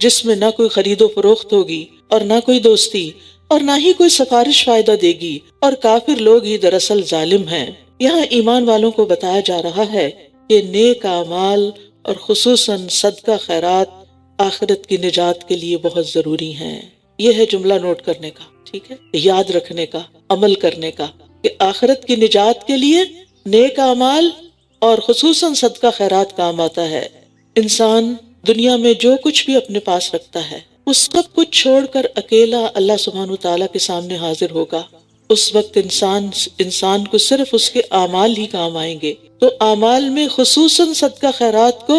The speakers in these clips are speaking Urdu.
جس میں نہ کوئی خرید و فروخت ہوگی اور نہ کوئی دوستی اور نہ ہی کوئی سفارش فائدہ دے گی، اور کافر لوگ ہی دراصل ظالم ہیں۔ یہاں ایمان والوں کو بتایا جا رہا ہے کہ نیک اعمال اور خصوصاً صدقہ خیرات آخرت کی نجات کے لیے بہت ضروری ہیں۔ یہ ہے جملہ نوٹ کرنے کا، ٹھیک ہے، یاد رکھنے کا، عمل کرنے کا، کہ آخرت کی نجات کے لیے نیک اعمال اور خصوصاً صدقہ خیرات کام آتا ہے۔ انسان دنیا میں جو کچھ بھی اپنے پاس رکھتا ہے وہ سب کچھ چھوڑ کر اکیلا اللہ سبحانہ وتعالیٰ کے سامنے حاضر ہوگا۔ اس وقت انسان کو صرف اس کے اعمال ہی کام آئیں گے، تو اعمال میں خصوصاً صدقہ خیرات کو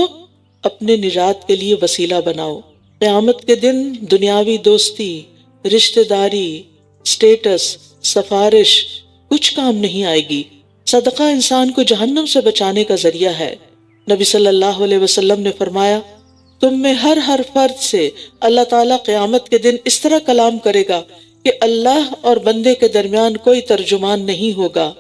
اپنے نجات کے لیے وسیلہ بناؤ۔ قیامت کے دن دنیاوی دوستی، رشتہ داری، سٹیٹس، سفارش کچھ کام نہیں آئے گی۔ صدقہ انسان کو جہنم سے بچانے کا ذریعہ ہے۔ نبی صلی اللہ علیہ وسلم نے فرمایا، تم میں ہر فرد سے اللہ تعالیٰ قیامت کے دن اس طرح کلام کرے گا کہ اللہ اور بندے کے درمیان کوئی ترجمان نہیں ہوگا۔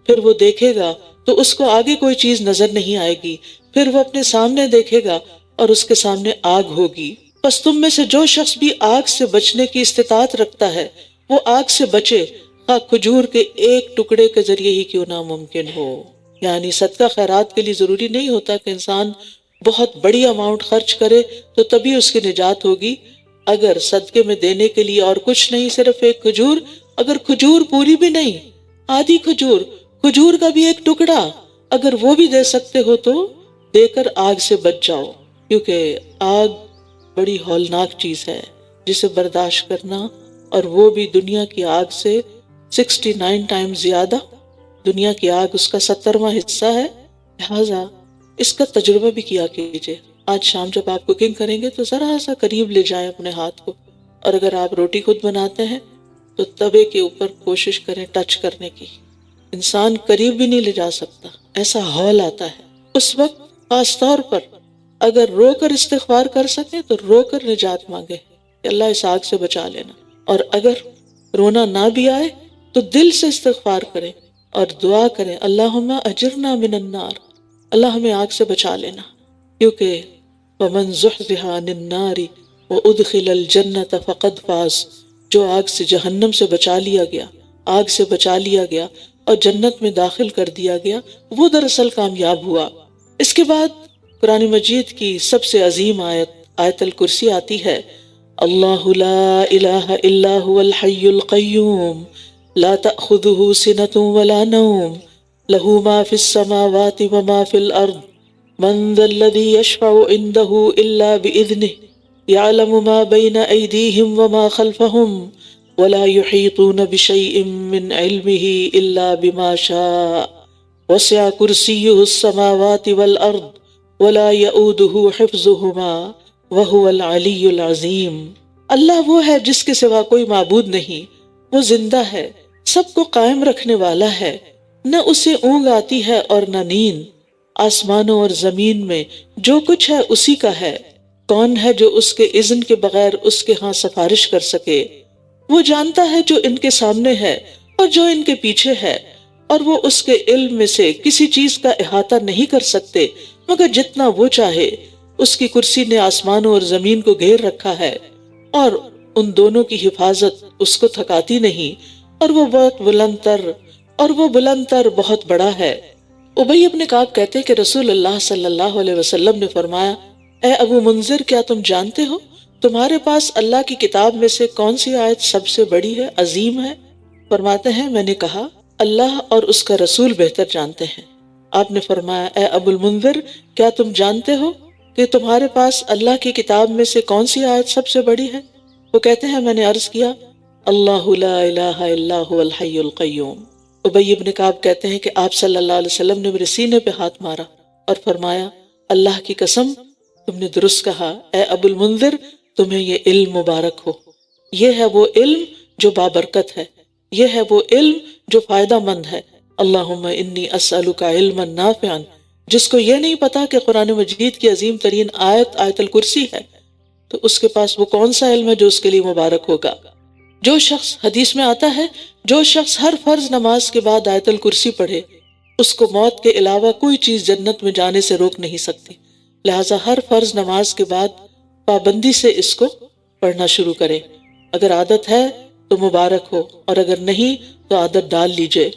پھر وہ دیکھے گا تو اس کو آگے کوئی چیز نظر نہیں آئے گی، پھر وہ اپنے سامنے دیکھے گا اور اس کے سامنے آگ ہوگی۔ پس تم میں سے جو شخص بھی آگ سے بچنے کی استطاعت رکھتا ہے وہ آگ سے بچے، خواہ کھجور کے ایک ٹکڑے کے ذریعے ہی کیوں نہ ممکن ہو۔ یعنی صدقہ خیرات کے لیے ضروری نہیں ہوتا کہ انسان بہت بڑی اماؤنٹ خرچ کرے تو تبھی اس کی نجات ہوگی۔ اگر صدقے میں دینے کے لیے اور کچھ نہیں، صرف ایک کھجور، اگر کھجور پوری بھی نہیں، آدھی کھجور کا بھی ایک ٹکڑا اگر وہ بھی دے سکتے ہو تو دے کر آگ سے بچ جاؤ، کیونکہ آگ بڑی ہولناک چیز ہے جسے برداشت کرنا، اور وہ بھی دنیا کی آگ سے 69 ٹائم زیادہ۔ دنیا کی آگ اس کا 70واں حصہ ہے، لہٰذا اس کا تجربہ بھی کیا کیجئے۔ آج شام جب آپ کوکنگ کریں گے تو ذرا سا قریب لے جائیں اپنے ہاتھ کو، اور اگر آپ روٹی خود بناتے ہیں تو توے کے اوپر کوشش کریں ٹچ کرنے کی۔ انسان قریب بھی نہیں لے جا سکتا، ایسا ہول آتا ہے۔ اس وقت خاص طور پر اگر رو کر استغفار کر سکیں تو رو کر نجات مانگے کہ اللہ اس آگ سے بچا لینا، اور اگر رونا نہ بھی آئے تو دل سے استغفار کریں اور دعا کریں، اللہم اجرنا من النار، اللہ ہمیں آگ سے بچا لینا، کیونکہ وَمَنْ زُحْزِحَ عَنِ النَّارِ وَأُدْخِلَ الْجَنَّةَ فَقَدْ فَازَ، جو آگ سے جہنم سے بچا لیا گیا، آگ سے بچا لیا گیا اور جنت میں داخل کر دیا گیا، وہ دراصل کامیاب ہوا۔ اس کے بعد قرآن مجید کی سب سے عظیم آیت الکرسی آتی ہے، اللہ لا الہ الا هو الحی القیوم لا تأخذه سنة ولا نوم له ما في السماوات وما في الأرض من ذا الذي يشفع عنده إلا بإذنه يعلم ما بين أيديهم وما خلفهم ولا يحيطون بشيء من علمه إلا بما شاء وسع كرسيه السماوات والأرض ولا يؤوده حفظهما وهو العلی العظیم۔ اللہ وہ ہے جس کے سوا کوئی معبود نہیں، وہ زندہ ہے، سب کو قائم رکھنے والا ہے، نہ اسے اونگ آتی ہے اور نہ نیند۔ آسمانوں اور زمین میں جو کچھ ہے اسی کا ہے، کون ہے جو اس کے اذن کے بغیر اس کے ہاں سفارش کر سکے؟ وہ جانتا ہے جو ان کے سامنے ہے اور جو ان کے پیچھے ہے، اور وہ اس کے علم میں سے کسی چیز کا احاطہ نہیں کر سکتے مگر جتنا وہ چاہے۔ اس کی کرسی نے آسمانوں اور زمین کو گھیر رکھا ہے، اور ان دونوں کی حفاظت اس کو تھکاتی نہیں، اور وہ بلند تر بہت بڑا ہے۔ ابی بن کعب کہتے کہ رسول اللہ صلی اللہ علیہ وسلم نے فرمایا، اے ابو منذر، کیا تم جانتے ہو تمہارے پاس اللہ کی کتاب میں سے کون سی آیت سب سے بڑی ہے، عظیم ہے؟ فرماتے ہیں، میں نے کہا اللہ اور اس کا رسول بہتر جانتے ہیں۔ آپ نے فرمایا، اے ابو المنذر، کیا تم جانتے ہو کہ تمہارے پاس اللہ کی کتاب میں سے کون سی آیت سب سے بڑی ہے؟ وہ کہتے ہیں، میں نے عرض کیا، اللہ لا الہ الا هو الحی القیوم۔ ابی بن کعب کہتے ہیں کہ آپ صلی اللہ علیہ وسلم نے میرے سینے پہ ہاتھ مارا اور فرمایا، اللہ کی قسم، تم نے درست کہا، اے ابو المنذر، تمہیں یہ علم مبارک ہو۔ یہ ہے وہ علم جو بابرکت ہے، یہ ہے وہ علم جو فائدہ مند ہے۔ اللہم انی اسألک علما نافعا، جس کو یہ نہیں پتا کہ قرآن مجید کی عظیم ترین آیت الکرسی ہے، تو اس کے پاس وہ کون سا علم ہے جو اس کے لیے مبارک ہوگا۔ جو شخص، حدیث میں آتا ہے، جو شخص ہر فرض نماز کے بعد آیت الکرسی پڑھے، اس کو موت کے علاوہ کوئی چیز جنت میں جانے سے روک نہیں سکتی۔ لہٰذا ہر فرض نماز کے بعد پابندی سے اس کو پڑھنا شروع کریں. اگر عادت ہے تو مبارک ہو، اور اگر نہیں تو عادت ڈال لیجئے.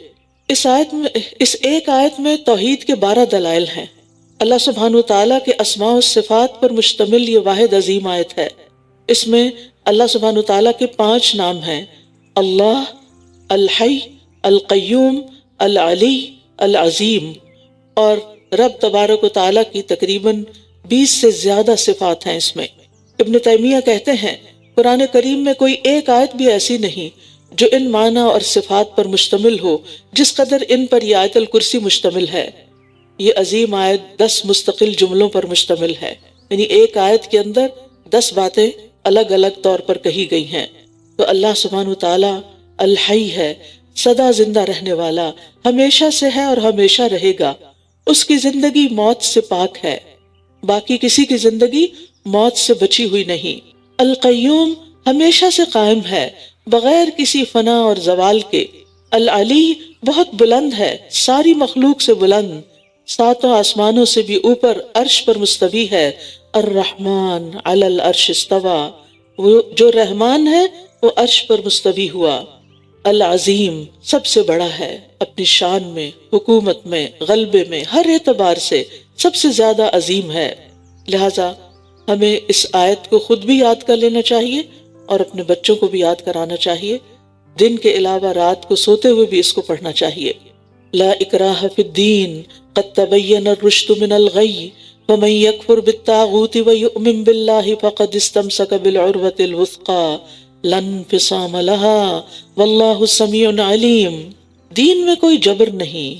اس ایک آیت میں توحید کے 12 دلائل ہیں. اللہ سبحانہ وتعالیٰ کے اسماء و صفات پر مشتمل یہ واحد عظیم آیت ہے. اس میں اللہ سبحانہ وتعالیٰ کے 5 نام ہیں: اللہ، الحی، القیوم، العلی، العظیم. اور رب تبارک و تعالیٰ کی تقریباً 20 سے زیادہ صفات ہیں اس میں. ابن تیمیہ کہتے ہیں قرآن کریم میں کوئی ایک آیت بھی ایسی نہیں جو ان معنی اور صفات پر مشتمل ہو جس قدر ان پر یہ آیت الکرسی مشتمل ہے. یہ عظیم آیت 10 مستقل جملوں پر مشتمل ہے، یعنی ایک آیت کے اندر 10 باتیں الگ الگ طور پر کہی گئی ہیں. تو اللہ سبحانہ وتعالیٰ الحی ہے، سدا زندہ رہنے والا، ہمیشہ سے ہے اور ہمیشہ رہے گا. اس کی زندگی موت سے پاک ہے، باقی کسی کی زندگی موت سے بچی ہوئی نہیں. القیوم ہمیشہ سے قائم ہے بغیر کسی فنا اور زوال کے. العلی بہت بلند ہے، ساری مخلوق سے بلند، 7 آسمانوں سے بھی اوپر، عرش پر مستوی ہے. الرحمن علی العرش استوى، وہ جو رحمان ہے وہ عرش پر مستوی ہوا. العظیم سب سے بڑا ہے، اپنی شان میں، حکومت میں، غلبے میں، ہر اعتبار سے سب سے زیادہ عظیم ہے. لہذا ہمیں اس آیت کو خود بھی یاد کر لینا چاہیے اور اپنے بچوں کو بھی یاد کرانا چاہیے. دن کے علاوہ رات کو سوتے ہوئے بھی اس کو پڑھنا چاہیے. لا اکراہ فی الدین قد تبین الرشد من الغی ومن یکفر بالطاغوت ویؤمن باللہ فقد استمسک بالعروۃ الوثقی لا انفصام لها واللہ سمیع علیم. دین میں کوئی جبر نہیں،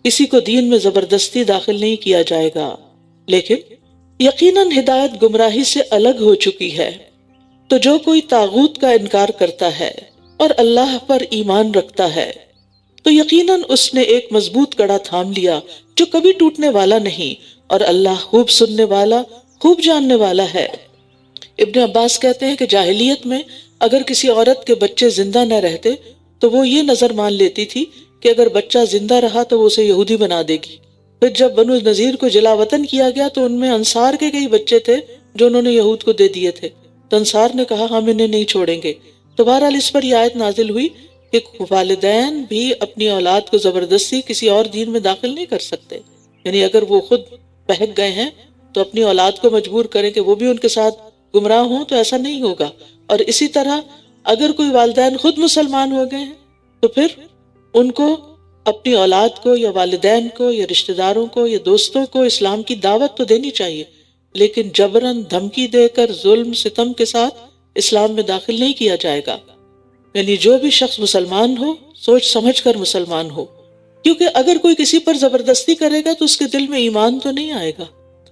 کسی کو دین میں زبردستی داخل نہیں کیا جائے گا، لیکن یقیناً ہدایت گمراہی سے الگ ہو چکی ہے. تو جو کوئی طاغوت کا انکار کرتا ہے اور اللہ پر ایمان رکھتا ہے تو یقیناً اس نے ایک مضبوط کڑا تھام لیا جو کبھی ٹوٹنے والا نہیں، اور اللہ خوب سننے والا، خوب جاننے والا ہے. ابن عباس کہتے ہیں کہ جاہلیت میں اگر کسی عورت کے بچے زندہ نہ رہتے تو وہ یہ نظر مان لیتی تھی کہ اگر بچہ زندہ رہا تو وہ اسے یہودی بنا دے گی. پھر جب بنو نذیر کو جلا وطن کیا گیا تو ان میں انصار کے کئی بچے تھے جو انہوں نے یہود کو دے دیے تھے، تو انصار نے کہا ہم انہیں نہیں چھوڑیں گے. تو بہرحال اس پر یہ آیت نازل ہوئی کہ والدین بھی اپنی اولاد کو زبردستی کسی اور دین میں داخل نہیں کر سکتے. یعنی اگر وہ خود بہک گئے ہیں تو اپنی اولاد کو مجبور کریں کہ وہ بھی ان کے ساتھ گمراہ ہوں تو ایسا نہیں ہوگا. اور اسی طرح اگر کوئی والدین خود مسلمان ہو گئے ہیں تو پھر ان کو اپنی اولاد کو یا والدین کو یا رشتہ داروں کو یا دوستوں کو اسلام کی دعوت تو دینی چاہیے، لیکن جبراً دھمکی دے کر ظلم ستم کے ساتھ اسلام میں داخل نہیں کیا جائے گا. یعنی جو بھی شخص مسلمان ہو سوچ سمجھ کر مسلمان ہو، کیونکہ اگر کوئی کسی پر زبردستی کرے گا تو اس کے دل میں ایمان تو نہیں آئے گا،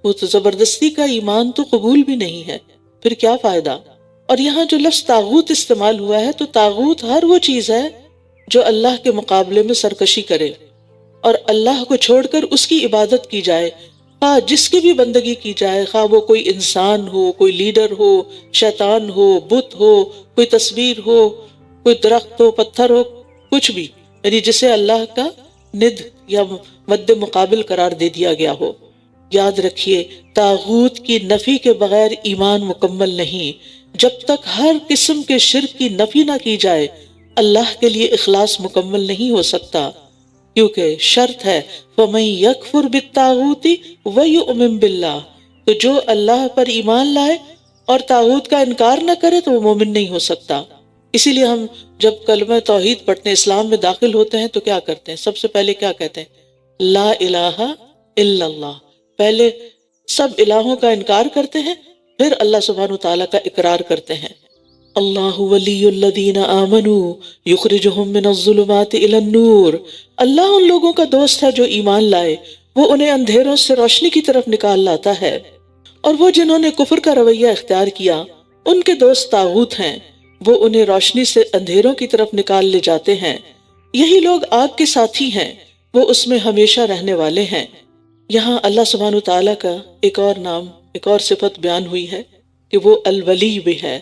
وہ تو زبردستی کا ایمان تو قبول بھی نہیں ہے، پھر کیا فائدہ. اور یہاں جو لفظ طاغوت استعمال ہوا ہے تو طاغوت ہر وہ چیز ہے جو اللہ کے مقابلے میں سرکشی کرے اور اللہ کو چھوڑ کر اس کی عبادت کی جائے، خواہ جس کی بھی بندگی کی جائے، خواہ وہ کوئی انسان ہو، کوئی لیڈر ہو، شیطان ہو، بت ہو، کوئی تصویر ہو، کوئی درخت ہو، پتھر ہو، کچھ بھی، یعنی جسے اللہ کا ند یا مد مقابل قرار دے دیا گیا ہو. یاد رکھیے طاغوت کی نفی کے بغیر ایمان مکمل نہیں. جب تک ہر قسم کے شرک کی نفی نہ کی جائے اللہ کے لیے اخلاص مکمل نہیں ہو سکتا، کیونکہ شرط ہے فَمَن يَكْفُرْ بِالطَّاغُوتِ وَيُؤْمِن بِاللَّهِ، تو جو اللہ پر ایمان لائے اور طاغوت کا انکار نہ کرے تو وہ مومن نہیں ہو سکتا. اسی لیے ہم جب کلمہ توحید پڑھتے ہیں، اسلام میں داخل ہوتے ہیں تو کیا کرتے ہیں؟ سب سے پہلے کیا کہتے ہیں؟ لا الہ الا اللہ. پہلے سب الہوں کا انکار کرتے ہیں، پھر اللہ سبحانہ وتعالیٰ کا اقرار کرتے ہیں. اللہ ولی الذین آمنوا یخرجہم من الظلمات الی النور. اللہ ان لوگوں کا دوست ہے جو ایمان لائے، وہ انہیں اندھیروں سے روشنی کی طرف نکال لاتا ہے. اور وہ جنہوں نے کفر کا رویہ اختیار کیا ان کے دوست طاغوت ہیں، وہ انہیں روشنی سے اندھیروں کی طرف نکال لے جاتے ہیں. یہی لوگ آگ کے ساتھی ہیں، وہ اس میں ہمیشہ رہنے والے ہیں. یہاں اللہ سبحانہ وتعالیٰ کا ایک اور نام، ایک اور صفت بیان ہوئی ہے کہ وہ الولی بھی ہے،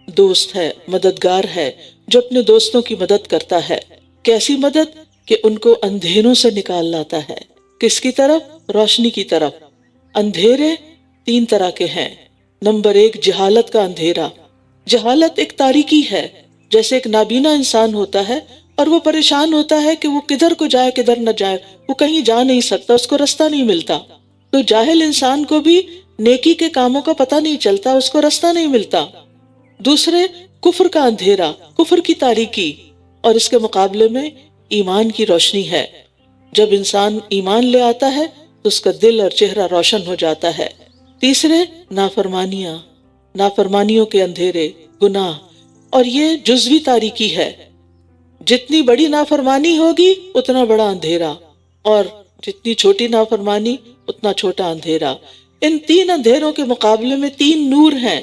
دوست ہے، مددگار ہے، جو اپنے دوستوں کی مدد کرتا ہے. کیسی مدد؟ کہ ان کو اندھیروں سے نکال لاتا ہے. کس کی طرف؟ روشنی کی طرف. اندھیرے 3 طرح کے ہیں، ایک ہے ظلمات الغیب، دوسرا ظلمات الوہم، تیسرا ظلمات الوہم. ظلمات الغیب، ظلمات الغیب، ظلمات الغیب، ظلمات الغیب. ظلمات الغیب کس کی طرف؟ روشنی کی طرف. اندھیرے 3 طرح کے ہیں، نمبر 1 جہالت کا اندھیرا۔ جہالت ایک تاریکی ہے، جیسے ایک نابینا انسان ہوتا ہے اور وہ پریشان ہوتا ہے کہ وہ کدھر کو جائے کدھر نہ جائے، وہ کہیں جا نہیں سکتا، اس کو رستہ نہیں ملتا۔ تو جاہل انسان کو بھی نیکی کے کاموں کا پتہ نہیں چلتا، اس کو رستہ نہیں ملتا۔ دوسرے کفر کا اندھیرا، کفر کی تاریکی، اور اس کے مقابلے میں ایمان کی روشنی ہے۔ جب انسان ایمان لے آتا ہے تو اس کا دل اور چہرہ روشن ہو جاتا ہے۔ تیسرے نافرمانیاں، نافرمانیوں کے اندھیرے، گناہ، اور یہ جزوی تاریکی ہے۔ جتنی بڑی نافرمانی ہوگی اتنا بڑا اندھیرا، اور جتنی چھوٹی نافرمانی اتنا چھوٹا اندھیرا۔ ان 3 اندھیروں کے مقابلے میں 3 نور ہیں،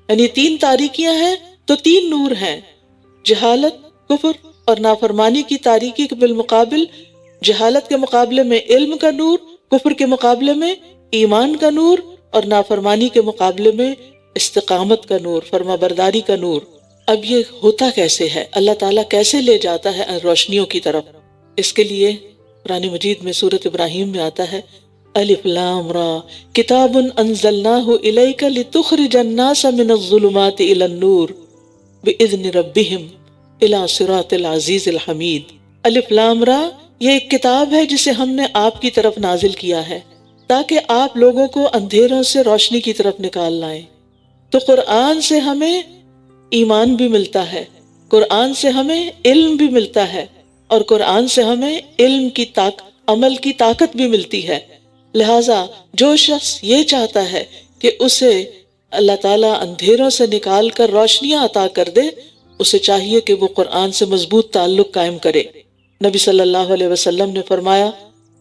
یعنی 3 تاریکیاں ہیں تو 3 نور ہیں۔ جہالت، کفر اور نافرمانی کی تاریکی کے بالمقابل جہالت کے مقابلے میں علم کا نور، کفر کے مقابلے میں ایمان کا نور، اور نافرمانی کے مقابلے میں استقامت کا نور، فرما برداری کا نور۔ اب یہ ہوتا کیسے ہے؟ اللہ تعالیٰ کیسے لے جاتا ہے روشنیوں کی طرف؟ اس کے لیے قرآن مجید میں سورۃ ابراہیم میں آتا ہے الف لام را کتاب انزلناہ الیک لتخرج الناس من الظلمات الی النور باذن ربہم الی صراط العزیز الحمید۔ الف لام را، یہ ایک کتاب ہے جسے ہم نے آپ کی طرف نازل کیا ہے تاکہ آپ لوگوں کو اندھیروں سے روشنی کی طرف نکال لائیں۔ تو قرآن سے ہمیں ایمان بھی ملتا ہے، قرآن سے ہمیں علم بھی ملتا ہے، اور قرآن سے ہمیں علم کی عمل کی طاقت بھی ملتی ہے۔ لہٰذا جو شخص یہ چاہتا ہے کہ اسے اللہ تعالیٰ اندھیروں سے نکال کر روشنیاں عطا کر دے، اسے چاہیے کہ وہ قرآن سے مضبوط تعلق قائم کرے۔ نبی صلی اللہ علیہ وسلم نے فرمایا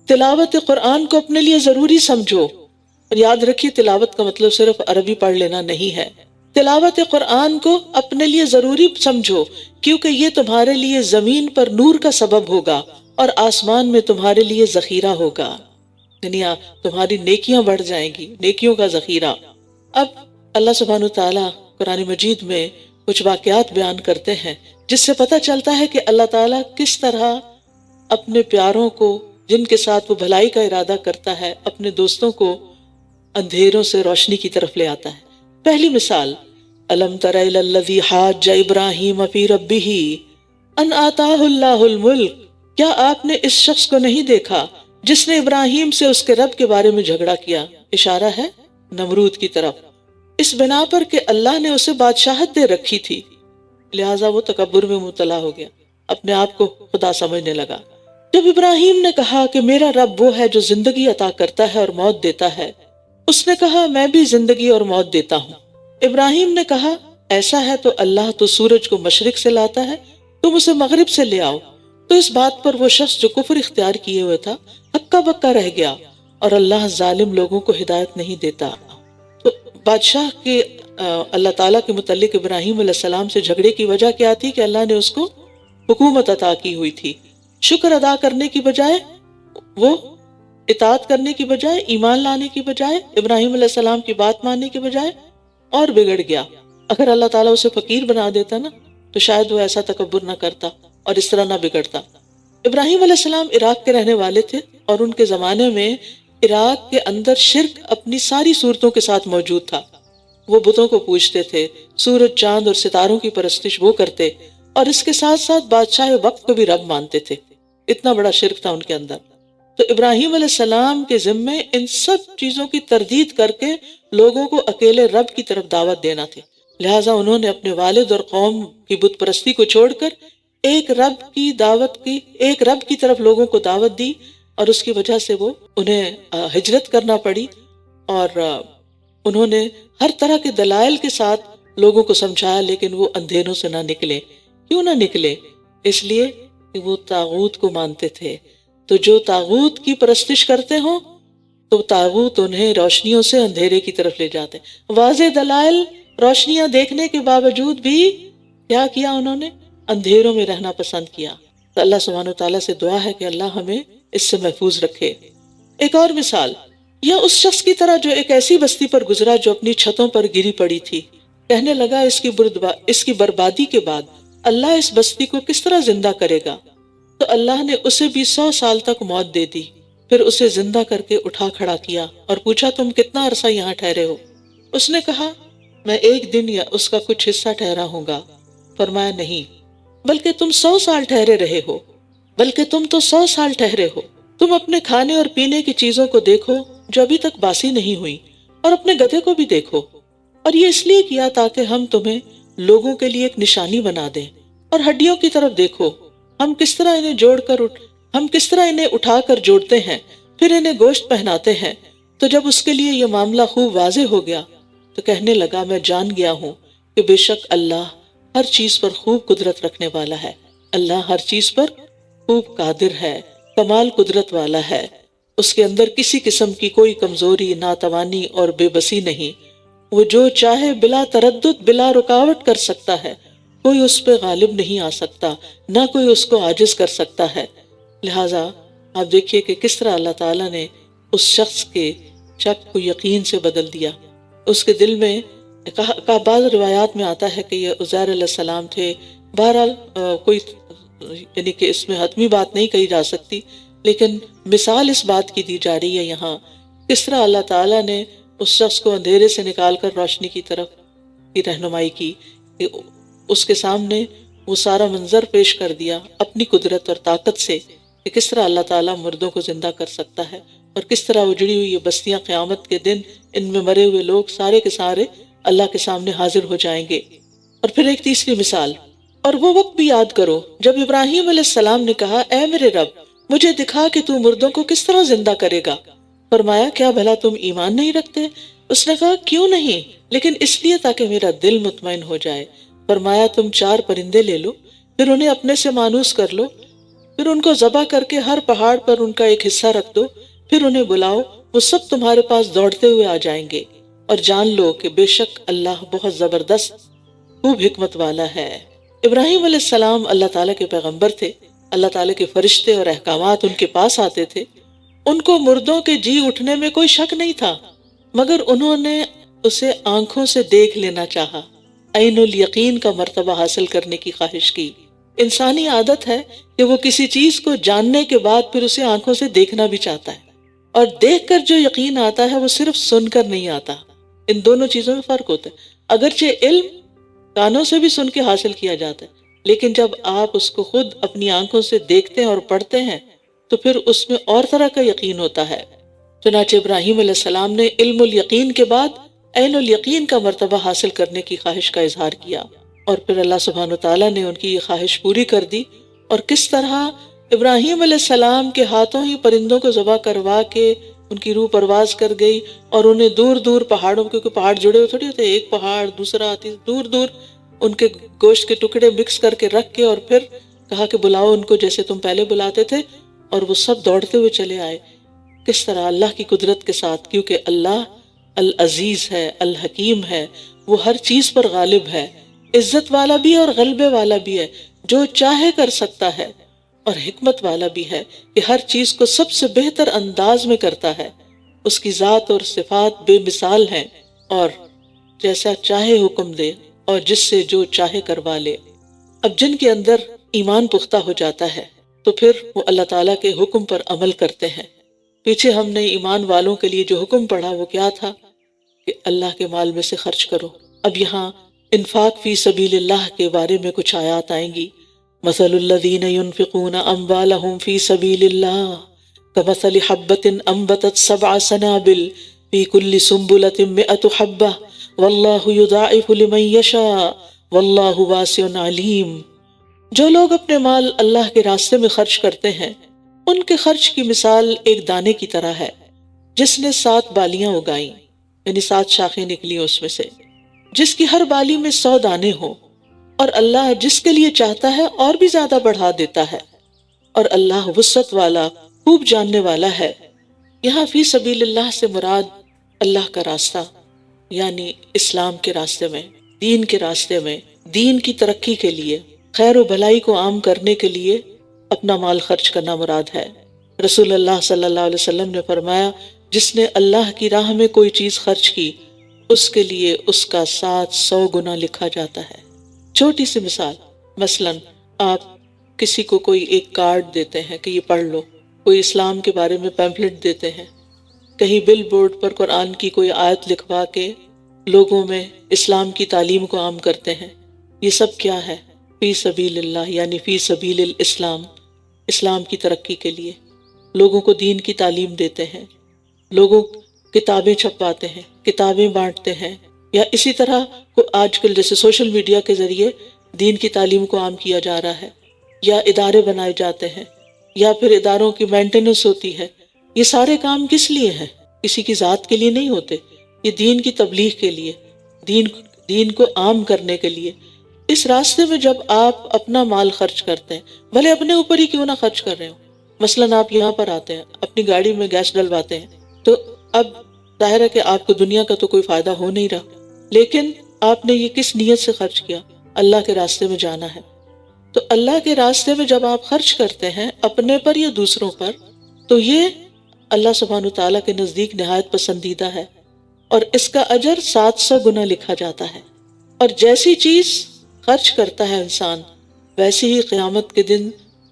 تلاوت قرآن کو اپنے لیے ضروری سمجھو، اور یاد رکھیے تلاوت کا مطلب صرف عربی پڑھ لینا نہیں ہے۔ تلاوت قرآن کو اپنے لیے ضروری سمجھو کیونکہ یہ تمہارے لیے زمین پر نور کا سبب ہوگا اور آسمان میں تمہارے لیے ذخیرہ ہوگا، یعنی تمہاری نیکیاں بڑھ جائیں گی، نیکیوں کا ذخیرہ۔ اب اللہ سبحانہ تعالیٰ قرآن مجید میں کچھ واقعات بیان کرتے ہیں جس سے پتہ چلتا ہے کہ اللہ تعالیٰ کس طرح اپنے پیاروں کو، جن کے ساتھ وہ بھلائی کا ارادہ کرتا ہے، اپنے دوستوں کو اندھیروں سے روشنی کی طرف لے آتا ہے۔ پہلی مثال الم تر الی الذی حاج ابراہیم فی ربہ ان آتاہ اللہ الملک، کیا آپ نے اس شخص کو نہیں دیکھا جس نے ابراہیم سے اس کے رب کے بارے میں جھگڑا کیا؟ اشارہ ہے نمرود کی طرف، اس بنا پر کہ اللہ نے اسے بادشاہت دے رکھی تھی، لہٰذا وہ تکبر میں مبتلا ہو گیا، اپنے آپ کو خدا سمجھنے لگا۔ جب ابراہیم نے کہا کہ میرا رب وہ ہے جو زندگی عطا کرتا ہے اور موت دیتا ہے، اس نے کہا میں بھی زندگی اور موت دیتا ہوں۔ ابراہیم نے کہا ایسا ہے تو اللہ تو سورج کو مشرق سے لاتا ہے، تم اسے مغرب سے لے آؤ۔ تو اس بات پر وہ شخص جو کفر اختیار کیے ہوئے تھا ہکا بکا رہ گیا، اور اللہ ظالم لوگوں کو ہدایت نہیں دیتا۔ تو بادشاہ کے اللہ تعالیٰ کے متعلق ابراہیم علیہ السلام سے جھگڑے کی وجہ کیا تھی کہ اللہ نے اس کو حکومت عطا کی ہوئی تھی۔ شکر ادا کرنے کی بجائے، وہ اطاعت کرنے کی بجائے، ایمان لانے کی بجائے، ابراہیم علیہ السلام کی بات ماننے کی بجائے اور بگڑ گیا۔ اگر اللہ تعالیٰ اسے فقیر بنا دیتا نا تو شاید وہ ایسا تکبر نہ کرتا اور اس طرح نہ بگڑتا۔ ابراہیم علیہ السلام عراق کے رہنے والے تھے، اور ان کے زمانے میں عراق کے اندر شرک اپنی ساری صورتوں کے ساتھ موجود تھا۔ وہ بتوں کو پوجتے تھے، سورج چاند اور ستاروں کی پرستش وہ کرتے، اور اس کے ساتھ ساتھ بادشاہ وقت کو بھی رب مانتے تھے۔ اتنا بڑا شرک تھا ان کے اندر۔ تو ابراہیم علیہ السلام کے ذمے ان سب چیزوں کی تردید کر کے لوگوں کو اکیلے رب کی طرف دعوت دینا تھی، لہٰذا انہوں نے اپنے والد اور قوم کی بت پرستی کو چھوڑ کر ایک رب کی طرف لوگوں کو دعوت دی، اور اس کی وجہ سے وہ انہیں ہجرت کرنا پڑی، اور انہوں نے ہر طرح کے دلائل کے ساتھ لوگوں کو سمجھایا، لیکن وہ اندھیروں سے نہ نکلے۔ کیوں نہ نکلے؟ اس لیے کہ وہ طاغوت کو مانتے تھے۔ تو جو طاغوت کی پرستش کرتے ہوں تو طاغوت انہیں روشنیوں سے اندھیرے کی طرف لے جاتے۔ واضح دلائل، روشنیاں دیکھنے کے باوجود بھی کیا کیا انہوں نے؟ اندھیروں میں رہنا پسند کیا۔ تو اللہ سبحانہ وتعالیٰ سے دعا ہے کہ اللہ ہمیں اس سے محفوظ رکھے۔ ایک اور مثال، یا اس شخص کی طرح جو ایک ایسی بستی پر گزرا جو اپنی چھتوں پر گری پڑی تھی، کہنے لگا اس کی بربادی کے بعد اللہ اس بستی کو کس طرح زندہ کرے گا؟ تو اللہ نے اسے بھی 100 سال تک موت دے دی، پھر اسے زندہ کر کے اٹھا کھڑا کیا اور پوچھا تم کتنا عرصہ یہاں ٹھہرے ہو؟ اس نے کہا میں ایک دن یا اس کا کچھ حصہ ٹھہرا ہوں گا۔ فرمایا نہیں، بلکہ تم 100 سال ٹھہرے رہے ہو، بلکہ تم تو 100 سال ٹھہرے ہو۔ تم اپنے کھانے اور پینے کی چیزوں کو دیکھو جو ابھی تک باسی نہیں ہوئی، اور اپنے گدھے کو بھی دیکھو، اور یہ اس لیے کیا تاکہ ہم تمہیں لوگوں کے لیے ایک نشانی بنا دیں۔ اور ہڈیوں کی طرف دیکھو، ہم کس طرح انہیں اٹھا کر جوڑتے ہیں، پھر انہیں گوشت پہناتے ہیں۔ تو جب اس کے لیے یہ معاملہ خوب واضح ہو گیا تو کہنے لگا میں جان گیا ہوں کہ بے شک اللہ ہر چیز پر خوب قدرت رکھنے والا ہے، اللہ ہر چیز پر خوب قادر ہے، کمال قدرت والا ہے، اس کے اندر کسی قسم کی کوئی کمزوری، ناتوانی اور بے بسی نہیں، وہ جو چاہے بلا تردد، بلا رکاوٹ کر سکتا ہے، کوئی اس پہ غالب نہیں آ سکتا، نہ کوئی اس کو عاجز کر سکتا ہے۔ لہٰذا آپ دیکھیے کہ کس طرح اللہ تعالیٰ نے اس شخص کے شک کو یقین سے بدل دیا۔ اس کے دل میں بعض روایات میں آتا ہے کہ یہ عزیر علیہ السلام تھے، بہرحال کوئی یعنی کہ اس میں حتمی بات نہیں کہی جا سکتی، لیکن مثال اس بات کی دی جا رہی ہے یہاں کس طرح اللہ تعالیٰ نے اس شخص کو اندھیرے سے نکال کر روشنی کی طرف کی رہنمائی کی، کہ اس کے سامنے وہ سارا منظر پیش کر دیا اپنی قدرت اور طاقت سے، کہ کس طرح اللہ تعالیٰ مردوں کو زندہ کر سکتا ہے، اور کس طرح اجڑی ہوئی یہ بستیاں قیامت کے دن ان میں مرے ہوئے لوگ سارے کے سارے اللہ کے سامنے حاضر ہو جائیں گے۔ اور پھر ایک تیسری مثال، اور وہ وقت بھی یاد کرو جب ابراہیم علیہ السلام نے کہا اے میرے رب مجھے دکھا کہ تو مردوں کو کس طرح زندہ کرے گا۔ فرمایا کیا بھلا تم ایمان نہیں رکھتے؟ اس نے کہا کیوں نہیں، لیکن اس لیے تاکہ میرا دل مطمئن ہو جائے۔ فرمایا تم 4 پرندے لے لو، پھر انہیں اپنے سے مانوس کر لو، پھر ان کو ذبح کر کے ہر پہاڑ پر ان کا ایک حصہ رکھ دو، پھر انہیں بلاؤ، وہ سب تمہارے پاس دوڑتے ہوئے آ جائیں گے، اور جان لو کہ بے شک اللہ بہت زبردست خوب حکمت والا ہے۔ ابراہیم علیہ السلام اللہ تعالیٰ کے پیغمبر تھے، اللہ تعالیٰ کے فرشتے اور احکامات ان کے پاس آتے تھے، ان کو مردوں کے جی اٹھنے میں کوئی شک نہیں تھا، مگر انہوں نے اسے آنکھوں سے دیکھ لینا چاہا، عین الیقین کا مرتبہ حاصل کرنے کی خواہش کی۔ انسانی عادت ہے کہ وہ کسی چیز کو جاننے کے بعد پھر اسے آنکھوں سے دیکھنا بھی چاہتا ہے، اور دیکھ کر جو یقین آتا ہے وہ صرف سن کر نہیں آتا، ان دونوں چیزوں میں فرق ہوتا ہے۔ اگرچہ علم کانوں سے بھی سن کے حاصل کیا جاتا ہے، لیکن جب آپ اس کو خود اپنی آنکھوں سے دیکھتے ہیں اور پڑھتے ہیں تو پھر اس میں اور طرح کا یقین ہوتا ہے۔ چنانچہ ابراہیم علیہ السلام نے علم الیقین کے بعد عین الیقین کا مرتبہ حاصل کرنے کی خواہش کا اظہار کیا، اور پھر اللہ سبحانہ وتعالیٰ نے ان کی یہ خواہش پوری کر دی، اور کس طرح ابراہیم علیہ السلام کے ہاتھوں ہی پرندوں کو ذبح کروا کے ان کی روح پرواز کر گئی، اور انہیں دور دور پہاڑوں، کیونکہ پہاڑ جڑے ہوئے تھوڑی ہوتے، ایک پہاڑ دوسرا دور دور ان کے گوشت کے ٹکڑے مکس کر کے رکھ کے، اور پھر کہا کہ بلاؤ ان کو جیسے تم پہلے بلاتے تھے، اور وہ سب دوڑتے ہوئے چلے آئے۔ کس طرح اللہ کی قدرت کے ساتھ، کیونکہ اللہ العزیز ہے، الحکیم ہے، وہ ہر چیز پر غالب ہے، عزت والا بھی اور غلبے والا بھی ہے، جو چاہے کر سکتا ہے، اور حکمت والا بھی ہے کہ ہر چیز کو سب سے بہتر انداز میں کرتا ہے۔ اس کی ذات اور صفات بے مثال ہیں، اور جیسا چاہے حکم دے اور جس سے جو چاہے کروا لے۔ اب جن کے اندر ایمان پختہ ہو جاتا ہے تو پھر وہ اللہ تعالیٰ کے حکم پر عمل کرتے ہیں۔ پیچھے ہم نے ایمان والوں کے لیے جو حکم پڑھا وہ کیا تھا کہ اللہ کے مال میں سے خرچ کرو۔ اب یہاں انفاق فی سبیل اللہ کے بارے میں کچھ آیات آئیں گی۔ مثل الذین ينفقون اموالهم فی سبیل اللہ کمثل حبۃ انبتت 7 سنابل فی کل سنبلۃ 100 حبۃ واللہ یضاعف لمن یشاء واللہ واسع علیم۔ جو لوگ اپنے مال اللہ کے راستے میں خرچ کرتے ہیں ان کے خرچ کی مثال ایک دانے کی طرح ہے جس نے 7 بالیاں اگائیں، یعنی 7 شاخیں نکلی اس میں سے، جس کی ہر بالی میں 100 دانے ہوں، اور اللہ جس کے لیے چاہتا ہے اور بھی زیادہ بڑھا دیتا ہے، اور اللہ وسعت والا خوب جاننے والا ہے۔ یہاں فی سبیل اللہ سے مراد اللہ کا راستہ، یعنی اسلام کے راستے میں، دین کے راستے میں، دین کی ترقی کے لیے، خیر و بھلائی کو عام کرنے کے لیے اپنا مال خرچ کرنا مراد ہے۔ رسول اللہ صلی اللہ علیہ وسلم نے فرمایا جس نے اللہ کی راہ میں کوئی چیز خرچ کی اس کے لیے اس کا 700 گنا لکھا جاتا ہے۔ چھوٹی سی مثال، مثلا آپ کسی کو کوئی ایک کارڈ دیتے ہیں کہ یہ پڑھ لو، کوئی اسلام کے بارے میں پیمفلٹ دیتے ہیں، کہیں بل بورڈ پر قرآن کی کوئی آیت لکھوا کے لوگوں میں اسلام کی تعلیم کو عام کرتے ہیں. یہ سب کیا ہے؟ فی سبیل اللہ، یعنی فی سبیل الاسلام، اسلام کی ترقی کے لیے لوگوں کو دین کی تعلیم دیتے ہیں، لوگوں کتابیں چھپواتے ہیں، کتابیں بانٹتے ہیں، یا اسی طرح آج کل جیسے سوشل میڈیا کے ذریعے دین کی تعلیم کو عام کیا جا رہا ہے، یا ادارے بنائے جاتے ہیں، یا پھر اداروں کی مینٹیننس ہوتی ہے. یہ سارے کام کس لیے ہیں؟ کسی کی ذات کے لیے نہیں ہوتے، یہ دین کی تبلیغ کے لیے، دین کو عام کرنے کے لیے. اس راستے میں جب آپ اپنا مال خرچ کرتے ہیں، بھلے اپنے اوپر ہی کیوں نہ خرچ کر رہے ہو، مثلاً آپ یہاں پر آتے ہیں، اپنی گاڑی میں گیس ڈلواتے ہیں، تو اب ظاہر ہے کہ آپ کو دنیا کا تو کوئی فائدہ ہو نہیں رہا، لیکن آپ نے یہ کس نیت سے خرچ کیا؟ اللہ کے راستے میں جانا ہے. تو اللہ کے راستے میں جب آپ خرچ کرتے ہیں اپنے پر یا دوسروں پر، تو یہ اللہ سبحانہ تعالیٰ کے نزدیک نہایت پسندیدہ ہے، اور اس کا اجر 700 گنا لکھا جاتا ہے. اور جیسی چیز خرچ کرتا ہے انسان، ویسی ہی قیامت کے دن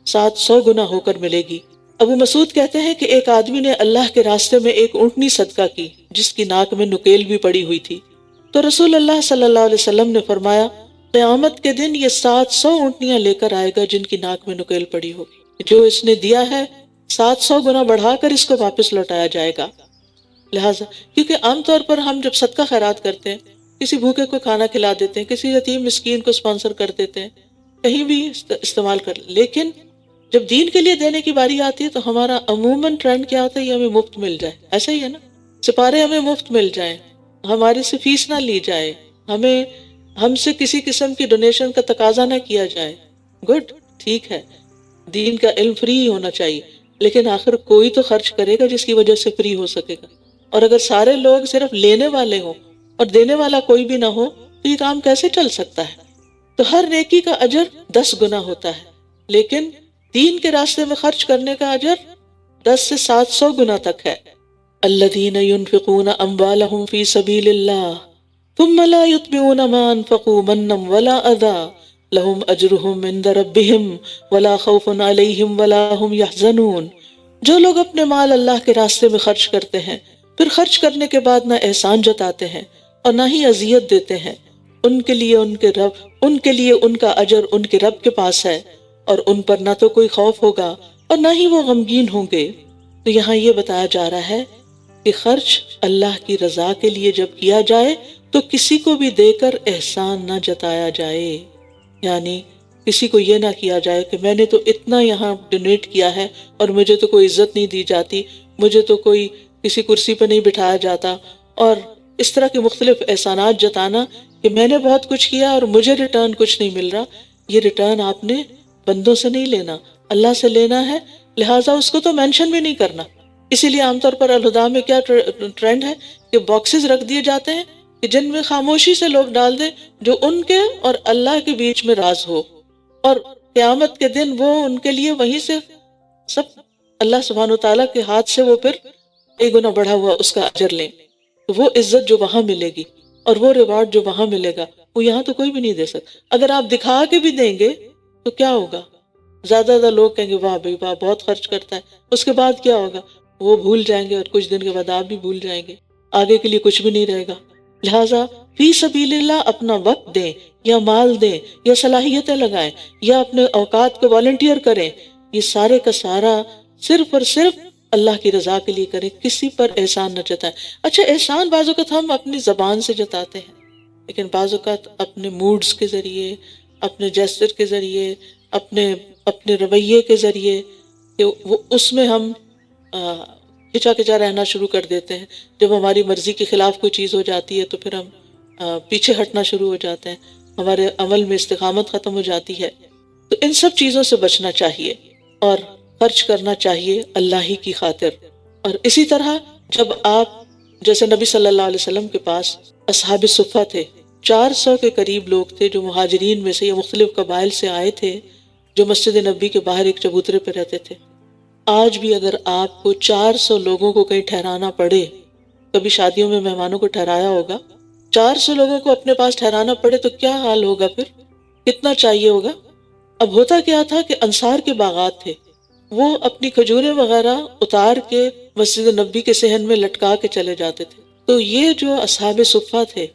700 گنا ہو کر ملے گی. ابو مسعود کہتے ہیں کہ ایک آدمی نے اللہ کے راستے میں ایک اونٹنی صدقہ کی جس کی ناک میں نکیل بھی پڑی ہوئی تھی. تو رسول اللہ صلی اللہ علیہ وسلم نے فرمایا، قیامت کے دن یہ 700 اونٹنیاں لے کر آئے گا جن کی ناک میں نکیل پڑی ہوگی. جو اس نے دیا ہے 700 گنا بڑھا کر اس کو واپس لوٹایا جائے گا. لہٰذا کیونکہ عام طور پر ہم جب صدقہ خیرات کرتے ہیں، کسی بھوکے کو کھانا کھلا دیتے ہیں، کسی یتیم مسکین کو اسپانسر کر دیتے ہیں، کہیں بھی استعمال کر، لیکن جب دین کے لیے دینے کی باری آتی ہے تو ہمارا عموماً ٹرینڈ کیا ہوتا ہے؟ یہ ہمیں مفت مل جائے. ایسا ہی ہے نا، سپارے ہمیں مفت مل جائیں، ہمارے سے فیس نہ لی جائے، ہم سے کسی قسم کی ڈونیشن کا تقاضا نہ کیا جائے. گڈ، ٹھیک ہے، دین کا علم فری ہی ہونا چاہیے، لیکن آخر کوئی تو خرچ کرے گا جس کی وجہ سے فری ہو سکے گا. اور اگر سارے لوگ صرف لینے والے ہوں اور دینے والا کوئی بھی نہ ہو تو یہ کام کیسے چل سکتا ہے؟ تو ہر نیکی کا اجر 10 گنا ہوتا ہے، لیکن دین کے راستے میں خرچ کرنے کا اجر 10 سے 700 گنا تک ہے. الذین ينفقون اموالهم فی سبیل اللہ ثم لا يتبعون ما انفقوا منا ولا اذى لهم اجرهم عند ربهم ولا خوف علیہم ولا هم يحزنون. جو لوگ اپنے مال اللہ کے راستے میں خرچ کرتے ہیں، پھر خرچ کرنے کے بعد نہ احسان جتاتے ہیں اور نہ ہی اذیت دیتے ہیں، ان کے لیے ان کا اجر ان کے رب کے پاس ہے، اور ان پر نہ تو کوئی خوف ہوگا اور نہ ہی وہ غمگین ہوں گے. تو یہاں یہ بتایا جا رہا ہے کہ خرچ اللہ کی رضا کے لیے جب کیا جائے تو کسی کو بھی دے کر احسان نہ جتایا جائے. یعنی کسی کو یہ نہ کیا جائے کہ میں نے تو اتنا یہاں ڈونیٹ کیا ہے اور مجھے تو کوئی عزت نہیں دی جاتی، مجھے تو کوئی کسی کرسی پہ نہیں بٹھایا جاتا، اور اس طرح کے مختلف احسانات جتانا کہ میں نے بہت کچھ کیا اور مجھے ریٹرن کچھ نہیں مل رہا. یہ ریٹرن آپ نے بندوں سے نہیں لینا، اللہ سے لینا ہے، لہٰذا اس کو تو مینشن بھی نہیں کرنا. اسی لیے عام طور پر الہدا میں کیا ٹرینڈ ہے کہ باکسز رکھ دیے جاتے ہیں کہ جن میں خاموشی سے لوگ ڈال دیں جو ان کے اور اللہ کے بیچ میں راز ہو، اور قیامت کے دن وہ ان کے لیے وہیں سے سب اللہ سبحانہ وتعالیٰ کے ہاتھ سے وہ پھر 1 گنا بڑھا ہوا اس کا اجر لیں. تو وہ عزت جو وہاں ملے گی اور وہ ریوارڈ جو وہاں ملے گا وہ یہاں تو کوئی بھی نہیں دے سکتا. اگر آپ دکھا کے بھی دیں گے تو کیا ہوگا؟ زیادہ لوگ کہیں گے واہ بھائی واہ بہت خرچ کرتا ہے، اس کے بعد کیا ہوگا؟ وہ بھول جائیں گے، اور کچھ دن کے بعد آپ بھی بھول جائیں گے، آگے کے لیے کچھ بھی نہیں رہے گا. لہٰذا فی سبیل اللہ اپنا وقت دیں یا مال دیں یا صلاحیتیں لگائیں یا اپنے اوقات کو والنٹیئر کریں، یہ سارے کا سارا صرف اور صرف اللہ کی رضا کے لیے کریں، کسی پر احسان نہ جتائیں. اچھا، احسان بعض اوقات ہم اپنی زبان سے جتاتے ہیں، لیکن بعض اوقات اپنے موڈز کے ذریعے، اپنے جیسچر کے ذریعے، اپنے رویے کے ذریعے، کہ وہ اس میں ہم کھچا رہنا شروع کر دیتے ہیں. جب ہماری مرضی کے خلاف کوئی چیز ہو جاتی ہے تو پھر ہم پیچھے ہٹنا شروع ہو جاتے ہیں، ہمارے عمل میں استقامت ختم ہو جاتی ہے. تو ان سب چیزوں سے بچنا چاہیے اور خرچ کرنا چاہیے اللہ ہی کی خاطر. اور اسی طرح جب آپ جیسے نبی صلی اللہ علیہ وسلم کے پاس اصحاب صفہ تھے، 400 کے قریب لوگ تھے جو مہاجرین میں سے یا مختلف قبائل سے آئے تھے، جو مسجد نبی کے باہر ایک چبوترے پہ رہتے تھے. آج بھی اگر آپ کو 400 لوگوں کو کہیں ٹھہرانا پڑے، کبھی شادیوں میں مہمانوں کو ٹھہرایا ہوگا، 400 لوگوں کو اپنے پاس ٹھہرانا پڑے تو کیا حال ہوگا؟ پھر کتنا چاہیے ہوگا؟ اب ہوتا کیا تھا کہ انصار کے باغات تھے، وہ اپنی کھجوریں وغیرہ اتار کے مسجد نبی کے صحن میں لٹکا کے چلے جاتے تھے. تو یہ جو اصحاب صفہ تھے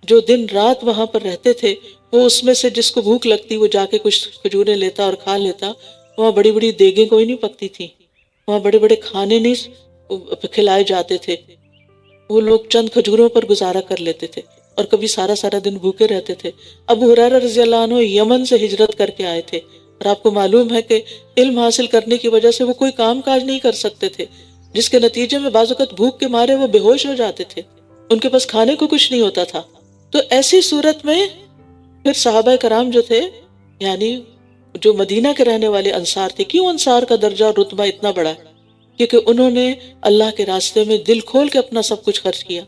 جو دن رات وہاں پر رہتے تھے وہ اس میں سے جس کو بھوک لگتی وہ جا کے کچھ کھجوریں لیتا اور کھا لیتا. وہاں بڑی بڑی دیگیں کوئی نہیں پکتی تھی، وہاں بڑے بڑے کھانے نہیں کھلائے جاتے تھے. وہ لوگ چند کھجوروں پر گزارا کر لیتے تھے اور کبھی سارا سارا دن بھوکے رہتے تھے. ابو ہریرہ رضی اللہ عنہ یمن سے ہجرت کر کے آئے تھے، اور آپ کو معلوم ہے کہ علم حاصل کرنے کی وجہ سے وہ کوئی کام کاج نہیں کر سکتے تھے، جس کے نتیجے میں بعض اوقات بھوک کے مارے وہ بے ہوش ہو جاتے تھے، ان کے پاس کھانے کو کچھ نہیں ہوتا تھا. تو ایسی صورت میں پھر صحابہ کرام جو تھے، یعنی جو مدینہ کے رہنے والے انصار تھے، کیوں انصار کا درجہ اور رتبہ اتنا بڑا؟ کیونکہ انہوں نے اللہ کے راستے میں دل کھول کے اپنا سب کچھ خرچ کیا،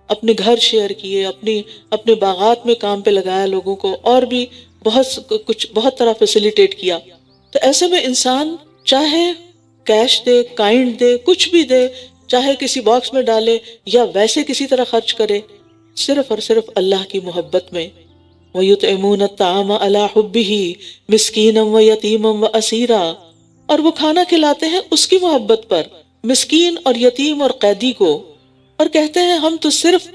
اپنے گھر شیئر کیے، اپنے باغات میں کام پہ لگایا لوگوں کو، اور بھی بہت طرح فیسیلیٹیٹ کیا. تو ایسے میں انسان چاہے کیش دے، کائنڈ دے، کچھ بھی دے، چاہے کسی باکس میں ڈالے یا ویسے کسی طرح خرچ کرے، صرف اور صرف اللہ کی محبت میں. وَيُطْعِمُونَ الطَّعَامَ عَلَىٰ حُبِّهِ مِسْكِينًا وَيَتِيمًا وَأَسِيرًا، اور وہ کھانا کھلاتے ہیں اس کی محبت پر، مسکین اور یتیم اور قیدی کو، اور کہتے ہیں ہم تو صرف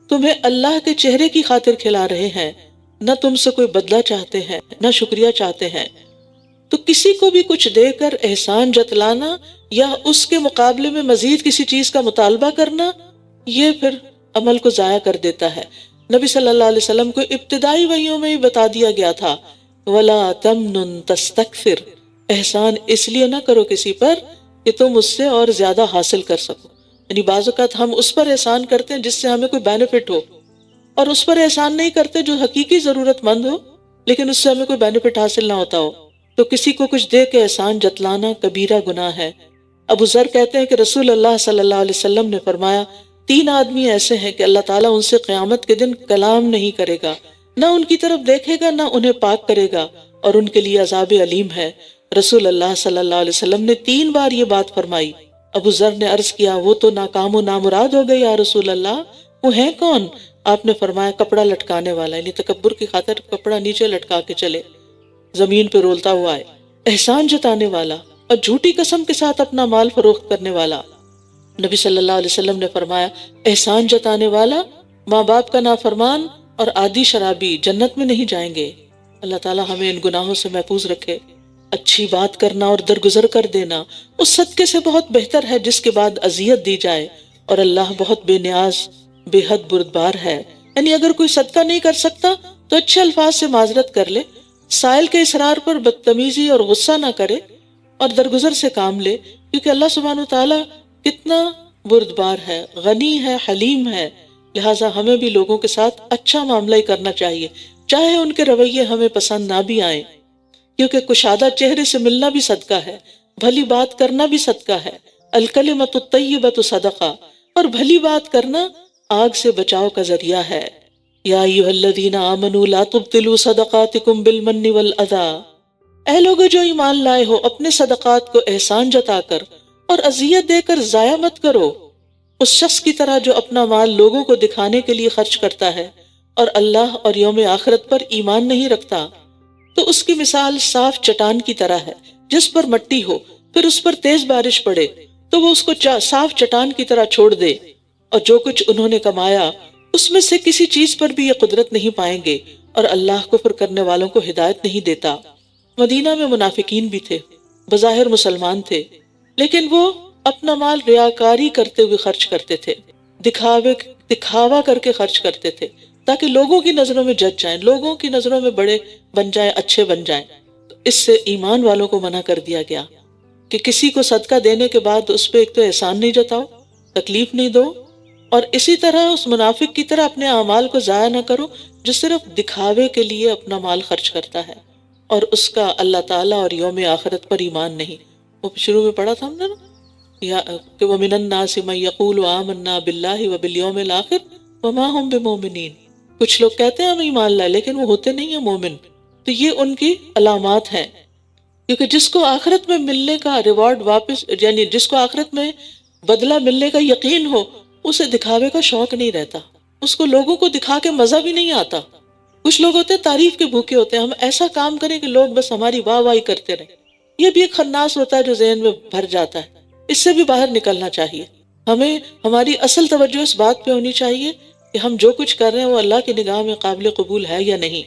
تمہیں اللہ کے چہرے کی خاطر کھلا رہے ہیں، نہ تم سے کوئی بدلہ چاہتے ہیں، نہ شکریہ چاہتے ہیں. تو کسی کو بھی کچھ دے کر احسان جتلانا یا اس کے مقابلے میں مزید کسی چیز کا مطالبہ کرنا، یہ پھر عمل کو ضائع کر دیتا ہے. نبی صلی اللہ علیہ وسلم کو ابتدائی وحیوں میں ہی بتا دیا گیا تھا وَلَا تَمْنُن تَسْتَكْثِرْ، احسان اس لیے نہ کرو کسی پر کہ تم اس سے اور زیادہ حاصل کر سکو. یعنی بعض اوقات ہم اس پر احسان کرتے ہیں جس سے ہمیں کوئی بینیفٹ ہو، اور اس پر احسان نہیں کرتے جو حقیقی ضرورت مند ہو لیکن اس سے ہمیں کوئی بینیفٹ حاصل نہ ہوتا ہو. تو کسی کو کچھ دے کے احسان جتلانا کبیرہ گناہ ہے. ابو ذر کہتے ہیں کہ رسول اللہ صلی اللہ علیہ وسلم نے فرمایا 3 آدمی ایسے ہیں کہ اللہ تعالیٰ ان سے قیامت کے دن کلام نہیں کرے گا، نہ ان کی طرف دیکھے گا، نہ انہیں پاک کرے گا، اور ان کے لیے عذاب علیم ہے. رسول اللہ صلی اللہ علیہ وسلم نے 3 بار یہ بات فرمائی. ابو ذر نے عرض کیا وہ تو ناکام و نامراد ہو گئے یا رسول اللہ، وہ ہیں کون؟ آپ نے فرمایا کپڑا لٹکانے والا، یعنی تکبر کی خاطر کپڑا نیچے لٹکا کے چلے، زمین پہ رولتا ہوا ہے. احسان جتانے والا اور جھوٹی قسم کے ساتھ اپنا مال فروخت کرنے والا. نبی صلی اللہ علیہ وسلم نے فرمایا احسان جتانے والا، ماں باپ کا نافرمان اور عادی شرابی جنت میں نہیں جائیں گے. اللہ تعالیٰ ہمیں ان گناہوں سے محفوظ رکھے. اچھی بات کرنا اور درگزر کر دینا اس صدقے سے بہت بہتر ہے جس کے بعد اذیت دی جائے، اور اللہ بہت بے نیاز بے حد بردبار ہے. یعنی اگر کوئی صدقہ نہیں کر سکتا تو اچھے الفاظ سے معذرت کر لے، سائل کے اصرار پر بدتمیزی اور غصہ نہ کرے، اور درگزر سے کام لے، کیونکہ اللہ سبحانہ وتعالیٰ کتنا بردبار ہے، غنی ہے، حلیم ہے. لہٰذا ہمیں بھی لوگوں کے ساتھ اچھا معاملہ ہی کرنا چاہیے، چاہے ان کے رویے ہمیں پسند نہ بھی آئیں، کیونکہ کشادہ چہرے سے ملنا بھی صدقہ ہے، بھلی بات کرنا بھی صدقہ ہے. الکلمۃ الطیبۃ صدقہ، اور بھلی بات کرنا آگ سے بچاؤ کا ذریعہ ہے. یا ایھا الذین آمنوا لا تبطلوا صدقاتکم بالمن والاذی، اے لوگو جو ایمان لائے ہو اپنے صدقات کو احسان جتا کر اور اذیت دے کر ضائع مت کرو. اس شخص کی طرح جو اپنا مال لوگوں کو دکھانے کے لیے خرچ کرتا ہے اور اللہ اور یوم آخرت پر ایمان نہیں رکھتا، تو اس کی مثال صاف چٹان کی طرح ہے جس پر مٹی ہو، پھر اس پر تیز بارش پڑے تو وہ اس کو صاف چٹان کی طرح چھوڑ دے، اور جو کچھ انہوں نے کمایا اس میں سے کسی چیز پر بھی یہ قدرت نہیں پائیں گے، اور اللہ کفر کرنے والوں کو ہدایت نہیں دیتا. مدینہ میں منافقین بھی تھے، بظاہر مسلمان تھے، لیکن وہ اپنا مال ریاکاری کرتے ہوئے خرچ کرتے تھے، دکھاوا کر کے خرچ کرتے تھے تاکہ لوگوں کی نظروں میں جج جائیں، لوگوں کی نظروں میں بڑے بن جائیں، اچھے بن جائیں. اس سے ایمان والوں کو منع کر دیا گیا کہ کسی کو صدقہ دینے کے بعد اس پہ ایک تو احسان نہیں جتاؤ، تکلیف نہیں دو، اور اسی طرح اس منافق کی طرح اپنے اعمال کو ضائع نہ کرو جو صرف دکھاوے کے لیے اپنا مال خرچ کرتا ہے اور اس کا اللہ تعالیٰ اور یوم آخرت پر ایمان نہیں. وہ شروع میں پڑھا تھا ہم نے نا کہ وَمِنَ النَّاسِ مَن يَقُولُ آمَنَّا بِاللَّهِ وَبِالْيَوْمِ الْآخِرِ وَمَا هُمْ بِمُؤْمِنِينَ. کچھ لوگ کہتے ہیں ہم ایمان لائے لیکن وہ ہوتے نہیں ہیں مومن. تو یہ ان کی علامات ہیں، کیونکہ جس کو آخرت میں ملنے کا ریوارڈ واپس، یعنی جس کو آخرت میں بدلہ ملنے کا یقین ہو، اسے دکھاوے کا شوق نہیں رہتا، اس کو لوگوں کو دکھا کے مزہ بھی نہیں آتا. کچھ لوگ ہوتے ہیں تعریف کے بھوکے ہوتے ہیں، ہم ایسا کام کریں کہ لوگ بس ہماری واہ واہی کرتے رہیں. یہ بھی ایک خناس ہوتا ہے جو ذہن میں بھر جاتا ہے، اس سے بھی باہر نکلنا چاہیے. ہمیں ہماری اصل توجہ اس بات پہ ہونی چاہیے کہ کہ ہم جو کچھ کر رہے ہیں وہ اللہ کی نگاہ میں قابل قبول ہے یا نہیں۔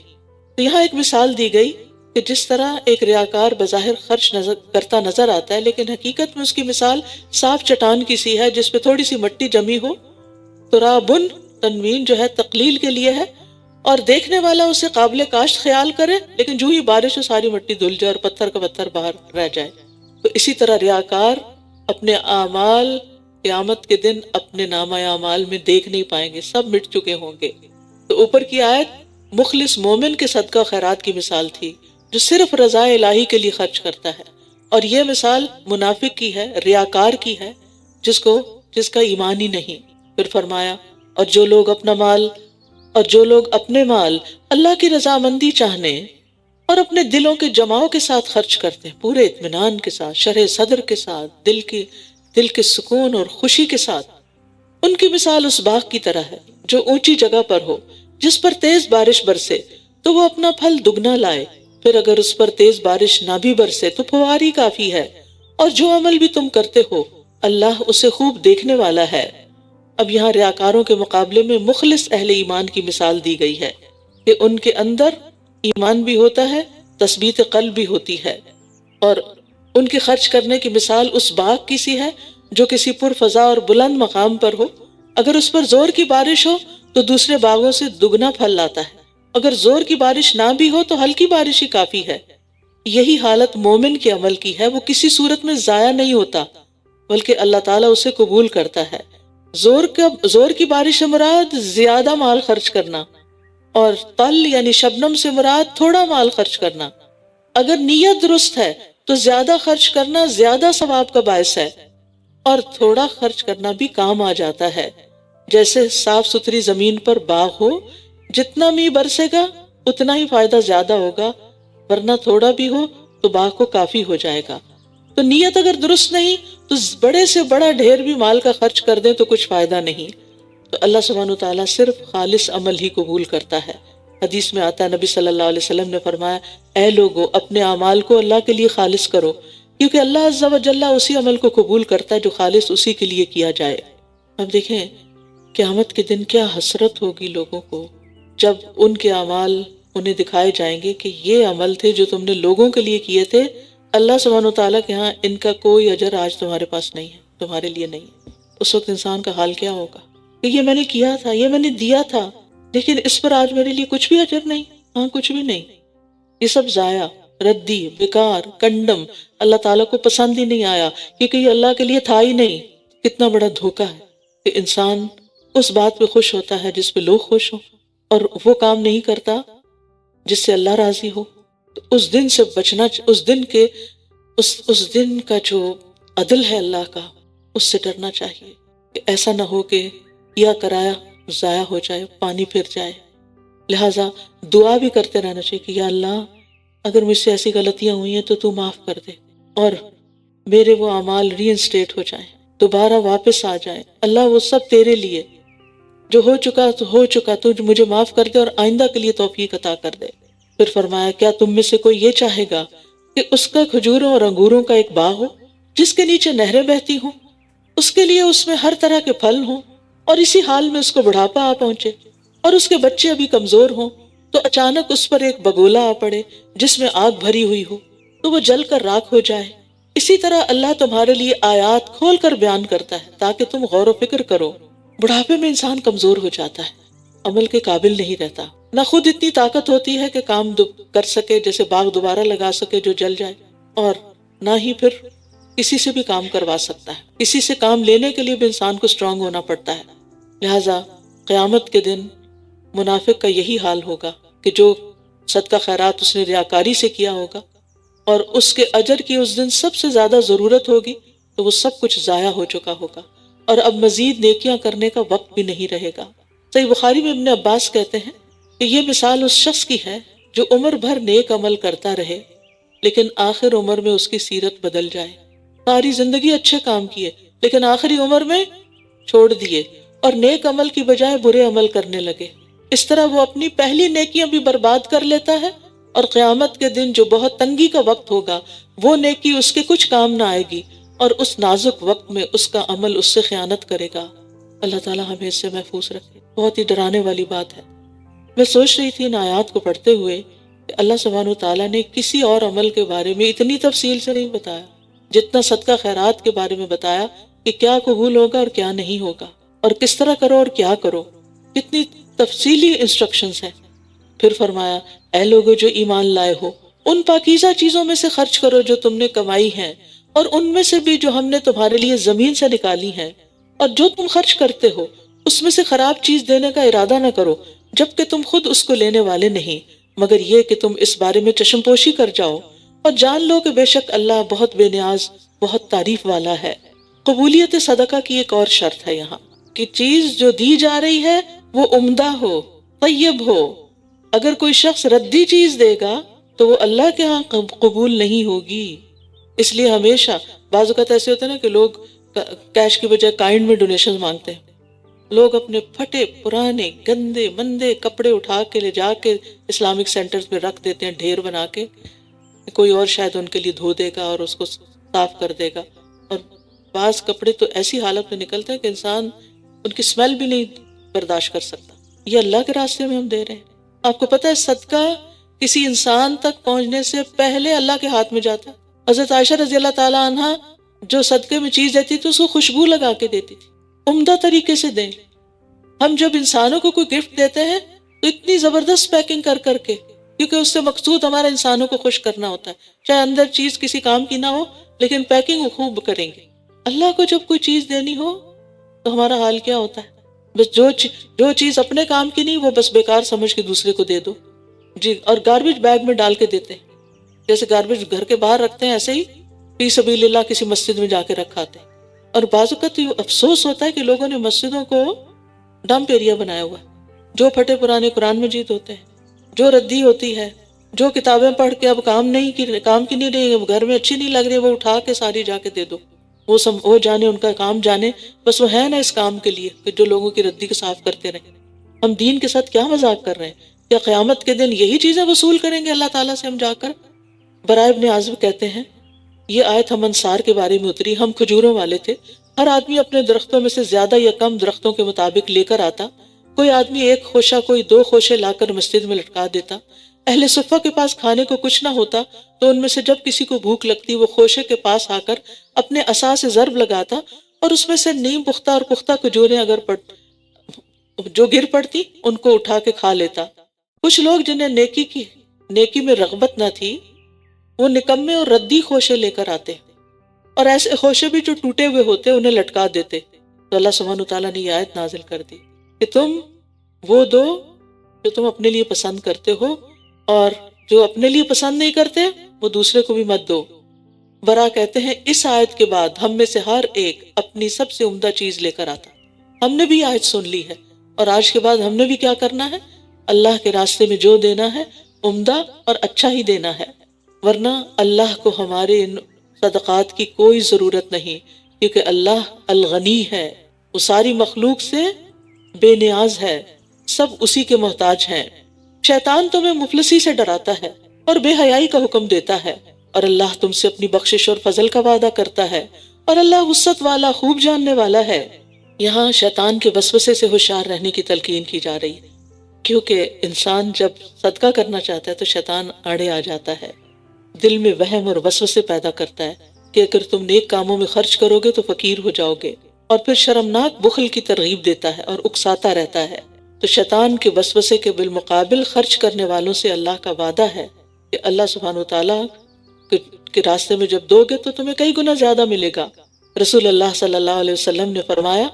تو یہاں ایک مثال دی گئی کہ جس طرح ایک ریاکار بظاہر خرچ کرتا نظر آتا ہے، لیکن حقیقت میں اس کی مثال صاف چٹان کی سی ہے جس پہ تھوڑی سی مٹی جمی ہو۔ ترابن تنوین جو ہے تقلیل کے لیے ہے، اور دیکھنے والا اسے قابل کاشت خیال کرے، لیکن جو ہی بارش ہو ساری مٹی دھل جائے اور پتھر کا پتھر باہر رہ جائے۔ تو اسی طرح ریاکار اپنے اعمال قیامت کے دن اپنے نامہ اعمال میں دیکھ نہیں پائیں گے، سب مٹ چکے ہوں گے۔ تو اوپر کی آیت مخلص مومن کے صدقہ خیرات کی مثال تھی، جو صرف رضا الہی کے لیے خرچ کرتا ہے، اور یہ مثال منافق کی ہے، ریاکار کی ہے، جس کا ایمان ہی نہیں۔ پھر فرمایا اور جو لوگ اپنے مال اللہ کی رضامندی چاہنے اور اپنے دلوں کے جماؤ کے ساتھ خرچ کرتے ہیں، پورے اطمینان کے ساتھ، شرح صدر کے ساتھ، دل کے سکون اور خوشی کے ساتھ، ان کی مثال اس باغ کی طرح ہے جو اونچی جگہ پر ہو، جس پر تیز بارش برسے تو وہ اپنا پھل دگنا لائے، پھر اگر اس پر تیز بارش نہ بھی برسے تو فواری کافی ہے، اور جو عمل بھی تم کرتے ہو اللہ اسے خوب دیکھنے والا ہے۔ اب یہاں ریاکاروں کے مقابلے میں مخلص اہل ایمان کی مثال دی گئی ہے کہ ان کے اندر ایمان بھی ہوتا ہے، تثبیت قلب بھی ہوتی ہے، اور ان کی خرچ کرنے کی مثال اس باغ کی سی ہے جو کسی پرفضا اور بلند مقام پر ہو، اگر اس پر زور کی بارش ہو تو دوسرے باغوں سے دگنا پھل لاتا ہے، اگر زور کی بارش نہ بھی ہو تو ہلکی بارش ہی کافی ہے۔ یہی حالت مومن کے عمل کی ہے، وہ کسی صورت میں ضائع نہیں ہوتا بلکہ اللہ تعالیٰ اسے قبول کرتا ہے۔ زور کی بارش سے مراد زیادہ مال خرچ کرنا، اور طل یعنی شبنم سے مراد تھوڑا مال خرچ کرنا۔ اگر نیت درست ہے تو زیادہ خرچ کرنا زیادہ ثواب کا باعث ہے، اور تھوڑا خرچ کرنا بھی کام آ جاتا ہے۔ جیسے صاف ستھری زمین پر باغ ہو، جتنا می برسے گا اتنا ہی فائدہ زیادہ ہوگا، ورنہ تھوڑا بھی ہو تو باغ کو کافی ہو جائے گا۔ تو نیت اگر درست نہیں تو بڑے سے بڑا ڈھیر بھی مال کا خرچ کر دیں تو کچھ فائدہ نہیں۔ تو اللہ سبحانہ وتعالیٰ صرف خالص عمل ہی قبول کرتا ہے۔ حدیث میں آتا ہے، نبی صلی اللہ علیہ وسلم نے فرمایا، اے لوگو اپنے اعمال کو اللہ کے لیے خالص کرو، کیونکہ اللہ عز و جل اسی عمل کو قبول کرتا ہے جو خالص اسی کے لیے کیا جائے۔ اب دیکھیں قیامت کے دن کیا حسرت ہوگی لوگوں کو جب ان کے اعمال انہیں دکھائے جائیں گے کہ یہ عمل تھے جو تم نے لوگوں کے لیے کیے تھے، اللہ سبحانہ وتعالیٰ کے ہاں ان کا کوئی اجر آج تمہارے پاس نہیں ہے، تمہارے لیے نہیں ہے۔ اس وقت انسان کا حال کیا ہوگا کہ یہ میں نے کیا تھا، یہ میں نے دیا تھا، لیکن اس پر آج میرے لیے کچھ بھی اجر نہیں، ہاں کچھ بھی نہیں، یہ سب ضائع، ردی، بیکار، کنڈم، اللہ تعالیٰ کو پسند ہی نہیں آیا کیونکہ یہ اللہ کے لیے تھا ہی نہیں۔ کتنا بڑا دھوکہ ہے کہ انسان اس بات پہ خوش ہوتا ہے جس پہ لوگ خوش ہوں، اور وہ کام نہیں کرتا جس سے اللہ راضی ہو۔ تو اس دن سے بچنا، اس دن کا جو عدل ہے اللہ کا، اس سے ڈرنا چاہیے کہ ایسا نہ ہو کہ کیا کرایا ضائع ہو جائے، پانی پھر جائے۔ لہٰذا دعا بھی کرتے رہنا چاہیے کہ یا اللہ اگر مجھ سے ایسی غلطیاں ہوئی ہیں تو تو معاف کر دے، اور میرے وہ اعمال ری انسٹیٹ ہو جائیں، دوبارہ واپس آ جائیں۔ اللہ وہ سب تیرے لیے، جو ہو چکا تو ہو چکا، تو مجھے معاف کر دے اور آئندہ کے لیے توفیق عطا کر دے۔ پھر فرمایا کیا تم میں سے کوئی یہ چاہے گا کہ اس کا کھجوروں اور انگوروں کا ایک باغ ہو جس کے نیچے نہریں بہتی ہوں، اس کے لیے اس میں ہر طرح کے پھل ہوں، اور اسی حال میں اس کو بڑھاپا آ پہنچے اور اس کے بچے ابھی کمزور ہوں، تو اچانک اس پر ایک بگولا آ پڑے جس میں آگ بھری ہوئی ہو تو وہ جل کر راکھ ہو جائے۔ اسی طرح اللہ تمہارے لیے آیات کھول کر بیان کرتا ہے تاکہ تم غور و فکر کرو۔ بڑھاپے میں انسان کمزور ہو جاتا ہے، عمل کے قابل نہیں رہتا، نہ خود اتنی طاقت ہوتی ہے کہ کام کر سکے، جیسے باغ دوبارہ لگا سکے جو جل جائے، اور نہ ہی پھر کسی سے بھی کام کروا سکتا ہے۔ کسی سے کام لینے کے لیے بھی انسان کو اسٹرانگ ہونا پڑتا ہے۔ لہٰذا قیامت کے دن منافق کا یہی حال ہوگا کہ جو صدقہ خیرات اس نے ریاکاری سے کیا ہوگا اور اس کے اجر کی اس دن سب سے زیادہ ضرورت ہوگی، تو وہ سب کچھ ضائع ہو چکا ہوگا اور اب مزید نیکیاں کرنے کا وقت بھی نہیں رہے گا۔ صحیح بخاری میں ابن عباس کہتے ہیں کہ یہ مثال اس شخص کی ہے جو عمر بھر نیک عمل کرتا رہے لیکن آخر عمر میں اس کی سیرت بدل جائے۔ ساری زندگی اچھے کام کیے لیکن آخری عمر میں چھوڑ دیے اور نیک عمل کی بجائے برے عمل کرنے لگے۔ اس طرح وہ اپنی پہلی نیکیاں بھی برباد کر لیتا ہے، اور قیامت کے دن جو بہت تنگی کا وقت ہوگا وہ نیکی اس کے کچھ کام نہ آئے گی، اور اس نازک وقت میں اس کا عمل اس سے خیانت کرے گا۔ اللہ تعالیٰ ہمیں اس سے محفوظ رکھے۔ بہت ہی ڈرانے والی بات ہے۔ میں سوچ رہی تھی ان آیات کو پڑھتے ہوئے کہ اللہ سبحانہ وتعالیٰ نے کسی اور عمل کے بارے میں اتنی تفصیل سے نہیں بتایا جتنا صدقہ خیرات کے بارے میں بتایا، کہ کیا قبول ہوگا اور کیا نہیں ہوگا، اور کس طرح کرو اور کیا کرو۔ کتنی تفصیلی انسٹرکشنز ہیں۔ پھر فرمایا اے لوگو جو ایمان لائے ہو، ان پاکیزہ چیزوں میں سے خرچ کرو جو تم نے کمائی ہیں، اور ان میں سے بھی جو ہم نے تمہارے لیے زمین سے نکالی ہیں، اور جو تم خرچ کرتے ہو اس میں سے خراب چیز دینے کا ارادہ نہ کرو جبکہ تم خود اس کو لینے والے نہیں، مگر یہ کہ تم اس بارے میں چشم پوشی کر جاؤ، اور جان لو کہ بے شک اللہ بہت بے نیاز، بہت تعریف والا ہے۔ قبولیت صدقہ کی ایک اور شرط ہے یہاں کہ چیز جو دی جا رہی ہے وہ عمدہ ہو، طیب ہو۔ اگر کوئی شخص ردی چیز دے گا تو وہ اللہ کے ہاں قبول نہیں ہوگی۔ اس لیے ہمیشہ بعض اوقات ایسے ہوتے ہیں نا کہ لوگ کیش کی بجائے کائنڈ میں ڈونیشن مانگتے ہیں۔ لوگ اپنے پھٹے پرانے گندے مندے کپڑے اٹھا کے لے جا کے اسلامک سینٹرز میں رکھ دیتے ہیں، ڈھیر بنا کے، کوئی اور شاید ان کے لیے دھو دے گا اور اس کو صاف کر دے گا۔ اور بعض کپڑے تو ایسی حالت میں نکلتے ہیں کہ انسان ان کی اسمیل بھی نہیں برداشت کر سکتا۔ یہ اللہ کے راستے میں ہم دے رہے ہیں۔ آپ کو پتہ ہے صدقہ کسی انسان تک پہنچنے سے پہلے اللہ کے ہاتھ میں جاتا ہے۔ حضرت عائشہ رضی اللہ تعالیٰ عنہا جو صدقے میں چیز دیتی تھی اس کو خوشبو لگا کے دیتی تھی۔ عمدہ طریقے سے دیں۔ ہم جب انسانوں کو کوئی گفٹ دیتے ہیں تو اتنی زبردست پیکنگ کر کر کے، کیونکہ اس سے مقصود ہمارا انسانوں کو خوش کرنا ہوتا ہے، چاہے اندر چیز کسی کام کی نہ ہو لیکن پیکنگ خوب کریں گے۔ اللہ کو جب کوئی چیز دینی ہو تو ہمارا حال کیا ہوتا ہے؟ بس جو چیز اپنے کام کی نہیں وہ بس بیکار سمجھ کے دوسرے کو دے دو جی، اور گاربیج بیگ میں ڈال کے دیتے ہیں، جیسے گاربیج گھر کے باہر رکھتے ہیں ایسے ہی فی سبیل اللہ کسی مسجد میں جا کے رکھاتے ہیں۔ اور بعض اوقات تو افسوس ہوتا ہے کہ لوگوں نے مسجدوں کو ڈمپ ایریا بنایا ہوا ہے۔ جو پھٹے پرانے قرآن مجید ہوتے ہیں، جو ردی ہوتی ہے، جو کتابیں پڑھ کے اب کام کی نہیں رہی، گھر میں اچھی نہیں لگ رہی، وہ اٹھا کے ساری جا کے دے دو۔ وہ جانے ان کا کام جانے، بس وہ ہے نا اس کام کے لیے کہ جو لوگوں کی ردی کو صاف کرتے رہیں۔ ہم دین کے ساتھ کیا مذاق کر رہے ہیں؟ کیا قیامت کے دن یہی چیزیں وصول کریں گے اللہ تعالیٰ سے ہم جا کر؟ برائے ابن عازب کہتے ہیں یہ آیت ہم انصار کے بارے میں اتری، ہم کھجوروں والے تھے، ہر آدمی اپنے درختوں میں سے زیادہ یا کم درختوں کے مطابق لے کر آتا، کوئی آدمی ایک خوشہ کوئی دو خوشے لا کر مسجد میں لٹکا دیتا۔ اہل صفہ کے پاس کھانے کو کچھ نہ ہوتا تو ان میں سے جب کسی کو بھوک لگتی وہ خوشے کے پاس آ کر اپنے عصا سے ضرب لگاتا اور اس میں سے نیم پختہ اور پختہ کھجوریں جو گر پڑتی ان کو اٹھا کے کھا لیتا۔ کچھ لوگ جنہیں نیکی میں رغبت نہ تھی وہ نکمے اور ردی خوشے لے کر آتے، اور ایسے خوشے بھی جو ٹوٹے ہوئے ہوتے انہیں لٹکا دیتے۔ تو اللہ سبحانہ تعالیٰ نے یہ آیت نازل کر دی کہ تم وہ دو جو تم اپنے لیے پسند کرتے ہو، اور جو اپنے لیے پسند نہیں کرتے وہ دوسرے کو بھی مت دو۔ برا کہتے ہیں اس آیت کے بعد ہم میں سے ہر ایک اپنی سب سے عمدہ چیز لے کر آتا۔ ہم نے بھی آیت سن لی ہے اور آج کے بعد ہم نے بھی کیا کرنا ہے؟ اللہ کے راستے میں جو دینا ہے عمدہ اور اچھا ہی دینا ہے، ورنہ اللہ کو ہمارے ان صدقات کی کوئی ضرورت نہیں، کیونکہ اللہ الغنی ہے، وہ ساری مخلوق سے بے نیاز ہے، سب اسی کے محتاج ہیں۔ شیطان تمہیں مفلسی سے ڈراتا ہے اور بے حیائی کا حکم دیتا ہے، اور اللہ تم سے اپنی بخشش اور فضل کا وعدہ کرتا ہے، اور اللہ وسعت والا خوب جاننے والا ہے۔ یہاں شیطان کے وسوسے سے ہوشیار رہنے کی تلقین کی جا رہی ہے، کیونکہ انسان جب صدقہ کرنا چاہتا ہے تو شیطان آڑے آ جاتا ہے، دل میں وہم اور وسوسے پیدا کرتا ہے کہ اگر تم نیک کاموں میں خرچ کرو گے تو فقیر ہو جاؤ گے، اور پھر شرمناک بخل کی ترغیب دیتا ہے اور اکساتا رہتا ہے۔ تو شیطان کے وسوسے کے بالمقابل خرچ کرنے والوں سے اللہ کا وعدہ ہے کہ اللہ سبحانہ وتعالیٰ کے راستے میں جب دو گے تو تمہیں کئی گنا زیادہ ملے گا۔ رسول اللہ صلی اللہ علیہ وسلم نے فرمایا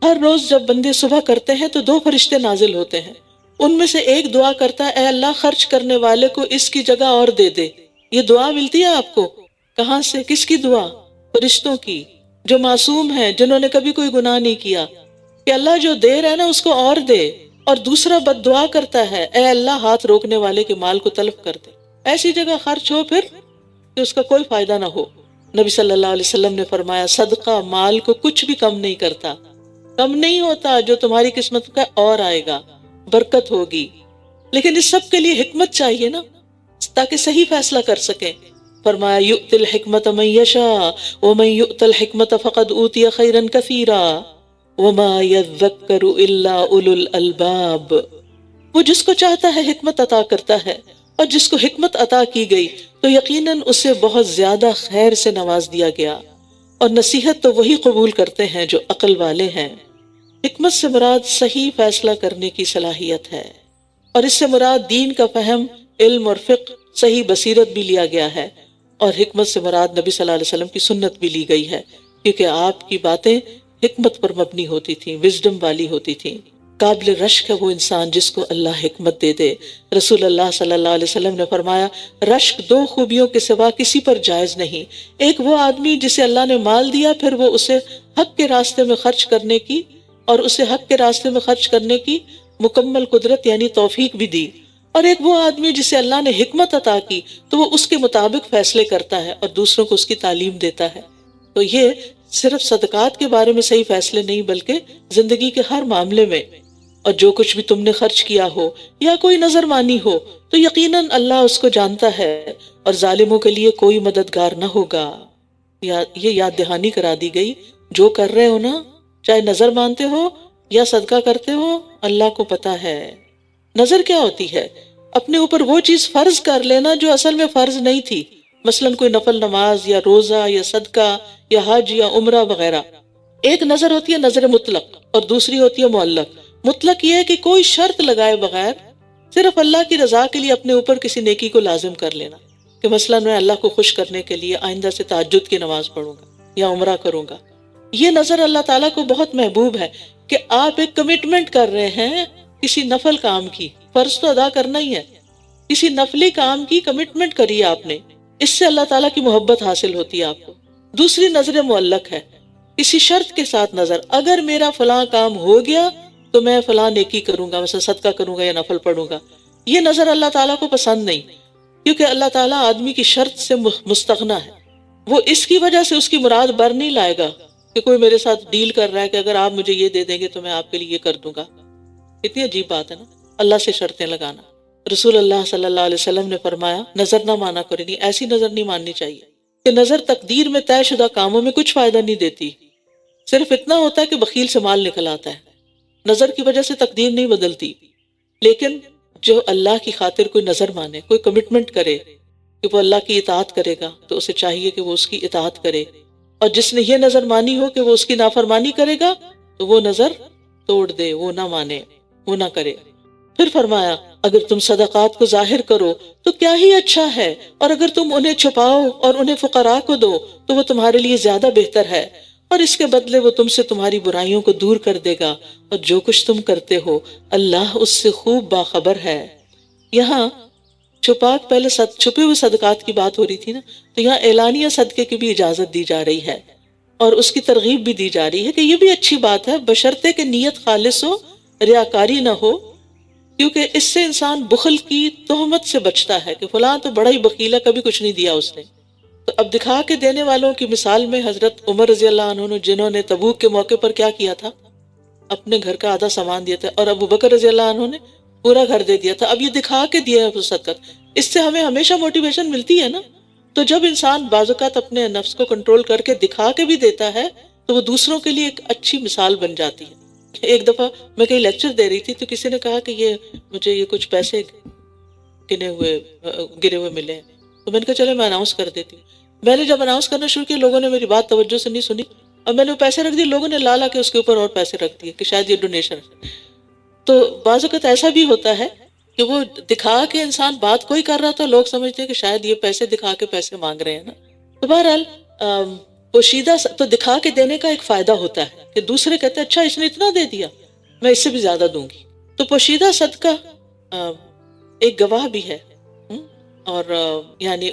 ہر روز جب بندے صبح کرتے ہیں تو دو فرشتے نازل ہوتے ہیں، ان میں سے ایک دعا کرتا ہے اے اللہ خرچ کرنے والے کو اس کی جگہ اور دے دے۔ یہ دعا ملتی ہے آپ کو کہاں سے؟ کس کی دعا؟ فرشتوں کی، جو معصوم ہیں، جنہوں نے کبھی کوئی گناہ نہیں کیا، کہ اللہ جو دے رہا ہے نا اس کو اور دے۔ اور دوسرا بد دعا کرتا ہے اے اللہ ہاتھ روکنے والے کے مال کو تلف کر دے، ایسی جگہ خرچ ہو پھر کہ اس کا کوئی فائدہ نہ ہو۔ نبی صلی اللہ علیہ وسلم نے فرمایا صدقہ مال کو کچھ بھی کم نہیں کرتا، کم نہیں ہوتا، جو تمہاری قسمت کا اور آئے گا، برکت ہوگی۔ لیکن اس سب کے لیے حکمت چاہیے نا، تاکہ صحیح فیصلہ کر سکیں۔ فرمایا یؤتی الحکمت من یشاء ومن یؤت الحکمت فقد اوتی خیرا کثیرا، وما یذکر الا اولو الالباب، وہ جس کو چاہتا ہے حکمت عطا کرتا ہے، اور جس کو حکمت عطا کی گئی تو یقیناً اسے بہت زیادہ خیر سے نواز دیا گیا، اور نصیحت تو وہی قبول کرتے ہیں جو عقل والے ہیں۔ حکمت سے مراد صحیح فیصلہ کرنے کی صلاحیت ہے، اور اس سے مراد دین کا فہم، علم اور فقہ، صحیح بصیرت بھی لیا گیا ہے، اور حکمت سے مراد نبی صلی اللہ علیہ وسلم کی سنت بھی لی گئی ہے، کیونکہ آپ کی باتیں حکمت پر مبنی ہوتی تھیں، وزڈم والی ہوتی تھیں۔ قابل رشک ہے وہ انسان جس کو اللہ حکمت دے دے۔ رسول اللہ صلی اللہ علیہ وسلم نے فرمایا، رشک دو خوبیوں کے سوا کسی پر جائز نہیں۔ ایک وہ آدمی جسے اللہ نے مال دیا، پھر وہ اسے حق کے راستے میں خرچ کرنے کی اور اسے حق کے راستے میں خرچ کرنے کی مکمل قدرت یعنی توفیق بھی دی، اور ایک وہ آدمی جسے اللہ نے حکمت عطا کی تو وہ اس کے مطابق فیصلے کرتا ہے اور دوسروں کو اس کی تعلیم دیتا ہے۔ تو یہ صرف صدقات کے بارے میں صحیح فیصلے نہیں، بلکہ زندگی کے ہر معاملے میں، اور جو کچھ بھی تم نے خرچ کیا ہو یا کوئی نظر مانی ہو تو یقیناً اللہ اس کو جانتا ہے، اور ظالموں کے لیے کوئی مددگار نہ ہوگا۔ یہ یاد دہانی کرا دی گئی، جو کر رہے ہو نا، چاہے نظر مانتے ہو یا صدقہ کرتے ہو، اللہ کو پتا ہے۔ نظر کیا ہوتی ہے؟ اپنے اوپر وہ چیز فرض کر لینا جو اصل میں فرض نہیں تھی، مثلاً کوئی نفل نماز یا روزہ یا صدقہ یا حج یا عمرہ وغیرہ۔ ایک نظر ہوتی ہے نظر مطلق، اور دوسری ہوتی ہے معلق۔ مطلق یہ ہے کہ کوئی شرط لگائے بغیر صرف اللہ کی رضا کے لیے اپنے اوپر کسی نیکی کو لازم کر لینا، کہ مثلاً میں اللہ کو خوش کرنے کے لیے آئندہ سے تہجد کی نماز پڑھوں گا یا عمرہ کروں گا۔ یہ نظر اللہ تعالیٰ کو بہت محبوب ہے کہ آپ ایک کمٹمنٹ کر رہے ہیں کسی نفل کام کی، فرض تو ادا کرنا ہی ہے، کسی نفلی کام کی کمٹمنٹ کری آپ نے، اس سے اللہ تعالیٰ کی محبت حاصل ہوتی ہے آپ کو۔ دوسری نظر معلق ہے، کسی شرط کے ساتھ نظر، اگر میرا فلاں کام ہو گیا تو میں فلاں نیکی کروں گا، مثلا صدقہ کروں گا یا نفل پڑھوں گا۔ یہ نظر اللہ تعالیٰ کو پسند نہیں، کیونکہ اللہ تعالیٰ آدمی کی شرط سے مستغنی ہے، وہ اس کی وجہ سے اس کی مراد بر نہیں لائے گا کہ کوئی میرے ساتھ ڈیل کر رہا ہے کہ اگر آپ مجھے یہ دے دیں گے تو میں آپ کے لیے یہ کر دوں گا۔ کتنی عجیب بات ہے نا، اللہ سے شرطیں لگانا۔ رسول اللہ صلی اللہ علیہ وسلم نے فرمایا، نظر نہ مانا کرے، نہیں ایسی نظر نہیں ماننی چاہیے کہ نظر تقدیر میں طے شدہ کاموں میں کچھ فائدہ نہیں دیتی، صرف اتنا ہوتا ہے کہ بخیل سے مال نکل آتا ہے۔ نظر کی وجہ سے تقدیر نہیں بدلتی، لیکن جو اللہ کی خاطر کوئی نظر مانے، کوئی کمٹمنٹ کرے کہ وہ اللہ کی اطاعت کرے گا، تو اسے چاہیے کہ وہ اس کی اطاعت کرے، اور جس نے یہ نظر مانی ہو کہ وہ اس کی نافرمانی کرے گا تو وہ نظر توڑ دے، وہ نہ مانے، وہ نہ کرے۔ پھر فرمایا، اگر تم صدقات کو ظاہر کرو تو کیا ہی اچھا ہے، اور اگر تم انہیں چھپاؤ اور انہیں فقراء کو دو تو وہ تمہارے لیے زیادہ بہتر ہے، اور اس کے بدلے وہ تم سے تمہاری برائیوں کو دور کر دے گا، اور جو کچھ تم کرتے ہو اللہ اس سے خوب باخبر ہے۔ یہاں پہلے چھپے ہوئے صدقات کی بات ہو رہی تھی نا، تو یہاں اعلانیہ صدقے کی بھی اجازت دی جا رہی ہے، اور اس کی ترغیب بھی دی جا رہی ہے کہ یہ بھی اچھی بات ہے، بشرطے کہ نیت خالص ہو، ریاکاری نہ ہو، کیونکہ اس سے انسان بخل کی تہمت سے بچتا ہے کہ فلاں تو بڑا ہی بخیل ہے، کبھی کچھ نہیں دیا اس نے۔ تو اب دکھا کے دینے والوں کی مثال میں حضرت عمر رضی اللہ عنہ نے، جنہوں نے تبوک کے موقع پر کیا کیا تھا، اپنے گھر کا آدھا سامان دیا تھا، اور ابو بکر رضی اللہ عنہ نے پورا گھر دے دیا تھا۔ اب یہ دکھا کے دیا ہے صدقہ، اس سے ہمیں ہمیشہ موٹیویشن ملتی ہے نا۔ تو جب انسان بعض اوقات اپنے نفس کو کنٹرول کر کے دکھا کے بھی دیتا ہے تو وہ دوسروں کے لیے ایک اچھی مثال بن جاتی ہے۔ ایک دفعہ میں کہیں لیکچر دے رہی تھی تو کسی نے کہا کہ مجھے یہ کچھ پیسے گرے ہوئے ملے ہیں، تو میں نے کہا چلے میں اناؤنس کر دیتی ہوں۔ میں نے جب اناؤنس کرنا شروع کیا، لوگوں نے میری بات توجہ سے نہیں سنی، اور میں نے وہ پیسے رکھ دیے، لوگوں نے لا کے اس کے اوپر اور پیسے رکھ دیے کہ شاید یہ ڈونیشن ہے۔ تو بعض اوقات ایسا بھی ہوتا ہے کہ وہ دکھا کے انسان بات کوئی کر رہا تھا، لوگ سمجھتے ہیں کہ شاید یہ پیسے دکھا کے پیسے مانگ رہے ہیں نا۔ تو بہرحال پوشیدہ تو دکھا کے دینے کا ایک فائدہ ہوتا ہے کہ دوسرے کہتے ہیں اچھا اس نے اتنا دے دیا، میں اس سے بھی زیادہ دوں گی۔ تو پوشیدہ صدقہ ایک گواہ بھی ہے، اور یعنی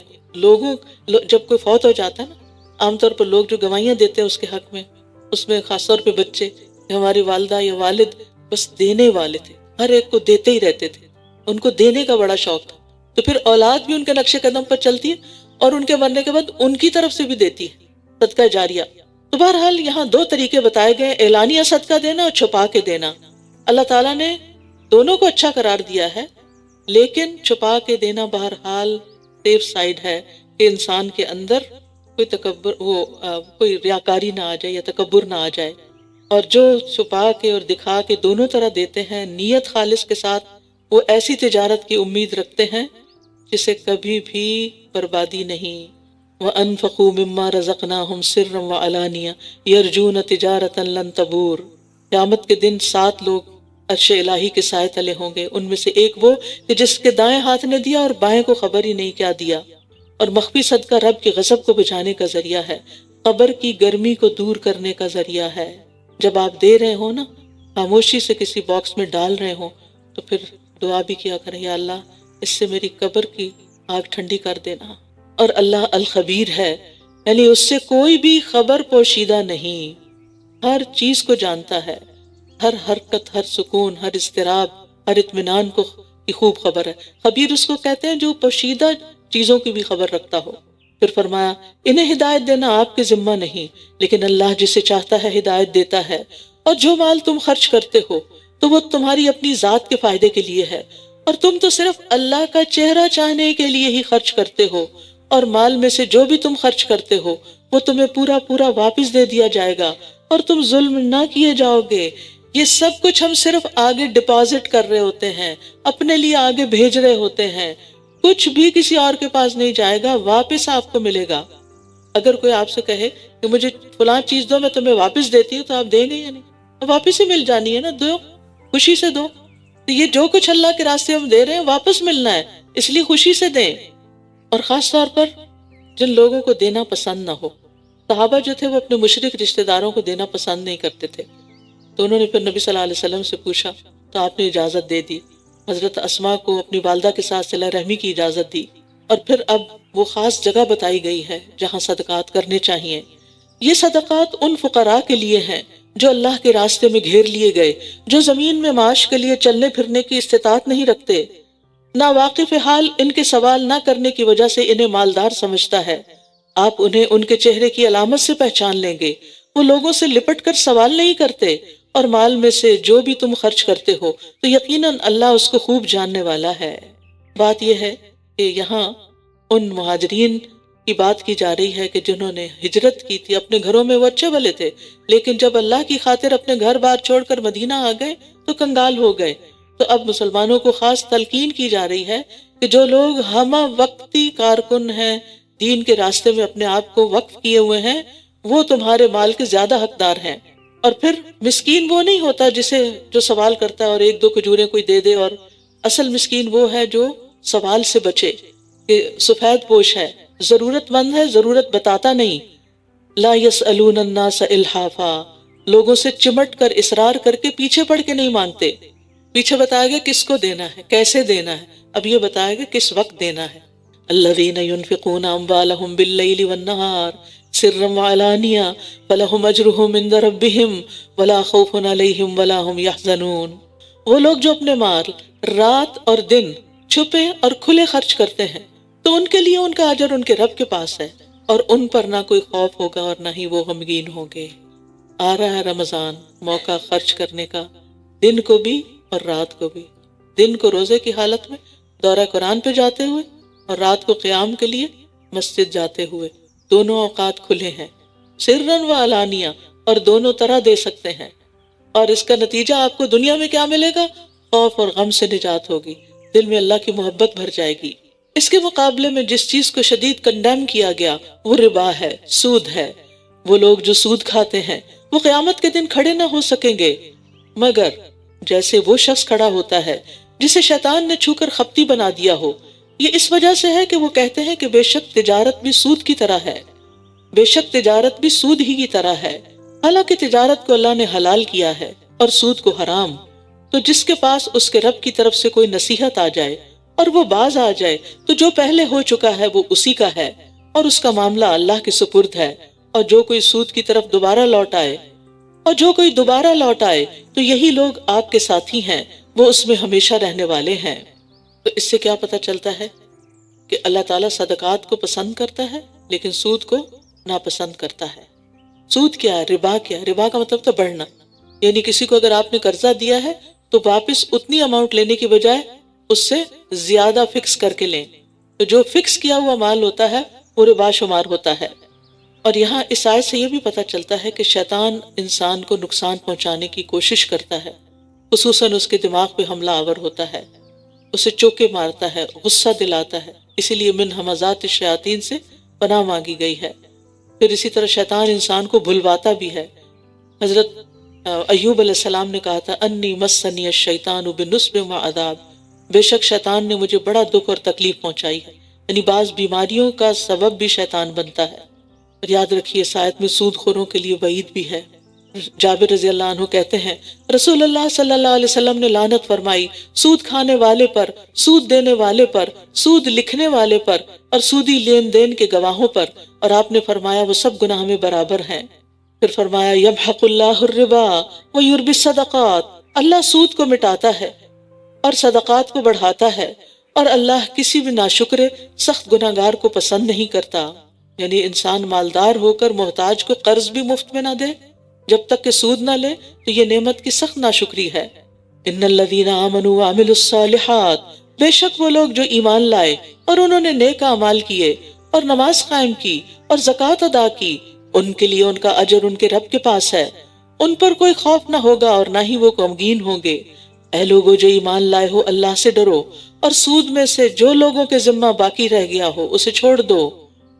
جب کوئی فوت ہو جاتا ہے نا، عام طور پر لوگ جو گواہیاں دیتے ہیں اس کے حق میں، اس میں خاص طور پہ بچے، ہماری والدہ یا والد بس دینے والے تھے، ہر ایک کو دیتے ہی رہتے تھے، ان کو دینے کا بڑا شوق تھا، تو پھر اولاد بھی ان کے نقش قدم پر چلتی ہے اور ان کے مرنے کے بعد ان کی طرف سے بھی دیتی ہے صدقہ جاریہ۔ تو بہرحال یہاں دو طریقے بتائے گئے، اعلانیہ صدقہ دینا اور چھپا کے دینا۔ اللہ تعالیٰ نے دونوں کو اچھا قرار دیا ہے، لیکن چھپا کے دینا بہرحال سیف سائیڈ ہے کہ انسان کے اندر کوئی ریاکاری نہ آ جائے یا تکبر نہ آ جائے۔ اور جو چھپا کے اور دکھا کے دونوں طرح دیتے ہیں، نیت خالص کے ساتھ، وہ ایسی تجارت کی امید رکھتے ہیں جسے کبھی بھی بربادی نہیں۔ وَأَنفَقُوا مِمَّا رَزَقْنَاهُمْ سِرًّا وَعَلَانِيَةً يَرْجُونَ تِجَارَةً لَن تَبُورَ۔ قیامت کے دن 7 لوگ عرش الہی کے سائے تلے ہوں گے، ان میں سے ایک وہ کہ جس کے دائیں ہاتھ نے دیا اور بائیں کو خبر ہی نہیں کیا دیا، اور مخفی صدقہ رب کے غضب کو بجھانے کا ذریعہ ہے، قبر کی گرمی کو دور کرنے کا ذریعہ ہے۔ جب آپ دے رہے ہو نا، خاموشی سے کسی باکس میں ڈال رہے ہو، تو پھر دعا بھی کیا کریں، یا اللہ اس سے میری قبر کی آگ ٹھنڈی کر دینا۔ اور اللہ الخبیر ہے، یعنی اس سے کوئی بھی خبر پوشیدہ نہیں، ہر چیز کو جانتا ہے، ہر حرکت، ہر سکون، ہر اضطراب، ہر اطمینان کو کی خوب خبر ہے۔ خبیر اس کو کہتے ہیں جو پوشیدہ چیزوں کی بھی خبر رکھتا ہو۔ پھر فرمایا انہیں ہدایت دینا آپ کے ذمہ نہیں، لیکن اللہ جسے چاہتا ہے ہدایت دیتا ہے، اور جو مال تم خرچ کرتے ہو تو وہ تمہاری اپنی ذات کے فائدے کے لیے ہے، اور تم تو صرف اللہ کا چہرہ چاہنے کے لیے ہی خرچ کرتے ہو، اور مال میں سے جو بھی تم خرچ کرتے ہو وہ تمہیں پورا پورا واپس دے دیا جائے گا، اور تم ظلم نہ کیے جاؤ گے۔ یہ سب کچھ ہم صرف آگے ڈپازٹ کر رہے ہوتے ہیں، اپنے لیے آگے بھیج رہے ہوتے ہیں، کچھ بھی کسی اور کے پاس نہیں جائے گا، واپس آپ کو ملے گا۔ اگر کوئی آپ سے کہے کہ مجھے فلاں چیز دو میں تمہیں واپس دیتی ہوں، تو آپ دیں گے یا نہیں؟ واپس ہی مل جانی ہے نا، دو، خوشی سے دو۔ تو یہ جو کچھ اللہ کے راستے ہم دے رہے ہیں واپس ملنا ہے، اس لیے خوشی سے دیں۔ اور خاص طور پر جن لوگوں کو دینا پسند نہ ہو، صحابہ جو تھے وہ اپنے مشرک رشتہ داروں کو دینا پسند نہیں کرتے تھے، تو انہوں نے پھر نبی صلی اللہ علیہ وسلم سے پوچھا تو آپ نے اجازت دے دی۔ حضرت اسماء کو اپنی والدہ کے ساتھ صلہ رحمی کی اجازت دی، اور پھر اب وہ خاص جگہ بتائی گئی ہے جہاں صدقات کرنے چاہیے۔ یہ صدقات ان فقراء کے لیے ہیں جو اللہ کے راستے میں گھیر لیے گئے، جو زمین میں معاش کے لیے چلنے پھرنے کی استطاعت نہیں رکھتے، ناواقف حال ان کے سوال نہ کرنے کی وجہ سے انہیں مالدار سمجھتا ہے۔ آپ انہیں ان کے چہرے کی علامت سے پہچان لیں گے، وہ لوگوں سے لپٹ کر سوال نہیں کرتے، اور مال میں سے جو بھی تم خرچ کرتے ہو تو یقیناً اللہ اس کو خوب جاننے والا ہے۔ بات یہ ہے کہ یہاں ان مہاجرین کی بات کی جا رہی ہے کہ جنہوں نے ہجرت کی تھی، اپنے گھروں میں وہ اچھے بھلے تھے، لیکن جب اللہ کی خاطر اپنے گھر بار چھوڑ کر مدینہ آ گئے تو کنگال ہو گئے۔ تو اب مسلمانوں کو خاص تلقین کی جا رہی ہے کہ جو لوگ ہمہ وقتی کارکن ہیں، دین کے راستے میں اپنے آپ کو وقف کیے ہوئے ہیں، وہ تمہارے مال کے زیادہ حقدار ہیں۔ اور پھر مسکین وہ نہیں ہوتا جسے جو سوال کرتا ہے اور ایک دو کھجوریں کوئی دے دے، اور اصل مسکین وہ ہے جو سوال سے بچے، کہ سفید پوش ہے، ضرورت مند ہے، ضرورت بتاتا نہیں۔ لا يسألون الناس الحافا، لوگوں سے چمٹ کر اصرار کر کے پیچھے پڑ کے نہیں مانگتے۔ پیچھے بتایا گیا کس کو دینا ہے، کیسے دینا ہے، اب یہ بتایا گیا کس وقت دینا ہے۔ الذین ينفقون اموالهم باللیل والنہار سرا وعلانیہ فلہم اجرہم عند ربہم ولا خوف علیہم ولا ہم یحزنون۔ وہ لوگ جو اپنے مال رات اور دن چھپے اور کھلے خرچ کرتے ہیں تو ان کے لیے ان کا اجر ان کے رب کے پاس ہے، اور ان پر نہ کوئی خوف ہوگا اور نہ ہی وہ غمگین ہوں گے۔ آ رہا ہے رمضان، موقع خرچ کرنے کا، دن کو بھی اور رات کو بھی۔ دن کو روزے کی حالت میں دورہ قرآن پہ جاتے ہوئے، اور رات کو قیام کے لیے مسجد جاتے ہوئے، دونوں اوقات کھلے ہیں، سرن و علانیہ، اور دونوں طرح دے سکتے ہیں۔ اور اس کا نتیجہ آپ کو دنیا میں کیا ملے گا؟ خوف اور غم سے نجات ہوگی، دل میں اللہ کی محبت بھر جائے گی۔ اس کے مقابلے میں جس چیز کو شدید کنڈیم کیا گیا وہ ربا ہے، سود ہے۔ وہ لوگ جو سود کھاتے ہیں وہ قیامت کے دن کھڑے نہ ہو سکیں گے مگر جیسے وہ شخص کھڑا ہوتا ہے جسے شیطان نے چھو کر خپتی بنا دیا ہو۔ یہ اس وجہ سے ہے کہ وہ کہتے ہیں کہ بے شک تجارت بھی سود کی طرح ہے، بے شک تجارت بھی سود ہی کی طرح ہے، حالانکہ تجارت کو اللہ نے حلال کیا ہے اور سود کو حرام۔ تو جس کے پاس اس کے رب کی طرف سے کوئی نصیحت آ جائے اور وہ باز آ جائے تو جو پہلے ہو چکا ہے وہ اسی کا ہے، اور اس کا معاملہ اللہ کے سپرد ہے۔ اور جو کوئی سود کی طرف دوبارہ لوٹ آئے تو یہی لوگ آپ کے ساتھی ہیں، وہ اس میں ہمیشہ رہنے والے ہیں۔ تو اس سے کیا پتہ چلتا ہے کہ اللہ تعالیٰ صدقات کو پسند کرتا ہے لیکن سود کو ناپسند کرتا ہے۔ سود کیا ہے؟ ربا کیا ہے؟ ربا کا مطلب تو بڑھنا، یعنی کسی کو اگر آپ نے قرضہ دیا ہے تو واپس اتنی اماؤنٹ لینے کی بجائے اس سے زیادہ فکس کر کے لیں، تو جو فکس کیا ہوا مال ہوتا ہے وہ ربا شمار ہوتا ہے۔ اور یہاں اس آیت سے یہ بھی پتہ چلتا ہے کہ شیطان انسان کو نقصان پہنچانے کی کوشش کرتا ہے، خصوصاً اس کے دماغ پہ حملہ آور ہوتا ہے، اسے چوکے مارتا ہے، غصہ دلاتا ہے، اسی لیے من ہمزات الشیاطین سے پناہ مانگی گئی ہے۔ پھر اسی طرح شیطان انسان کو بھلواتا بھی ہے۔ حضرت ایوب علیہ السلام نے کہا تھا انی مسنی الشیطان بنصب وعذاب، بے شک شیطان نے مجھے بڑا دکھ اور تکلیف پہنچائی ہے، یعنی بعض بیماریوں کا سبب بھی شیطان بنتا ہے۔ اور یاد رکھیے اس آیت میں سود خوروں کے لیے وعید بھی ہے۔ جابر رضی اللہ عنہ کہتے ہیں رسول اللہ صلی اللہ علیہ وسلم نے لعنت فرمائی سود کھانے والے پر، سود دینے والے پر، سود لکھنے والے پر، اور سودی لین دین کے گواہوں پر، اور آپ نے فرمایا وہ سب گناہ میں برابر ہیں۔ پھر فرمایا یمحق اللہ الربا ویربی الصدقات، اللہ سود کو مٹاتا ہے اور صدقات کو بڑھاتا ہے، اور اللہ کسی بھی ناشکرے سخت گناہگار کو پسند نہیں کرتا۔ یعنی انسان مالدار ہو کر محتاج کو قرض بھی مفت میں نہ دے جب تک کہ سود نہ لے تو یہ نعمت کی سخت ناشکری ہے۔ ان الذین آمنوا وعملوا الصالحات، بے شک وہ لوگ جو ایمان لائے اور انہوں نے نیک اعمال کیے اور نماز قائم کی اور زکوٰۃ ادا کی، ان کے لیے ان کا اجر ان کے رب کے پاس ہے، ان پر کوئی خوف نہ ہوگا اور نہ ہی وہ غمگین ہوں گے۔ اے لوگو جو ایمان لائے ہو اللہ سے ڈرو، اور سود میں سے جو لوگوں کے ذمہ باقی رہ گیا ہو اسے چھوڑ دو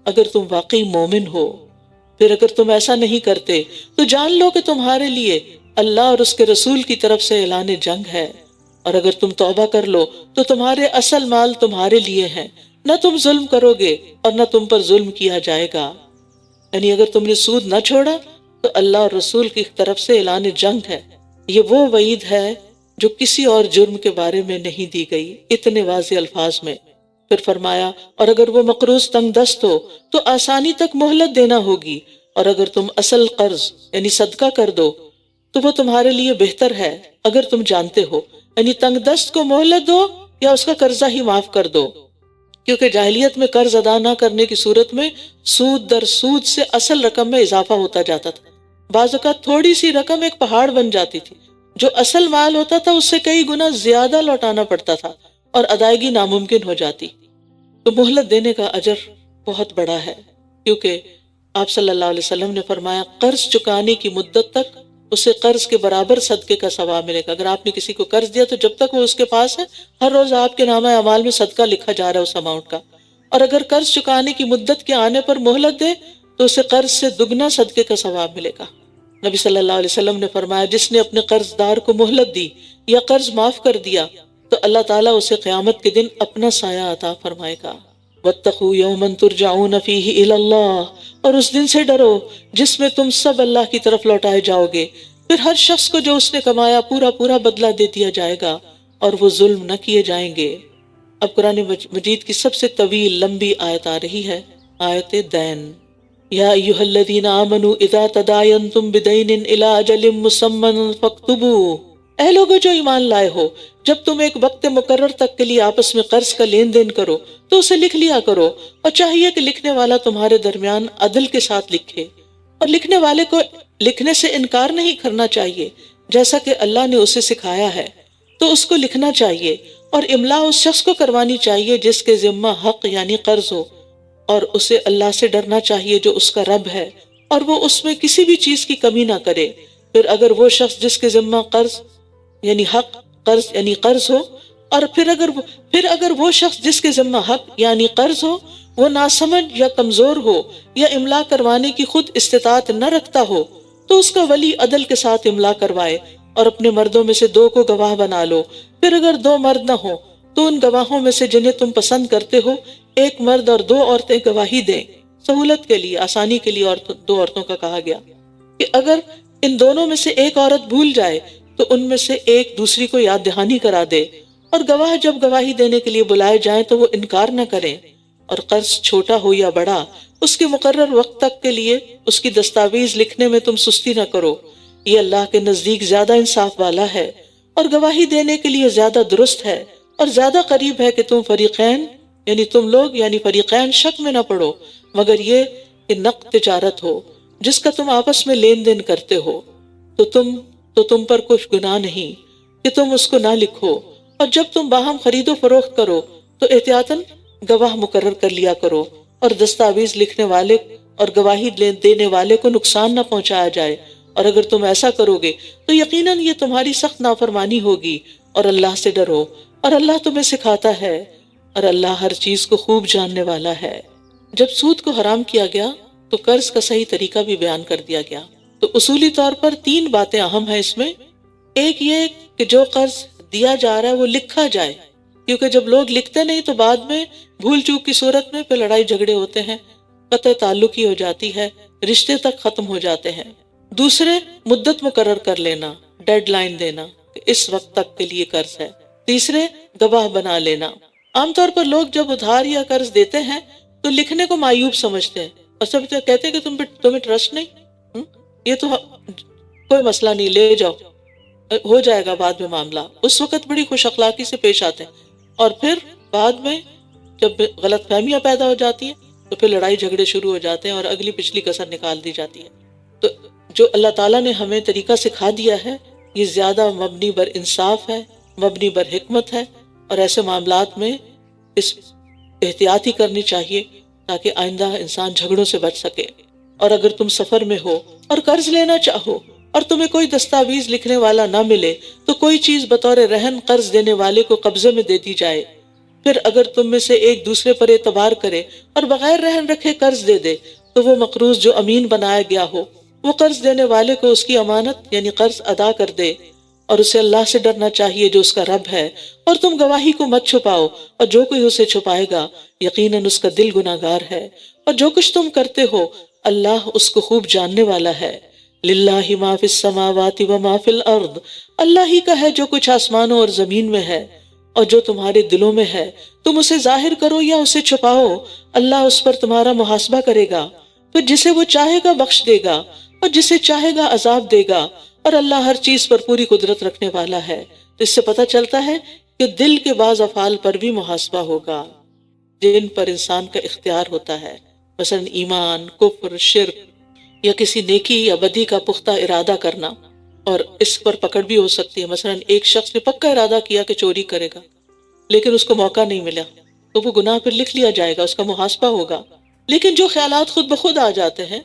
اگر تم واقعی مومن ہو۔ پھر اگر تم ایسا نہیں کرتے تو جان لو کہ تمہارے لیے اللہ اور اس کے رسول کی طرف سے اعلان جنگ ہے، اور اگر تم توبہ کر لو تو تمہارے اصل مال تمہارے لیے ہیں، نہ تم ظلم کرو گے اور نہ تم پر ظلم کیا جائے گا۔ یعنی اگر تم نے سود نہ چھوڑا تو اللہ اور رسول کی طرف سے اعلان جنگ ہے۔ یہ وہ وعید ہے جو کسی اور جرم کے بارے میں نہیں دی گئی اتنے واضح الفاظ میں۔ پھر فرمایا اور اگر وہ مقروض تنگ دست ہو تو آسانی تک مہلت دینا ہوگی، اور اگر تم اصل قرض یعنی صدقہ کر دو تو وہ تمہارے لیے بہتر ہے اگر تم جانتے ہو، یعنی تنگ دست کو مہلت دو یا اس کا قرضہ ہی معاف کر دو، کیونکہ جاہلیت میں قرض ادا نہ کرنے کی صورت میں سود در سود سے اصل رقم میں اضافہ ہوتا جاتا تھا۔ بعض اوقات تھوڑی سی رقم ایک پہاڑ بن جاتی تھی، جو اصل مال ہوتا تھا اس سے کئی گنا زیادہ لوٹانا پڑتا تھا اور ادائیگی ناممکن ہو جاتی۔ تو مہلت دینے کا اجر بہت بڑا ہے، کیونکہ آپ صلی اللہ علیہ وسلم نے فرمایا قرض چکانے کی مدت تک اسے قرض کے برابر صدقے کا ثواب ملے گا۔ اگر آپ نے کسی کو قرض دیا تو جب تک وہ اس کے پاس ہے ہر روز آپ کے نامہ اعمال میں صدقہ لکھا جا رہا ہے اس اماؤنٹ کا، اور اگر قرض چکانے کی مدت کے آنے پر مہلت دے تو اسے قرض سے دگنا صدقے کا ثواب ملے گا۔ نبی صلی اللہ علیہ وسلم نے فرمایا جس نے اپنے قرض دار کو مہلت دی یا قرض معاف کر دیا تو اللہ تعالیٰ اسے قیامت کے دن اپنا سایہ عطا فرمائے گا۔ وَاتَّقُوا يَوْمًا تُرْجَعُونَ فِيهِ إِلَى اللَّهِ، اور اس دن سے ڈرو جس میں تم سب اللہ کی طرف لوٹائے جاؤ گے، پھر ہر شخص کو جو اس نے کمایا پورا پورا بدلہ دے دیا جائے گا اور وہ ظلم نہ کیے جائیں گے۔ اب قرآن مجید کی سب سے طویل لمبی آیت آ رہی ہے، آیت دین۔ یا ایھا الذین آمنوا اذا تداینتم بدین الی اجل مسمی فاکتبوہ، اے لوگو جو ایمان لائے ہو جب تم ایک وقت مقرر تک کے لیے آپس میں قرض کا لین دین کرو تو اسے لکھ لیا کرو، اور چاہیے کہ لکھنے والا تمہارے درمیان عدل کے ساتھ لکھے، اور لکھنے والے کو لکھنے سے انکار نہیں کرنا چاہیے جیسا کہ اللہ نے اسے سکھایا ہے، تو اس کو لکھنا چاہیے، اور املا اس شخص کو کروانی چاہیے جس کے ذمہ حق یعنی قرض ہو، اور اسے اللہ سے ڈرنا چاہیے جو اس کا رب ہے، اور وہ اس میں کسی بھی چیز کی کمی نہ کرے۔ پھر اگر وہ شخص جس کے ذمہ قرض یعنی حق قرض یعنی قرض ہو، اور پھر اگر وہ شخص جس کے ذمہ حق یعنی قرض ہو وہ ناسمجھ یا کمزور ہو یا املا کروانے کی خود استطاعت نہ رکھتا ہو تو اس کا ولی عدل کے ساتھ املا کروائے، اور اپنے مردوں میں سے 2 کو گواہ بنا لو۔ پھر اگر 2 مرد نہ ہوں تو ان گواہوں میں سے جنہیں تم پسند کرتے ہو 1 مرد اور 2 عورتیں گواہی دیں۔ سہولت کے لیے، آسانی کے لیے 2 عورتوں کا کہا گیا کہ اگر ان دونوں میں سے 1 عورت بھول جائے تو ان میں سے ایک دوسری کو یاد دہانی کرا دے، اور گواہ جب گواہی دینے کے لیے بلائے جائیں تو وہ انکار نہ کریں، اور قرض چھوٹا ہو یا بڑا اس کے مقرر وقت تک کے لیے اس کی دستاویز لکھنے میں تم سستی نہ کرو، یہ اللہ کے نزدیک زیادہ انصاف والا ہے اور گواہی دینے کے لیے زیادہ درست ہے، اور زیادہ قریب ہے کہ تم فریقین یعنی تم لوگ یعنی فریقین شک میں نہ پڑو، مگر یہ کہ نقد تجارت ہو جس کا تم آپس میں لین دین کرتے ہو، تو تم پر کچھ گناہ نہیں کہ تم اس کو نہ لکھو، اور جب تم باہم خرید و فروخت کرو تو احتیاطاً گواہ مقرر کر لیا کرو، اور دستاویز لکھنے والے اور گواہی دینے والے کو نقصان نہ پہنچایا جائے، اور اگر تم ایسا کرو گے تو یقیناً یہ تمہاری سخت نافرمانی ہوگی، اور اللہ سے ڈرو، اور اللہ تمہیں سکھاتا ہے، اور اللہ ہر چیز کو خوب جاننے والا ہے۔ جب سود کو حرام کیا گیا تو قرض کا صحیح طریقہ بھی بیان کر دیا گیا۔ تو اصولی طور پر 3 باتیں اہم ہیں اس میں۔ ایک یہ کہ جو قرض دیا جا رہا ہے وہ لکھا جائے، کیونکہ جب لوگ لکھتے نہیں تو بعد میں بھول چوک کی صورت میں پھر لڑائی جھگڑے ہوتے ہیں، قطع تعلق ہی ہو جاتی ہے، رشتے تک ختم ہو جاتے ہیں۔ دوسرے، مدت مقرر کر لینا، ڈیڈ لائن دینا کہ اس وقت تک کے لیے قرض ہے۔ تیسرے، گواہ بنا لینا۔ عام طور پر لوگ جب ادھار یا قرض دیتے ہیں تو لکھنے کو معیوب سمجھتے ہیں، اور سب کہتے ہیں کہ تمہیں ٹرسٹ نہیں، یہ تو کوئی مسئلہ نہیں، لے جاؤ، ہو جائے گا بعد میں معاملہ۔ اس وقت بڑی خوش اخلاقی سے پیش آتے ہیں، اور پھر بعد میں جب غلط فہمیاں پیدا ہو جاتی ہیں تو پھر لڑائی جھگڑے شروع ہو جاتے ہیں اور اگلی پچھلی کسر نکال دی جاتی ہے۔ تو جو اللہ تعالیٰ نے ہمیں طریقہ سکھا دیا ہے یہ زیادہ مبنی بر انصاف ہے، مبنی بر حکمت ہے، اور ایسے معاملات میں اس احتیاط ہی کرنی چاہیے تاکہ آئندہ انسان جھگڑوں سے بچ سکے۔ اور اگر تم سفر میں ہو اور قرض لینا چاہو اور تمہیں کوئی دستاویز لکھنے والا نہ ملے تو کوئی چیز بطور رہن قرض دینے والے کو قبضے میں دے دی جائے۔ پھر اگر تم میں سے ایک دوسرے پر اعتبار کرے اور بغیر رہن رکھے قرض دے دے تو وہ مقروض جو امین بنایا گیا ہو وہ قرض دینے والے کو اس کی امانت یعنی قرض ادا کر دے، اور اسے اللہ سے ڈرنا چاہیے جو اس کا رب ہے، اور تم گواہی کو مت چھپاؤ، اور جو کوئی اسے چھپائے گا یقیناً اس کا دل گناہگار ہے، اور جو کچھ تم کرتے ہو اللہ اس کو خوب جاننے والا ہے۔ للہ ما فی السماوات و ما فی الارض، اللہ ہی کا ہے جو کچھ آسمانوں اور زمین میں ہے، اور جو تمہارے دلوں میں ہے تم اسے ظاہر کرو یا اسے چھپاؤ اللہ اس پر تمہارا محاسبہ کرے گا، پھر جسے وہ چاہے گا بخش دے گا اور جسے چاہے گا عذاب دے گا، اور اللہ ہر چیز پر پوری قدرت رکھنے والا ہے۔ تو اس سے پتہ چلتا ہے کہ دل کے بعض افعال پر بھی محاسبہ ہوگا جن پر انسان کا اختیار ہوتا ہے، مثلا ایمان، کفر، شرک، یا کسی نیکی یا بدی کا پختہ ارادہ کرنا، اور اس پر پکڑ بھی ہو سکتی ہے۔ مثلا ایک شخص نے پکا ارادہ کیا کہ چوری کرے گا لیکن اس کو موقع نہیں ملا تو وہ گناہ پھر لکھ لیا جائے گا، اس کا محاسبہ ہوگا۔ لیکن جو خیالات خود بخود آ جاتے ہیں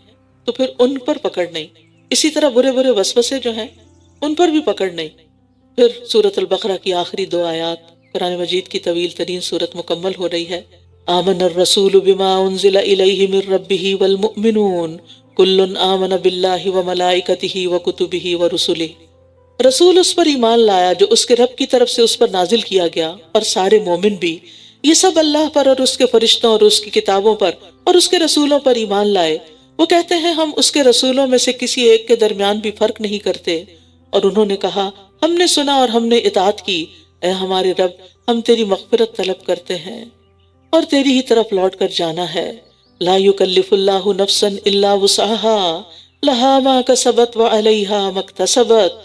تو پھر ان پر پکڑ نہیں۔ اسی طرح برے برے وسوسے جو ہیں ان پر بھی پکڑ نہیں۔ پھر سورۃ البقرہ کی آخری 2 آیات، قرآن مجید کی طویل ترین سورت مکمل ہو رہی ہے۔ آمن الرسول بما انزل الیہ من ربہ والمؤمنون کل آمن باللہ وملائکتہ وکتبہ ورسلہ، رسول اس پر ایمان لایا جو اس کے رب کی طرف سے اس پر نازل کیا گیا، اور سارے مومن بھی، یہ سب اللہ پر اور اس کے فرشتوں اور اس کی کتابوں پر اور اس کے رسولوں پر ایمان لائے۔ وہ کہتے ہیں ہم اس کے رسولوں میں سے کسی ایک کے درمیان بھی فرق نہیں کرتے، اور انہوں نے کہا ہم نے سنا اور ہم نے اطاعت کی، اے ہمارے رب ہم تیری مغفرت طلب کرتے ہیں اور تیری ہی طرف لوٹ کر جانا ہے۔ لا یکلف اللہ نفسا الا وسعها لها ما کسبت وعلیہا ما اکتسبت،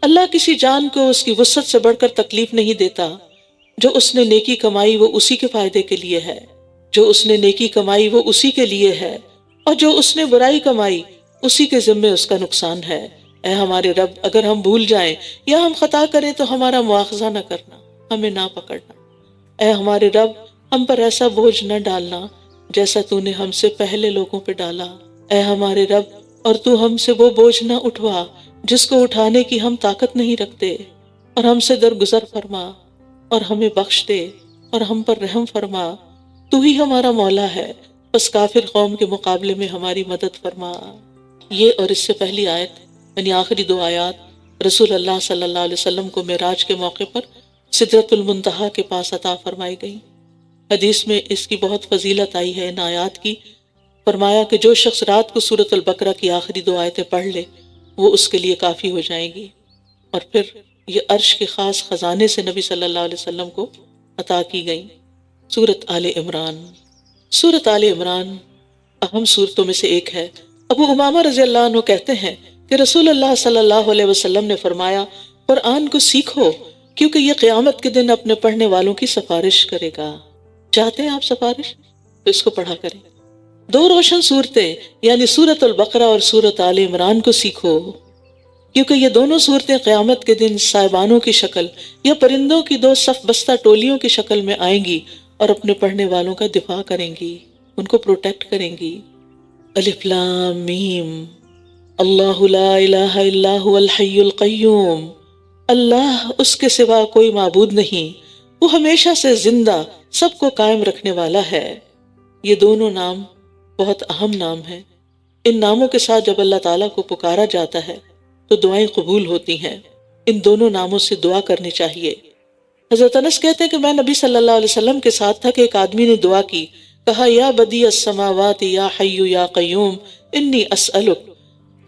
اللہ کسی جان کو اس کی وسعت سے بڑھ کر تکلیف نہیں دیتا، جو اس نے نیکی کمائی وہ اسی کے فائدے کے لیے ہے، جو اس نے نیکی کمائی وہ اسی کے لیے ہے، اور جو اس نے برائی کمائی اسی کے ذمے اس کا نقصان ہے۔ اے ہمارے رب اگر ہم بھول جائیں یا ہم خطا کریں تو ہمارا مواخذہ نہ کرنا، ہمیں نہ پکڑنا۔ اے ہمارے رب ہم پر ایسا بوجھ نہ ڈالنا جیسا تو نے ہم سے پہلے لوگوں پہ ڈالا۔ اے ہمارے رب اور تو ہم سے وہ بوجھ نہ اٹھوا جس کو اٹھانے کی ہم طاقت نہیں رکھتے، اور ہم سے درگزر فرما اور ہمیں بخش دے اور ہم پر رحم فرما، تو ہی ہمارا مولا ہے، بس کافر قوم کے مقابلے میں ہماری مدد فرما۔ یہ اور اس سے پہلی آیت یعنی آخری 2 آیات رسول اللہ صلی اللہ علیہ وسلم کو معراج کے موقع پر سدرۃ المنتہا کے پاس عطا فرمائی گئی۔ حدیث میں اس کی بہت فضیلت آئی ہے ان آیات کی۔ فرمایا کہ جو شخص رات کو سورۃ البقرہ کی آخری 2 آیتیں پڑھ لے وہ اس کے لیے کافی ہو جائیں گی، اور پھر یہ عرش کے خاص خزانے سے نبی صلی اللہ علیہ وسلم کو عطا کی گئیں۔ سورۃ آل عمران۔ سورۃ آل عمران اہم سورتوں میں سے ایک ہے۔ ابو امامہ رضی اللہ عنہ کہتے ہیں کہ رسول اللہ صلی اللہ علیہ وسلم نے فرمایا قرآن کو سیکھو کیونکہ یہ قیامت کے دن اپنے پڑھنے والوں کی سفارش کرے گا۔ چاہتے ہیں آپ سفارش تو اس کو پڑھا کریں۔ 2 روشن صورتیں یعنی سورۃ البقرہ اور سورۃ آل عمران کو سیکھو کیونکہ یہ دونوں صورتیں قیامت کے دن سائبانوں کی شکل یا پرندوں کی 2 صف بستہ ٹولیوں کی شکل میں آئیں گی اور اپنے پڑھنے والوں کا دفاع کریں گی، ان کو پروٹیکٹ کریں گی۔ الف لام میم، اللہ لا الہ الا هو الحی القیوم، اللہ اس کے سوا کوئی معبود نہیں، وہ ہمیشہ سے زندہ سب کو قائم رکھنے والا ہے۔ یہ دونوں نام بہت اہم نام ہیں۔ ان ناموں کے ساتھ جب اللہ تعالیٰ کو پکارا جاتا ہے تو دعائیں قبول ہوتی ہیں۔ ان دونوں ناموں سے دعا کرنی چاہیے۔ حضرت انس کہتے ہیں کہ میں نبی صلی اللہ علیہ وسلم کے ساتھ تھا کہ ایک آدمی نے دعا کی، کہا یا بدیع السماوات یا حی یا قیوم انی اسألک،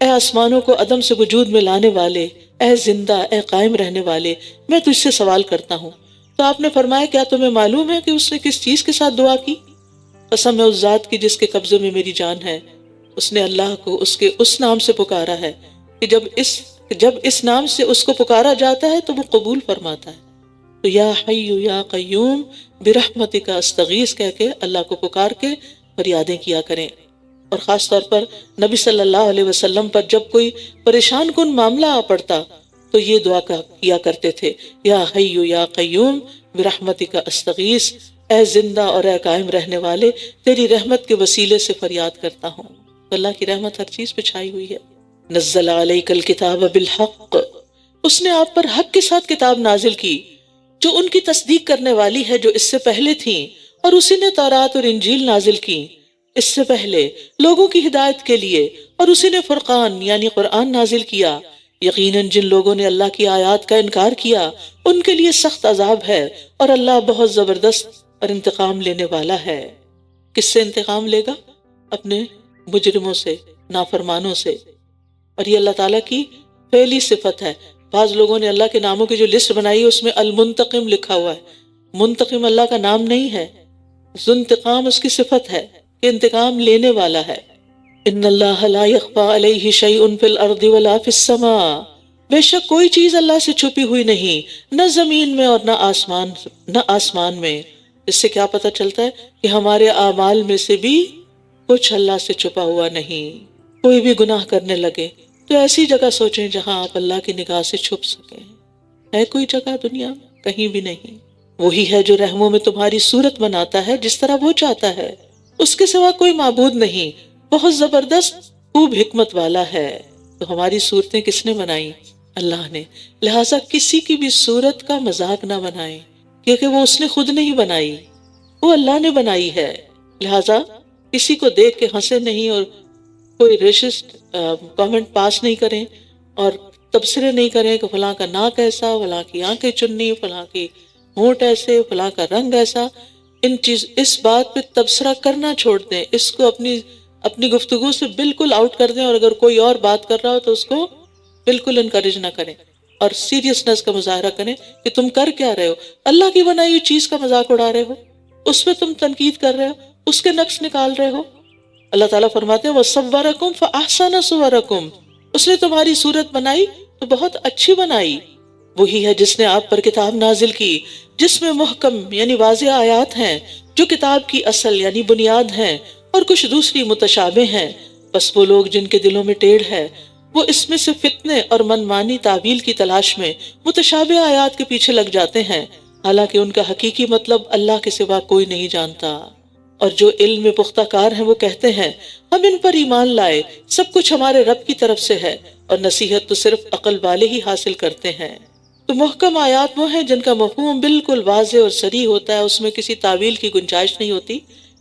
اے آسمانوں کو عدم سے وجود میں لانے والے، اے زندہ، اے قائم رہنے والے، میں تجھ سے سوال کرتا ہوں۔ تو آپ نے فرمایا کیا تمہیں معلوم ہے کہ اس نے کس چیز کے ساتھ دعا کی؟ قسم ہے اس ذات کی جس کے قبضے میں میری جان ہے، اس نے اللہ کو اس کے اس نام سے پکارا ہے کہ جب اس نام سے اس کو پکارا جاتا ہے تو وہ قبول فرماتا ہے۔ تو یا حی یا قیوم برحمتک استغیث کہہ کے اللہ کو پکار کے فریادیں کیا کریں۔ اور خاص طور پر نبی صلی اللہ علیہ وسلم پر جب کوئی پریشان کن معاملہ آ پڑتا تو یہ دعا کیا کرتے تھے، یا حی یا قیوم برحمتک استغیث، اے زندہ اور اے قائم رہنے والے، تیری رحمت کے وسیلے سے فریاد کرتا ہوں۔ تو اللہ کی رحمت ہر چیز پہ چھائی ہوئی ہے۔ نزل علیک الکتاب بالحق، اس نے آپ پر حق کے ساتھ کتاب نازل کی جو ان کی تصدیق کرنے والی ہے جو اس سے پہلے تھیں، اور اسی نے تورات اور انجیل نازل کی اس سے پہلے لوگوں کی ہدایت کے لیے، اور اسی نے فرقان یعنی قرآن نازل کیا۔ یقیناً جن لوگوں نے اللہ کی آیات کا انکار کیا ان کے لیے سخت عذاب ہے، اور اللہ بہت زبردست اور انتقام لینے والا ہے۔ کس سے انتقام لے گا؟ اپنے مجرموں سے، نافرمانوں سے۔ اور یہ اللہ تعالیٰ کی پہلی صفت ہے۔ بعض لوگوں نے اللہ کے ناموں کی جو لسٹ بنائی ہے اس میں المنتقم لکھا ہوا ہے۔ منتقم اللہ کا نام نہیں ہے، ذو انتقام اس کی صفت ہے کہ انتقام لینے والا ہے۔ ان اللہ لا یخفی علیہ شیء فی الارض ولا فی السماء، بے شک کوئی چیز اللہ سے چھپی ہوئی نہیں، نہ زمین میں اور نہ آسمان میں۔ اس سے کیا پتہ چلتا ہے کہ ہمارے اعمال میں سے بھی کچھ اللہ سے چھپا ہوا نہیں۔ کوئی بھی گناہ کرنے لگے تو ایسی جگہ سوچیں جہاں آپ اللہ کی نگاہ سے چھپ سکیں۔ ہے کوئی جگہ دنیا میں؟ کہیں بھی نہیں۔ وہی ہے جو رحموں میں تمہاری صورت بناتا ہے جس طرح وہ چاہتا ہے، اس کے سوا کوئی معبود نہیں، بہت زبردست خوب حکمت والا ہے۔ تو ہماری صورتیں کس نے بنائی؟ اللہ نے۔ لہٰذا کسی کی بھی صورت کا مذاق نہ بنائیں، کیونکہ وہ اس نے خود نہیں بنائی، وہ اللہ نے بنائی ہے۔ لہٰذا کسی کو دیکھ کے ہنسے نہیں، اور کوئی ریشسٹ کامنٹ پاس نہیں کریں، اور تبصرے نہیں کریں کہ فلاں کا ناک ایسا، فلاں کی آنکھیں چنی، فلاں کی ہونٹ ایسے، فلاں کا رنگ ایسا۔ اس بات پہ تبصرہ کرنا چھوڑ دیں، اس کو اپنی گفتگو سے بالکل آؤٹ کر دیں، اور اگر کوئی اور بات کر رہا ہو تو اس کو بالکل انکریج نہ کریں، اور سیریسنس کا مظاہرہ کریں کہ تم کر کیا رہے ہو، اللہ کی بنائی ہوئی چیز کا مذاق اڑا رہے ہو، اس پہ تم تنقید کر رہے ہو، اس کے نقص نکال رہے ہو۔ اللہ تعالیٰ فرماتے ہیں وَصَوَّرَكُمْ فَأَحْسَنَ صُوَرَكُمْ، اس نے تمہاری صورت بنائی تو بہت اچھی بنائی۔ وہی ہے جس نے آپ پر کتاب نازل کی جس میں محکم یعنی واضح آیات ہیں جو کتاب کی اصل یعنی بنیاد ہیں، اور کچھ دوسری متشابہ ہیں۔ بس وہ لوگ جن کے دلوں میں ٹیڑھ ہے وہ اس میں سے فتنے اور منمانی تعویل کی تلاش میں متشابہ آیات کے پیچھے لگ جاتے ہیں، حالانکہ ان کا حقیقی مطلب اللہ کے سوا کوئی نہیں جانتا۔ اور جو علم میں پختہ کار ہیں وہ کہتے ہیں ہم ان پر ایمان لائے، سب کچھ ہمارے رب کی طرف سے ہے، اور نصیحت تو صرف عقل والے ہی حاصل کرتے ہیں۔ تو محکم آیات وہ ہیں جن کا مفہوم بالکل واضح اور صریح ہوتا ہے، اس میں کسی تعویل کی گنجائش نہیں ہوتی،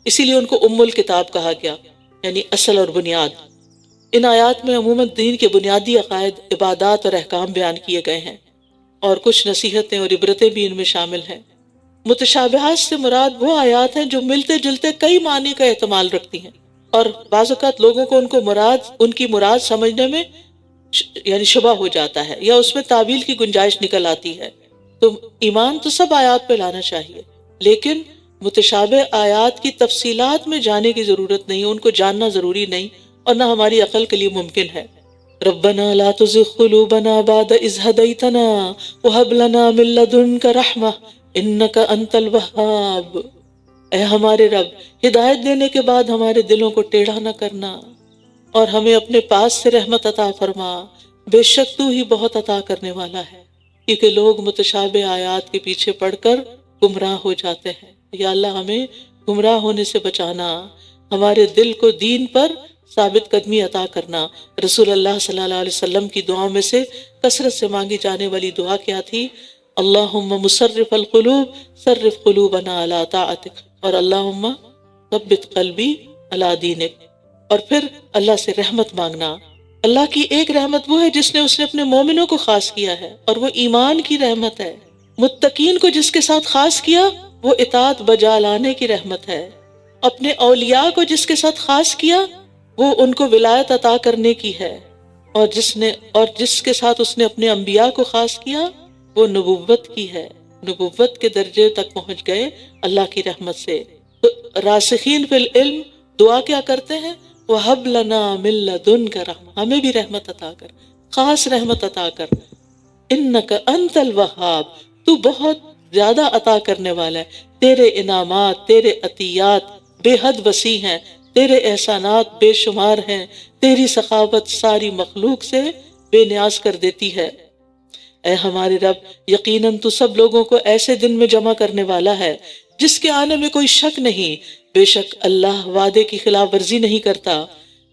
اسی لیے ان کو ام الکتاب کہا گیا، یعنی اصل اور بنیاد۔ ان آیات میں عموماً دین کے بنیادی عقائد، عبادات اور احکام بیان کیے گئے ہیں، اور کچھ نصیحتیں اور عبرتیں بھی ان میں شامل ہیں۔ متشابہات سے مراد وہ آیات ہیں جو ملتے جلتے کئی معنی کا احتمال رکھتی ہیں، اور بعض اوقات لوگوں کو ان کی مراد سمجھنے میں یعنی شبہ ہو جاتا ہے، یا اس میں تعویل کی گنجائش نکل آتی ہے۔ تو ایمان تو سب آیات پہ لانا چاہیے، لیکن متشابہ آیات کی تفصیلات میں جانے کی ضرورت نہیں، ان کو جاننا ضروری نہیں، اور نہ ہماری عقل کے لیے ممکن ہے۔ ربنا لا تزغ قلوبنا بعد اذ هديتنا وهب لنا من لدنك رحمة انك انت الوهاب، اے ہمارے رب ہدایت دینے کے بعد ہمارے دلوں کو ٹیڑھا نہ کرنا، اور ہمیں اپنے پاس سے رحمت عطا فرما، بے شک تو ہی بہت عطا کرنے والا ہے۔ کیونکہ لوگ متشابہ آیات کے پیچھے پڑھ کر گمراہ ہو جاتے ہیں۔ یا اللہ ہمیں گمراہ ہونے سے بچانا، ہمارے دل کو دین پر ثابت قدمی عطا کرنا۔ رسول اللہ صلی اللہ علیہ وسلم کی دعاؤں میں سے کثرت سے مانگی جانے والی دعا کیا تھی؟ اللہم مصرف القلوب صرف قلوبنا علی طاعتک، اور اللہم ثبت قلبی علی دینک۔ اور پھر اللہ سے رحمت مانگنا۔ اللہ کی ایک رحمت وہ ہے جس نے اپنے مومنوں کو خاص کیا ہے، اور وہ ایمان کی رحمت ہے۔ متقین کو جس کے ساتھ خاص کیا وہ اطاعت بجا لانے کی رحمت ہے۔ اپنے اولیاء کو جس کے ساتھ خاص کیا وہ ان کو ولایت عطا کرنے کی ہے، اور جس کے ساتھ اس نے اپنے انبیاء کو خاص کیا وہ نبوت کی ہے۔ نبوت کے درجے تک پہنچ گئے اللہ کی رحمت سے۔ تو راسخین فی العلم دعا کیا کرتے ہیں؟ وَهَبْ لَنَا مِن لَّدُنْكَ رَحْمَةً، ہمیں بھی رحمت عطا کر، خاص رحمت عطا کر۔ إِنَّكَ أَنتَ الْوَهَّابُ، تو بہت زیادہ عطا کرنے والا ہے، تیرے انعامات، تیرے عطیات بے حد وسیع ہیں، تیرے احسانات بے شمار ہیں، تیری سخاوت ساری مخلوق سے بے نیاز کر دیتی ہے۔ اے ہمارے رب، یقیناً تو سب لوگوں کو ایسے دن میں جمع کرنے والا ہے جس کے آنے میں کوئی شک نہیں۔ بے شک اللہ وعدے کی خلاف ورزی نہیں کرتا۔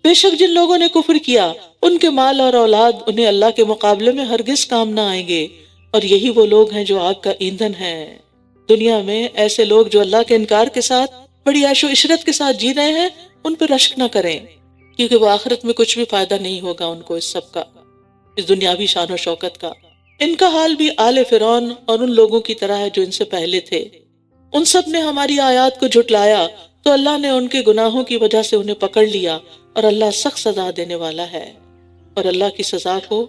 بے شک جن لوگوں نے کفر کیا ان کے مال اور اولاد انہیں اللہ کے مقابلے میں ہرگز کام نہ آئیں گے، اور یہی وہ لوگ ہیں جو آگ کا ایندھن ہیں۔ دنیا میں ایسے لوگ جو اللہ کے انکار کے ساتھ بڑی عیش و عشرت کے ساتھ جی رہے ہیں ان پہ رشک نہ کریں، کیونکہ وہ آخرت میں کچھ بھی فائدہ نہیں ہوگا ان کو اس سب کا، اس دنیاوی شان و شوکت کا۔ ان کا حال بھی آل فرعون اور ان لوگوں کی طرح ہے جو ان سے پہلے تھے۔ ان سب نے ہماری آیات کو جھٹلایا تو اللہ نے ان کے گناہوں کی وجہ سے انہیں پکڑ لیا، اور اللہ سخت سزا دینے والا ہے۔ اور اللہ کی سزا کو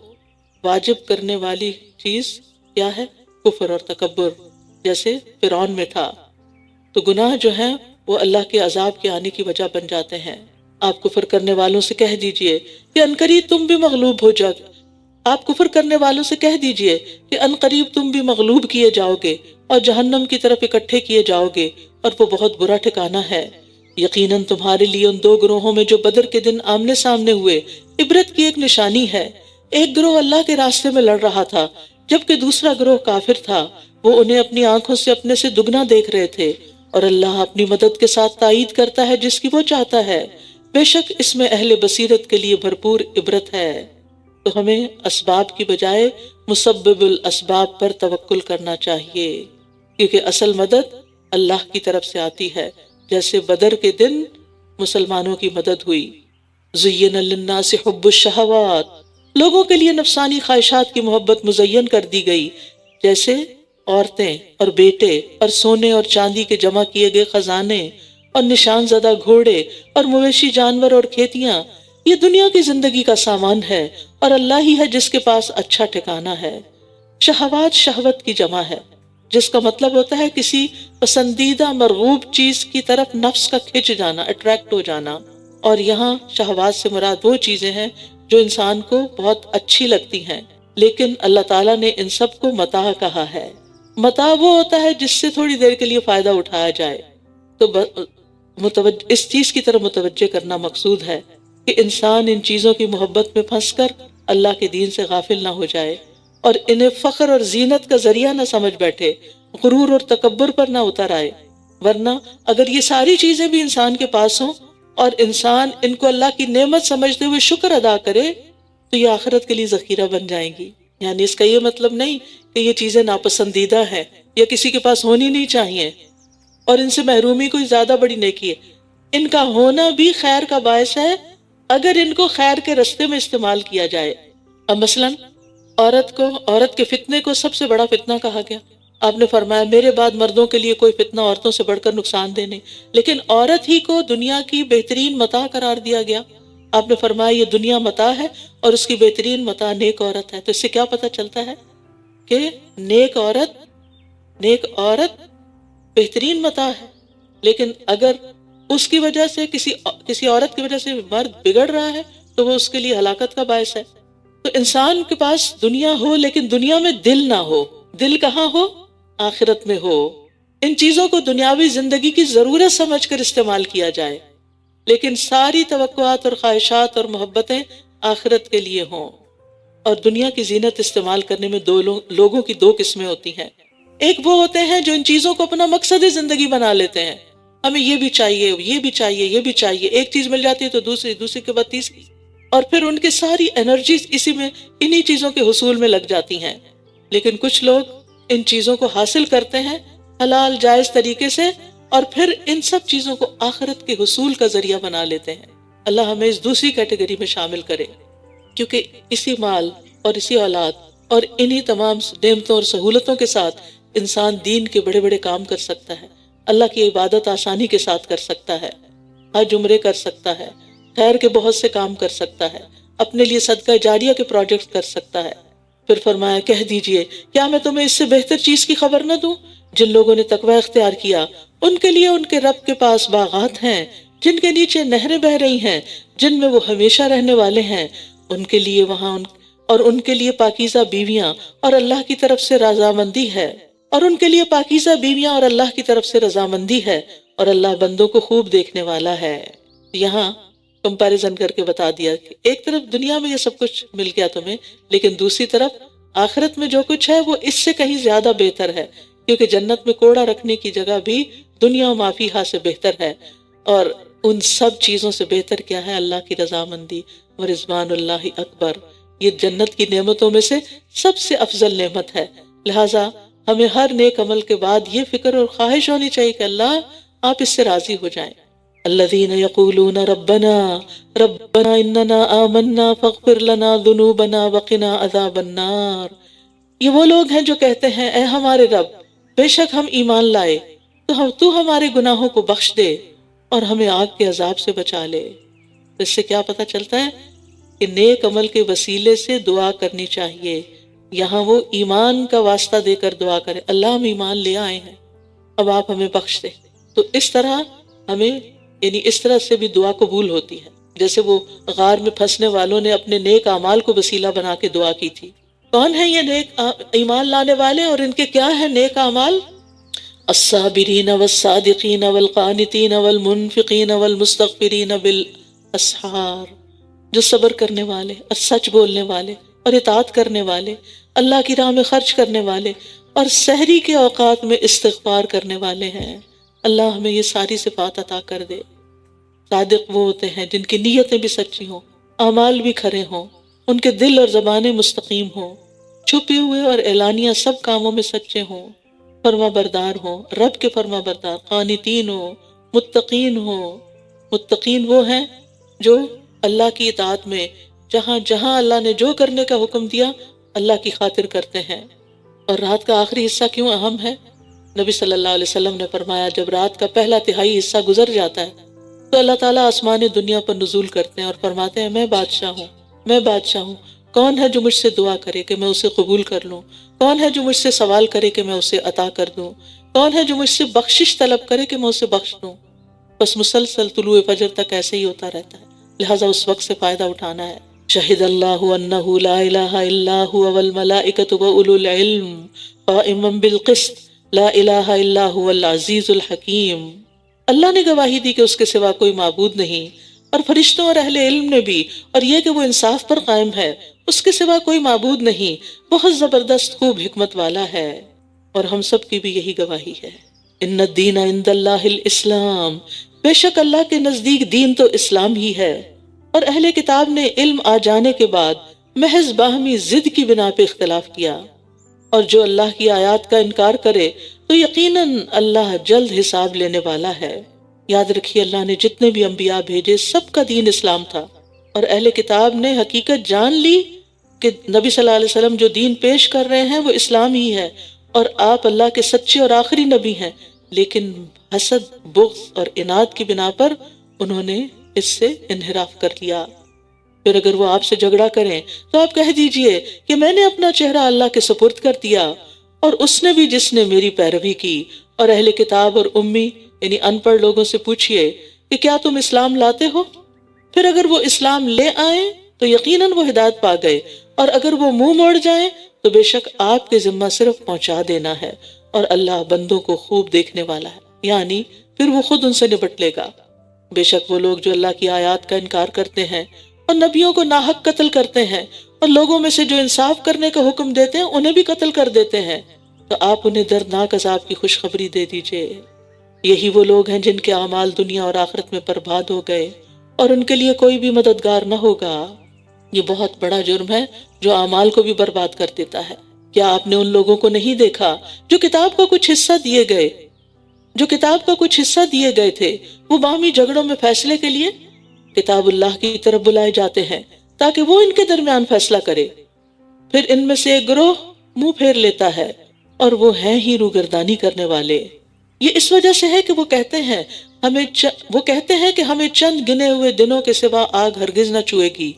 واجب کرنے والی چیز کیا ہے؟ کفر اور تکبر، جیسے فرعون میں تھا۔ تو گناہ جو ہیں وہ اللہ کے عذاب کے آنے کی وجہ بن جاتے ہیں۔ آپ کفر کرنے والوں سے کہہ دیجئے کہ عنقریب تم بھی مغلوب ہو جاؤ، آپ کفر کرنے والوں سے کہہ دیجئے کہ عنقریب تم بھی مغلوب کیے جاؤ گے اور جہنم کی طرف اکٹھے کیے جاؤ گے، اور وہ بہت برا ٹھکانہ ہے۔ یقیناً تمہارے لیے ان دو گروہوں میں جو بدر کے دن آمنے سامنے ہوئے عبرت کی ایک نشانی ہے۔ ایک گروہ اللہ کے راستے میں لڑ رہا تھا، جبکہ دوسرا گروہ کافر تھا۔ وہ انہیں اپنی آنکھوں سے اپنے سے دگنا دیکھ رہے تھے، اور اللہ اپنی مدد کے ساتھ تائید کرتا ہے جس کی وہ چاہتا ہے۔ بے شک اس میں اہل بصیرت کے لیے بھرپور عبرت ہے۔ تو ہمیں اسباب کی بجائے مسبب الاسباب پر توکل کرنا چاہیے، کیونکہ اصل مدد اللہ کی طرف سے آتی ہے، جیسے بدر کے دن مسلمانوں کی مدد ہوئی۔ زین للناس حب الشہوات، لوگوں کے لیے نفسانی خواہشات کی محبت مزین کر دی گئی، جیسے عورتیں اور بیٹے اور سونے اور چاندی کے جمع کیے گئے خزانے اور نشان زدہ گھوڑے اور مویشی جانور اور کھیتیاں۔ یہ دنیا کی زندگی کا سامان ہے، اور اللہ ہی ہے جس کے پاس اچھا ٹھکانہ ہے۔ شہوات شہوت کی جمع ہے، جس کا مطلب ہوتا ہے کسی پسندیدہ مرغوب چیز کی طرف نفس کا کھنچ جانا، اٹریکٹ ہو جانا۔ اور یہاں شہوات سے مراد وہ چیزیں ہیں جو انسان کو بہت اچھی لگتی ہیں، لیکن اللہ تعالیٰ نے ان سب کو متاع کہا ہے۔ متاع وہ ہوتا ہے جس سے تھوڑی دیر کے لیے فائدہ اٹھایا جائے۔ تو اس چیز کی طرف متوجہ کرنا مقصود ہے کہ انسان ان چیزوں کی محبت میں پھنس کر اللہ کے دین سے غافل نہ ہو جائے، اور انہیں فخر اور زینت کا ذریعہ نہ سمجھ بیٹھے، غرور اور تکبر پر نہ اتر آئے۔ ورنہ اگر یہ ساری چیزیں بھی انسان کے پاس ہوں اور انسان ان کو اللہ کی نعمت سمجھتے ہوئے شکر ادا کرے تو یہ آخرت کے لیے ذخیرہ بن جائیں گی۔ یعنی اس کا یہ مطلب نہیں کہ یہ چیزیں ناپسندیدہ ہیں یا کسی کے پاس ہونی نہیں چاہیے اور ان سے محرومی کوئی زیادہ بڑی نیکی ہے۔ ان کا ہونا بھی خیر کا باعث ہے اگر ان کو خیر کے رستے میں استعمال کیا جائے۔ اب مثلاً عورت کے فتنے کو سب سے بڑا فتنہ کہا گیا۔ آپ نے فرمایا میرے بعد مردوں کے لیے کوئی فتنہ عورتوں سے بڑھ کر نقصان دہ نہیں، لیکن عورت ہی کو دنیا کی بہترین متاع قرار دیا گیا۔ آپ نے فرمایا یہ دنیا متاع ہے اور اس کی بہترین متاع نیک عورت ہے۔ تو اس سے کیا پتہ چلتا ہے کہ نیک عورت بہترین متاع ہے، لیکن اگر اس کی وجہ سے کسی عورت کی وجہ سے مرد بگڑ رہا ہے تو وہ اس کے لیے ہلاکت کا باعث ہے۔ تو انسان کے پاس دنیا ہو لیکن دنیا میں دل نہ ہو۔ دل کہاں ہو؟ آخرت میں ہو۔ ان چیزوں کو دنیاوی زندگی کی ضرورت سمجھ کر استعمال کیا جائے، لیکن ساری توقعات اور خواہشات اور محبتیں آخرت کے لیے ہوں۔ اور دنیا کی زینت استعمال کرنے میں لوگوں کی دو قسمیں ہوتی ہیں۔ ایک وہ ہوتے ہیں جو ان چیزوں کو اپنا مقصد زندگی بنا لیتے ہیں، ہمیں یہ بھی چاہیے، یہ بھی چاہیے، یہ بھی چاہیے، ایک چیز مل جاتی ہے تو دوسری، دوسری کے بعد تیسری، اور پھر ان کی ساری انرجیز اسی میں، انہی چیزوں کے حصول میں لگ جاتی ہیں۔ لیکن کچھ لوگ ان چیزوں کو حاصل کرتے ہیں حلال جائز طریقے سے، اور پھر ان سب چیزوں کو آخرت کے حصول کا ذریعہ بنا لیتے ہیں۔ اللہ ہمیں اس دوسری کیٹیگری میں شامل کرے، کیونکہ اسی مال اور اسی اولاد اور انہی تمام نعمتوں اور سہولتوں کے ساتھ انسان دین کے بڑے بڑے کام کر سکتا ہے، اللہ کی عبادت آسانی کے ساتھ کر سکتا ہے، حج عمرے کر سکتا ہے، خیر کے بہت سے کام کر سکتا ہے، اپنے لیے صدقہ جاریہ کے پروجیکٹ کر سکتا ہے۔ پھر فرمایا کہہ دیجئے کیا میں تمہیں اس سے بہتر چیز کی خبر نہ دوں؟ جن لوگوں نے تقوی اختیار کیا ان کے لیے ان کے رب کے پاس باغات ہیں جن کے نیچے نہریں بہ رہی ہیں، جن میں وہ ہمیشہ رہنے والے ہیں، ان کے لیے وہاں اور ان کے لیے پاکیزہ بیویاں اور اللہ کی طرف سے رضامندی ہے، اور ان کے لیے پاکیزہ بیویاں اور اللہ کی طرف سے رضامندی ہے، اور اللہ بندوں کو خوب دیکھنے والا ہے۔ یہاں کمپیریزن کر کے بتا دیا کہ ایک طرف دنیا میں یہ سب کچھ مل گیا تمہیں، لیکن دوسری طرف آخرت میں جو کچھ ہے وہ اس سے کہیں زیادہ بہتر ہے، کیونکہ جنت میں کوڑا رکھنے کی جگہ بھی دنیا و ما فیہا سے بہتر ہے، اور ان سب چیزوں سے بہتر کیا ہے؟ اللہ کی رضامندی، ورضوان اللہ اکبر۔ یہ جنت کی نعمتوں میں سے سب سے افضل نعمت ہے، لہٰذا ہمیں ہر نیک عمل کے بعد یہ فکر اور خواہش ہونی چاہیے کہ اللہ آپ اس سے راضی ہو جائیں۔ الذین یقولون ربنا ربنا اننا آمنا فاغفر لنا ذنوبنا وقنا عذاب النار۔ یہ وہ لوگ ہیں جو کہتے ہیں اے ہمارے رب، بے شک ہم ایمان لائے تو ہمارے گناہوں کو بخش دے اور ہمیں آگ کے عذاب سے بچا لے۔ اس سے کیا پتہ چلتا ہے کہ نیک عمل کے وسیلے سے دعا کرنی چاہیے۔ یہاں وہ ایمان کا واسطہ دے کر دعا کرے، اللہ ہم ایمان لے آئے ہیں، اب آپ ہمیں بخش دے۔ تو اس طرح ہمیں اس طرح سے بھی دعا قبول ہوتی ہے، جیسے وہ غار میں پھنسنے والوں نے اپنے نیک اعمال کو وسیلہ بنا کے دعا کی تھی۔ کون ہیں یہ نیک ایمان لانے والے اور ان کے کیا ہیں نیک اعمال؟ الصابرین والصادقین والقانتین والمنفقین والمستغفرین بالاسحار، جو صبر کرنے والے اور سچ بولنے والے اور اطاعت کرنے والے، اللہ کی راہ میں خرچ کرنے والے اور سحری کے اوقات میں استغفار کرنے والے ہیں۔ اللہ ہمیں یہ ساری صفات عطا کر دے۔ صادق وہ ہوتے ہیں جن کی نیتیں بھی سچی ہوں، اعمال بھی کھرے ہوں، ان کے دل اور زبانیں مستقیم ہوں، چھپے ہوئے اور اعلانیہ سب کاموں میں سچے ہوں، فرما بردار ہوں، رب کے فرما بردار، قانتین ہوں، متقین ہوں۔ متقین وہ ہیں جو اللہ کی اطاعت میں جہاں جہاں اللہ نے جو کرنے کا حکم دیا اللہ کی خاطر کرتے ہیں۔ اور رات کا آخری حصہ کیوں اہم ہے؟ نبی صلی اللہ علیہ وسلم نے فرمایا جب رات کا پہلا تہائی حصہ گزر جاتا ہے تو اللہ تعالیٰ آسمان دنیا پر نزول کرتے ہیں اور فرماتے ہیں میں بادشاہ ہوں، میں بادشاہ ہوں، کون ہے جو مجھ سے دعا کرے کہ میں اسے قبول کر لوں؟ کون ہے جو مجھ سے سوال کرے کہ میں اسے عطا کر دوں؟ کون ہے جو مجھ سے بخشش طلب کرے کہ میں اسے بخش دوں؟ بس مسلسل طلوع فجر تک ایسے ہی ہوتا رہتا ہے، لہٰذا اس وقت سے فائدہ اٹھانا ہے۔ شہد اللہ انہ لا الہ الا هو والملائکۃ واولو العلم قائما بالقسط لا الہ الا هو العزیز الحکیم۔ اللہ نے گواہی دی کہ اس کے سوا کوئی معبود نہیں، اور فرشتوں اور اہل علم نے بھی، اور یہ کہ وہ انصاف پر قائم ہے، اس کے سوا کوئی معبود نہیں، بہت زبردست خوب حکمت والا ہے۔ اور ہم سب کی بھی یہی گواہی ہے۔ ان الدین عند اللہ الاسلام، بے شک اللہ کے نزدیک دین تو اسلام ہی ہے۔ اور اہل کتاب نے علم آ جانے کے بعد محض باہمی ضد کی بنا پہ اختلاف کیا، اور جو اللہ کی آیات کا انکار کرے تو یقیناً اللہ جلد حساب لینے والا ہے۔ یاد رکھیے اللہ نے جتنے بھی انبیاء بھیجے سب کا دین اسلام تھا، اور اہل کتاب نے حقیقت جان لی کہ نبی صلی اللہ علیہ وسلم جو دین پیش کر رہے ہیں وہ اسلام ہی ہے، اور آپ اللہ کے سچے اور آخری نبی ہیں، لیکن حسد، بغض اور اناد کی بنا پر انہوں نے اس سے انحراف کر لیا۔ پھر اگر وہ آپ سے جھگڑا کریں تو آپ کہہ دیجئے کہ میں نے اپنا چہرہ اللہ کے سپرد کر دیا، اور اس نے بھی جس نے میری پیروی کی۔ اور اہل کتاب اور امی یعنی ان پڑھ لوگوں سے پوچھئے کہ کیا تم اسلام لاتے ہو؟ پھر اگر وہ اسلام لے آئیں تو یقیناً وہ ہدایت پا گئے، اور اگر وہ منہ موڑ جائیں تو بے شک آپ کے ذمہ صرف پہنچا دینا ہے، اور اللہ بندوں کو خوب دیکھنے والا ہے، یعنی پھر وہ خود ان سے نپٹ لے گا۔ بے شک وہ لوگ جو اللہ کی آیات کا انکار کرتے ہیں اور نبیوں کو ناحق قتل کرتے ہیں، اور لوگوں میں سے جو انصاف کرنے کا حکم دیتے ہیں انہیں بھی قتل کر دیتے ہیں، تو آپ انہیں دردناک عذاب کی خوشخبری دے دیجئے۔ یہی وہ لوگ ہیں جن کے اعمال دنیا اور آخرت میں برباد ہو گئے اور ان کے لیے کوئی بھی مددگار نہ ہوگا۔ یہ بہت بڑا جرم ہے جو اعمال کو بھی برباد کر دیتا ہے۔ کیا آپ نے ان لوگوں کو نہیں دیکھا جو کتاب کا کچھ حصہ دیے گئے تھے، وہ باہمی جھگڑوں میں فیصلے کے لیے کتاب اللہ کی طرف بلائے جاتے ہیں تاکہ وہ ان کے درمیان فیصلہ کرے، پھر ان میں سے ایک گروہ منہ پھیر لیتا ہے اور وہ ہیں ہی روگردانی کرنے والے۔ یہ اس وجہ سے ہے کہ وہ کہتے ہیں کہ ہمیں چند گنے ہوئے دنوں کے سوا آگ ہرگز نہ چھوئے گی،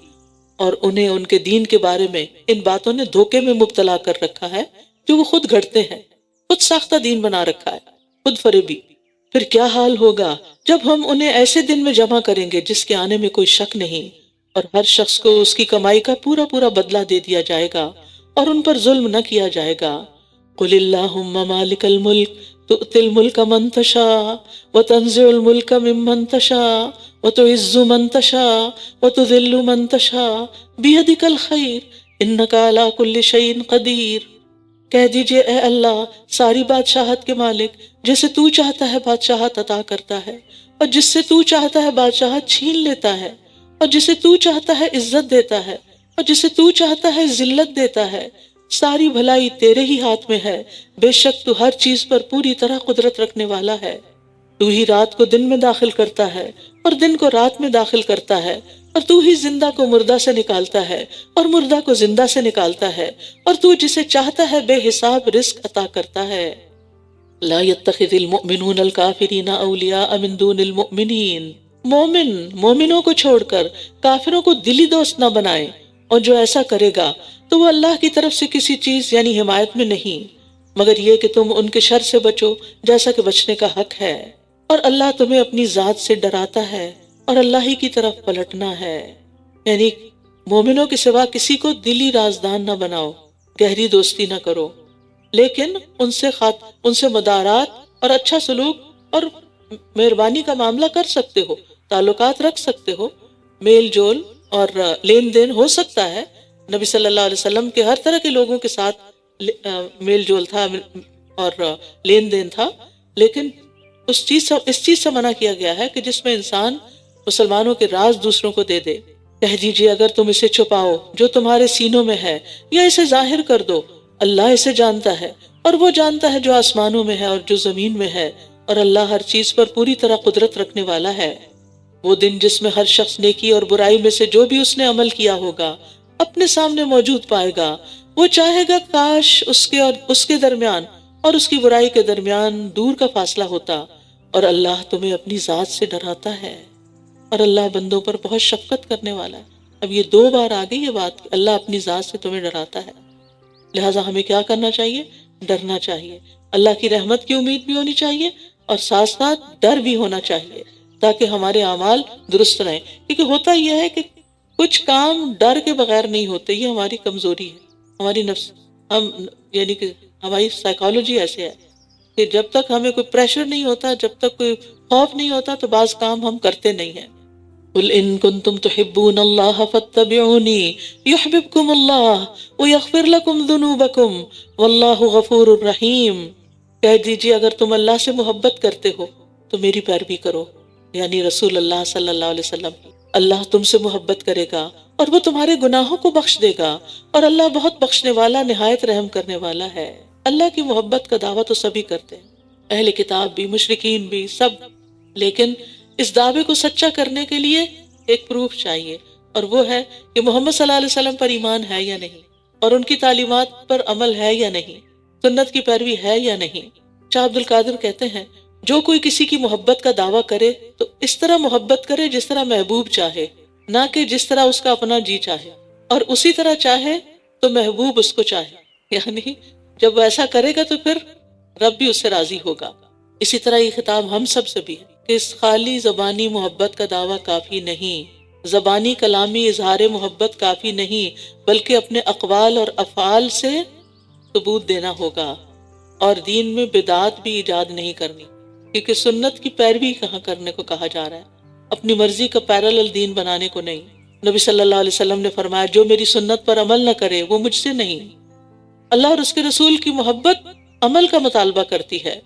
اور انہیں ان کے دین کے بارے میں ان باتوں نے دھوکے میں مبتلا کر رکھا ہے جو وہ خود گھڑتے ہیں، خود ساختہ دین بنا رکھا ہے، خود فریبی۔ پھر کیا حال ہوگا جب ہم انہیں ایسے دن میں جمع کریں گے جس کے آنے میں کوئی شک نہیں، اور ہر شخص کو اس کی کمائی کا پورا پورا بدلہ دے دیا جائے گا اور ان پر ظلم نہ کیا جائے گا۔ قل اللہم مالک الملک تؤتی الملک من تشاء وتنزع الملک ممن تشاء وتعز من تشاء وتذل من تشاء بیدک الخیر انک علی کل شیء قدیر۔ کہہ دیجئے اے اللہ، ساری بادشاہت کے مالک، جسے تو چاہتا ہے بادشاہت عطا کرتا ہے اور جس سے تو چاہتا ہے بادشاہت چھین لیتا ہے، اور جسے تو چاہتا ہے عزت دیتا ہے اور جسے تو چاہتا ہے ذلت دیتا ہے۔ ساری بھلائی تیرے ہی ہاتھ میں ہے، بے شک تو ہر چیز پر پوری طرح قدرت رکھنے والا ہے۔ تو ہی رات کو دن میں داخل کرتا ہے اور دن کو رات میں داخل کرتا ہے، اور تو ہی زندہ کو مردہ سے نکالتا ہے اور مردہ کو زندہ سے نکالتا ہے، اور تو جسے چاہتا ہے بے حساب رزق عطا کرتا ہے۔ لا يتخذ المؤمنون الكافرین اولیاء من دون المؤمنین۔ مومنوں کو چھوڑ کر کافروں کو دلی دوست نہ بنائیں، اور جو ایسا کرے گا تو وہ اللہ کی طرف سے کسی چیز یعنی حمایت میں نہیں، مگر یہ کہ تم ان کے شر سے بچو جیسا کہ بچنے کا حق ہے، اور اللہ تمہیں اپنی ذات سے ڈراتا ہے اور اللہ ہی کی طرف پلٹنا ہے۔ یعنی مومنوں کے سوا کسی کو دلی رازدان نہ بناؤ، گہری دوستی نہ کرو، لیکن ان سے مدارات اور اچھا سلوک اور مہربانی کا معاملہ کر سکتے ہو، تعلقات رکھ سکتے ہو، میل جول اور لین دین ہو سکتا ہے۔ نبی صلی اللہ علیہ وسلم کے ہر طرح کے لوگوں کے ساتھ میل جول تھا اور لین دین تھا، لیکن اس چیز سے منع کیا گیا ہے کہ جس میں انسان مسلمانوں کے راز دوسروں کو دے دے۔ کہہ دیجئے اگر تم اسے چھپاؤ جو تمہارے سینوں میں ہے یا اسے ظاہر کر دو، اللہ اسے جانتا ہے، اور وہ جانتا ہے جو آسمانوں میں ہے اور جو زمین میں ہے، اور اللہ ہر چیز پر پوری طرح قدرت رکھنے والا ہے۔ وہ دن جس میں ہر شخص نیکی اور برائی میں سے جو بھی اس نے عمل کیا ہوگا اپنے سامنے موجود پائے گا۔ وہ چاہے گا کاش اس کے درمیان اور اس کی برائی کے درمیان دور کا فاصلہ ہوتا، اور اللہ تمہیں اپنی ذات سے ڈراتا ہے، اور اللہ بندوں پر بہت شفقت کرنے والا ہے۔ اب یہ 2 بار آ گئی یہ بات کہ اللہ اپنی ذات سے تمہیں ڈراتا ہے، لہٰذا ہمیں کیا کرنا چاہیے؟ ڈرنا چاہیے، اللہ کی رحمت کی امید بھی ہونی چاہیے اور ساتھ ساتھ ڈر بھی ہونا چاہیے، تاکہ ہمارے اعمال درست رہیں۔ کیونکہ ہوتا یہ ہے کہ کچھ کام ڈر کے بغیر نہیں ہوتے، یہ ہماری کمزوری ہے، ہماری نفس، یعنی کہ ہماری سائیکالوجی ایسے ہے کہ جب تک ہمیں کوئی پریشر نہیں ہوتا، جب تک کوئی خوف نہیں ہوتا، تو بعض کام ہم کرتے نہیں ہیں۔ قل ان کنتم تحبون اللہ فاتبعونی یحببکم اللہ ویغفر لکم ذنوبکم واللہ غفور الرحیم۔ کہہ دیجیے اگر تم اللہ سے محبت کرتے ہو تو میری پیروی کرو، یعنی رسول اللہ صلی اللہ علیہ وسلم۔ اللہ تم سے محبت کرے گا اور وہ تمہارے گناہوں کو بخش دے گا، اور اللہ بہت بخشنے والا، نہایت رحم کرنے والا ہے۔ اللہ کی محبت کا دعویٰ تو سبھی کرتے ہیں، اہل کتاب بھی، مشرکین بھی، سب، لیکن اس دعوے کو سچا کرنے کے لیے ایک پروف چاہیے، اور وہ ہے کہ محمد صلی اللہ علیہ وسلم پر ایمان ہے یا نہیں، اور ان کی تعلیمات پر عمل ہے یا نہیں، سنت کی پیروی ہے یا نہیں۔ شاہ عبد القادر کہتے ہیں جو کوئی کسی کی محبت کا دعویٰ کرے تو اس طرح محبت کرے جس طرح محبوب چاہے، نہ کہ جس طرح اس کا اپنا جی چاہے، اور اسی طرح چاہے تو محبوب اس کو چاہے، یعنی جب وہ ایسا کرے گا تو پھر رب بھی اس سے راضی ہوگا۔ اسی طرح یہ خطاب ہم سب سے بھی ہے کہ اس خالی زبانی محبت کا دعویٰ کافی نہیں، زبانی کلامی اظہار محبت کافی نہیں، بلکہ اپنے اقوال اور افعال سے ثبوت دینا ہوگا، اور دین میں بدعات بھی ایجاد نہیں کرنی، کیونکہ سنت کی پیروی کہاں کرنے کو کہا جا رہا ہے، اپنی مرضی کا پیرالل دین بنانے کو نہیں۔ نبی صلی اللہ علیہ وسلم نے فرمایا جو میری سنت پر عمل نہ کرے وہ مجھ سے نہیں۔ اللہ اور اس کے رسول کی محبت عمل کا مطالبہ کرتی ہے،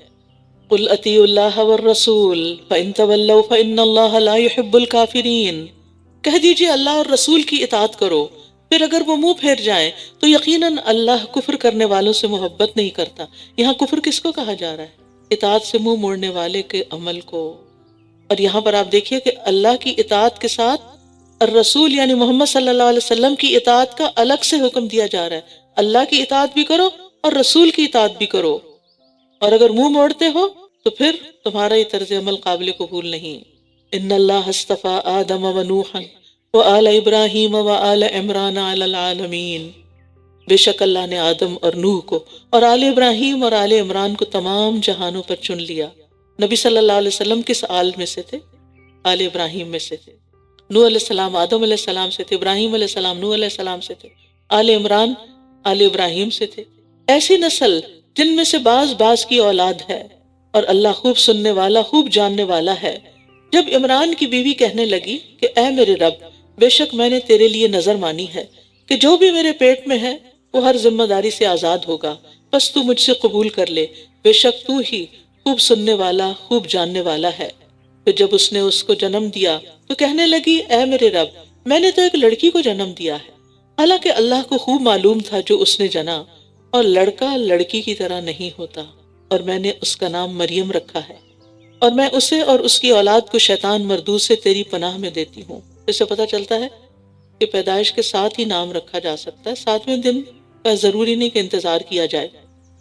قل اطیعوا اللہ والرسول فإن تولوا فإن اللہ لا يحب الکافرین، کہہ دیجئے اللہ اور رسول کی اطاعت کرو، پھر اگر وہ منہ پھیر جائیں تو یقیناً اللہ کفر کرنے والوں سے محبت نہیں کرتا۔ یہاں کفر کس کو کہا جا رہا ہے؟ اطاعت سے منہ موڑنے والے کے عمل کو۔ اور یہاں پر آپ دیکھیے کہ اللہ کی اطاعت کے ساتھ الرسول یعنی محمد صلی اللہ علیہ وسلم کی اطاعت کا الگ سے حکم دیا جا رہا ہے۔ اللہ کی اطاعت بھی کرو اور رسول کی اطاعت بھی کرو، اور اگر منہ موڑتے ہو تو پھر تمہارا یہ طرز عمل قابل قبول نہیں۔ ان اللہ اصطفیٰ آدم و نوحا وآل ابراہیم وآل عمران علی العالمین، بے شک اللہ نے آدم اور نوح کو اور آل ابراہیم اور آل عمران کو تمام جہانوں پر چن لیا۔ نبی صلی اللہ علیہ وسلم کس آل میں سے تھے؟ آل ابراہیم میں سے تھے۔ نوح علیہ السلام آدم علیہ السلام سے تھے، ابراہیم علیہ السلام نوح علیہ السلام سے تھے، آل عمران آل ابراہیم سے تھے۔ ایسی نسل جن میں سے بعض بعض کی اولاد ہے، اور اللہ خوب سننے والا خوب جاننے والا ہے۔ جب عمران کی بیوی کہنے لگی کہ اے میرے رب، بے شک میں نے تیرے لیے نظر مانی ہے کہ جو بھی میرے پیٹ میں ہے وہ ہر ذمہ داری سے آزاد ہوگا، بس تو مجھ سے قبول کر لے، بے شک تو ہی خوب سننے والا خوب جاننے والا ہے۔ پھر جب اس نے اس کو جنم دیا تو کہنے لگی اے میرے رب، میں نے تو ایک لڑکی کو جنم دیا ہے، حالانکہ اللہ کو خوب معلوم تھا جو اس نے جنا، اور لڑکا لڑکی کی طرح نہیں ہوتا، اور میں نے اس کا نام مریم رکھا ہے، اور میں اسے اور اس کی اولاد کو شیطان مردود سے تیری پناہ میں دیتی ہوں۔ اس سے پتہ چلتا ہے کہ پیدائش کے ساتھ ہی نام رکھا جا سکتا ہے، 7ویں دن کا ضروری نہیں کہ انتظار کیا جائے۔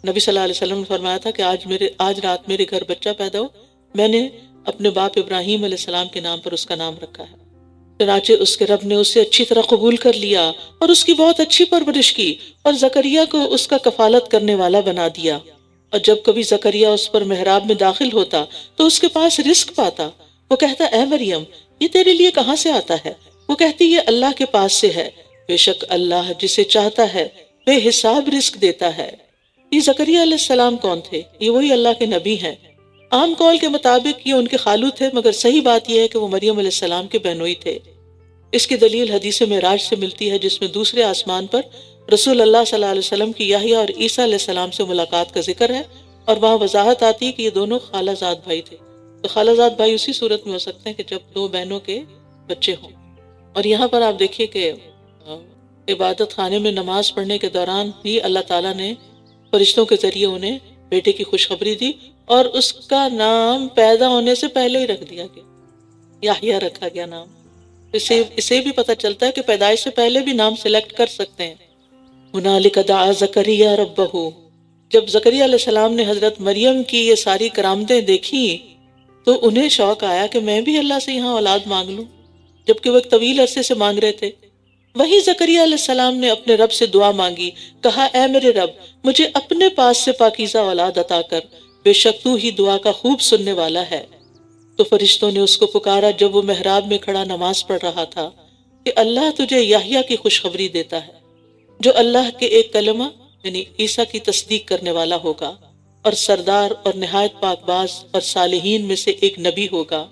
نبی صلی اللہ علیہ وسلم نے فرمایا تھا کہ آج رات میرے گھر بچہ پیدا ہو، میں نے اپنے باپ ابراہیم علیہ السلام کے نام پر اس کا نام رکھا ہے۔ چنانچہ اس کے رب نے اسے اچھی طرح قبول کر لیا اور اس کی بہت اچھی پرورش کی، اور زکریا کو اس کا کفالت کرنے والا بنا دیا۔ اور جب کبھی زکریا اس پر محراب میں داخل ہوتا تو اس کے پاس رزق پاتا، وہ کہتا اے مریم، یہ تیرے لیے کہاں سے آتا ہے؟ وہ کہتی یہ اللہ کے پاس سے ہے، بے شک اللہ جسے چاہتا ہے بے حساب رزق دیتا ہے۔ یہ زکریا علیہ السلام کون تھے؟ یہ وہی اللہ کے نبی ہیں۔ عام قول کے مطابق یہ ان کے خالو تھے، مگر صحیح بات یہ ہے کہ وہ مریم علیہ السلام کے بہنوئی تھے۔ اس کی دلیل حدیث معراج سے ملتی ہے، جس میں دوسرے آسمان پر رسول اللہ صلی اللہ علیہ وسلم کی یحییٰ اور عیسیٰ علیہ السلام سے ملاقات کا ذکر ہے، اور وہاں وضاحت آتی ہے کہ یہ دونوں خالہ زاد بھائی تھے۔ تو خالہ زاد بھائی اسی صورت میں ہو سکتے ہیں کہ جب دو بہنوں کے بچے ہوں۔ اور یہاں پر آپ دیکھیے کہ عبادت خانے میں نماز پڑھنے کے دوران ہی اللہ تعالیٰ نے فرشتوں کے ذریعے انہیں بیٹے کی خوشخبری دی، اور اس کا نام پیدا ہونے سے پہلے ہی رکھ دیا گیا، یحییٰ رکھا گیا نام۔ اسے بھی پتہ چلتا ہے کہ پیدائش سے پہلے بھی نام سلیکٹ کر سکتے ہیں۔ ہنالک دعا زکریا ربہ، جب زکریا علیہ السلام نے حضرت مریم کی یہ ساری کرامتیں دیکھی تو انہیں شوق آیا کہ میں بھی اللہ سے یہاں اولاد مانگ لوں، جبکہ وہ ایک طویل عرصے سے مانگ رہے تھے۔ وہیں زکریا علیہ السلام نے اپنے رب سے دعا مانگی، کہا اے میرے رب، مجھے اپنے پاس سے پاکیزہ اولاد عطا کر، بے شک تو ہی دعا کا خوب سننے والا ہے۔ تو فرشتوں نے اس کو پکارا جب وہ محراب میں کھڑا نماز پڑھ رہا تھا کہ اللہ تجھے یحییٰ کی خوشخبری دیتا ہے، جو اللہ کے ایک کلمہ یعنی عیسیٰ کی تصدیق کرنے والا ہوگا، اور سردار اور نہایت پاک باز اور صالحین میں سے ایک نبی ہوگا۔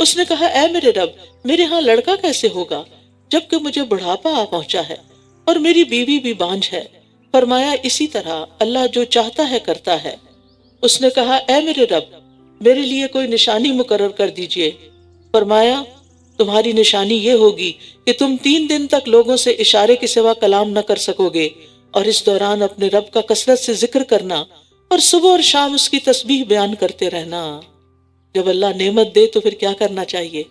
اس نے کہا اے میرے رب، میرے ہاں لڑکا کیسے ہوگا جبکہ مجھے بڑھاپا آ پہنچا ہے اور میری بیوی بھی بانجھ ہے؟ فرمایا اسی طرح اللہ جو چاہتا ہے کرتا ہے۔ اس نے کہا اے میرے رب، میرے لیے کوئی نشانی مقرر کر دیجئے۔ فرمایا تمہاری نشانی یہ ہوگی کہ تم 3 دن تک لوگوں سے اشارے کے سوا کلام نہ کر سکو گے، اور اس دوران اپنے رب کا کثرت سے ذکر کرنا، اور صبح اور شام اس کی تسبیح بیان کرتے رہنا۔ جب اللہ نعمت دے تو پھر کیا کرنا چاہیے؟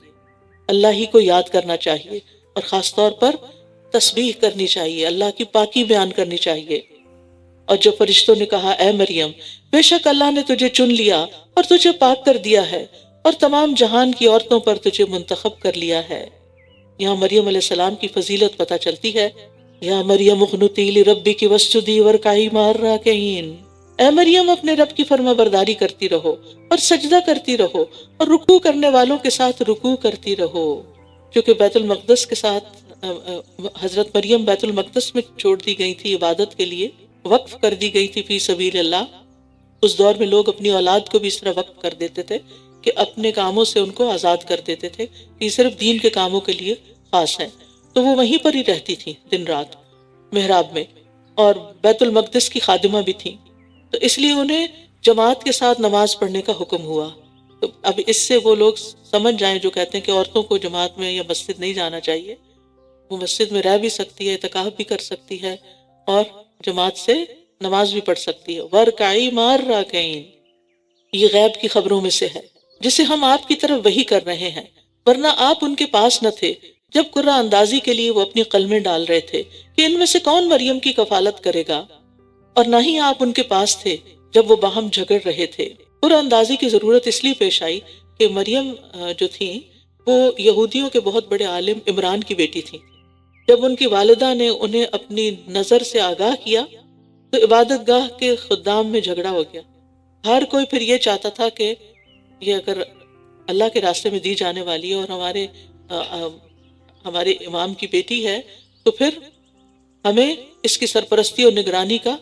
اللہ ہی کو یاد کرنا چاہیے، اور خاص طور پر تسبیح کرنی چاہیے، اللہ کی پاکی بیان کرنی چاہیے۔ اور جب فرشتوں نے کہا اے مریم، بے شک اللہ نے تجھے چن لیا اور تجھے پاک کر دیا ہے، اور تمام جہان کی عورتوں پر تجھے منتخب کر لیا ہے۔ یہاں مریم علیہ السلام کی فضیلت پتہ چلتی ہے۔ یا مریم اقنتی لربک واسجدی وارکعی مع الراکعین، اے مریم اپنے رب کی فرما برداری کرتی رہو اور سجدہ کرتی رہو، اور رکوع کرنے والوں کے ساتھ رکوع کرتی رہو۔ کیونکہ بیت المقدس کے ساتھ حضرت مریم بیت المقدس میں چھوڑ دی گئی تھی، عبادت کے لیے وقف کر دی گئی تھی فی سبیل اللہ۔ اس دور میں لوگ اپنی اولاد کو بھی اس طرح وقف کر دیتے تھے کہ اپنے کاموں سے ان کو آزاد کر دیتے تھے کہ یہ صرف دین کے کاموں کے لیے خاص ہیں، تو وہ وہیں پر ہی رہتی تھی دن رات محراب میں، اور بیت المقدس کی خادمہ بھی تھیں۔ تو اس لیے انہیں جماعت کے ساتھ نماز پڑھنے کا حکم ہوا۔ تو اب اس سے وہ لوگ سمجھ جائیں جو کہتے ہیں کہ عورتوں کو جماعت میں یا مسجد نہیں جانا چاہیے، وہ مسجد میں رہ بھی سکتی ہے، اعتکاف بھی کر سکتی ہے اور جماعت سے نماز بھی پڑھ سکتی ہے۔ وَارْکَعِی مَعَ الرَّاکِعِینَ، یہ غیب کی خبروں میں سے ہے جسے ہم آپ کی طرف وحی کر رہے ہیں، ورنہ آپ ان کے پاس نہ تھے جب قرہ اندازی کے لیے وہ اپنی قلمیں ڈال رہے تھے کہ ان میں سے کون مریم کی کفالت کرے گا، اور نہ ہی آپ ان کے پاس تھے جب وہ باہم جھگڑ رہے تھے۔ قرہ اندازی کی ضرورت اس لیے پیش آئی کہ مریم جو تھیں وہ یہودیوں کے بہت بڑے عالم عمران کی بیٹی تھیں۔ جب ان کی والدہ نے انہیں اپنی نظر سے آگاہ کیا تو عبادت گاہ کے خدام میں جھگڑا ہو گیا۔ ہر کوئی پھر یہ چاہتا تھا کہ یہ اگر اللہ کے راستے میں دی جانے والی ہے اور ہمارے امام کی بیٹی ہے تو پھر ہمیں اس کی سرپرستی اور نگرانی کا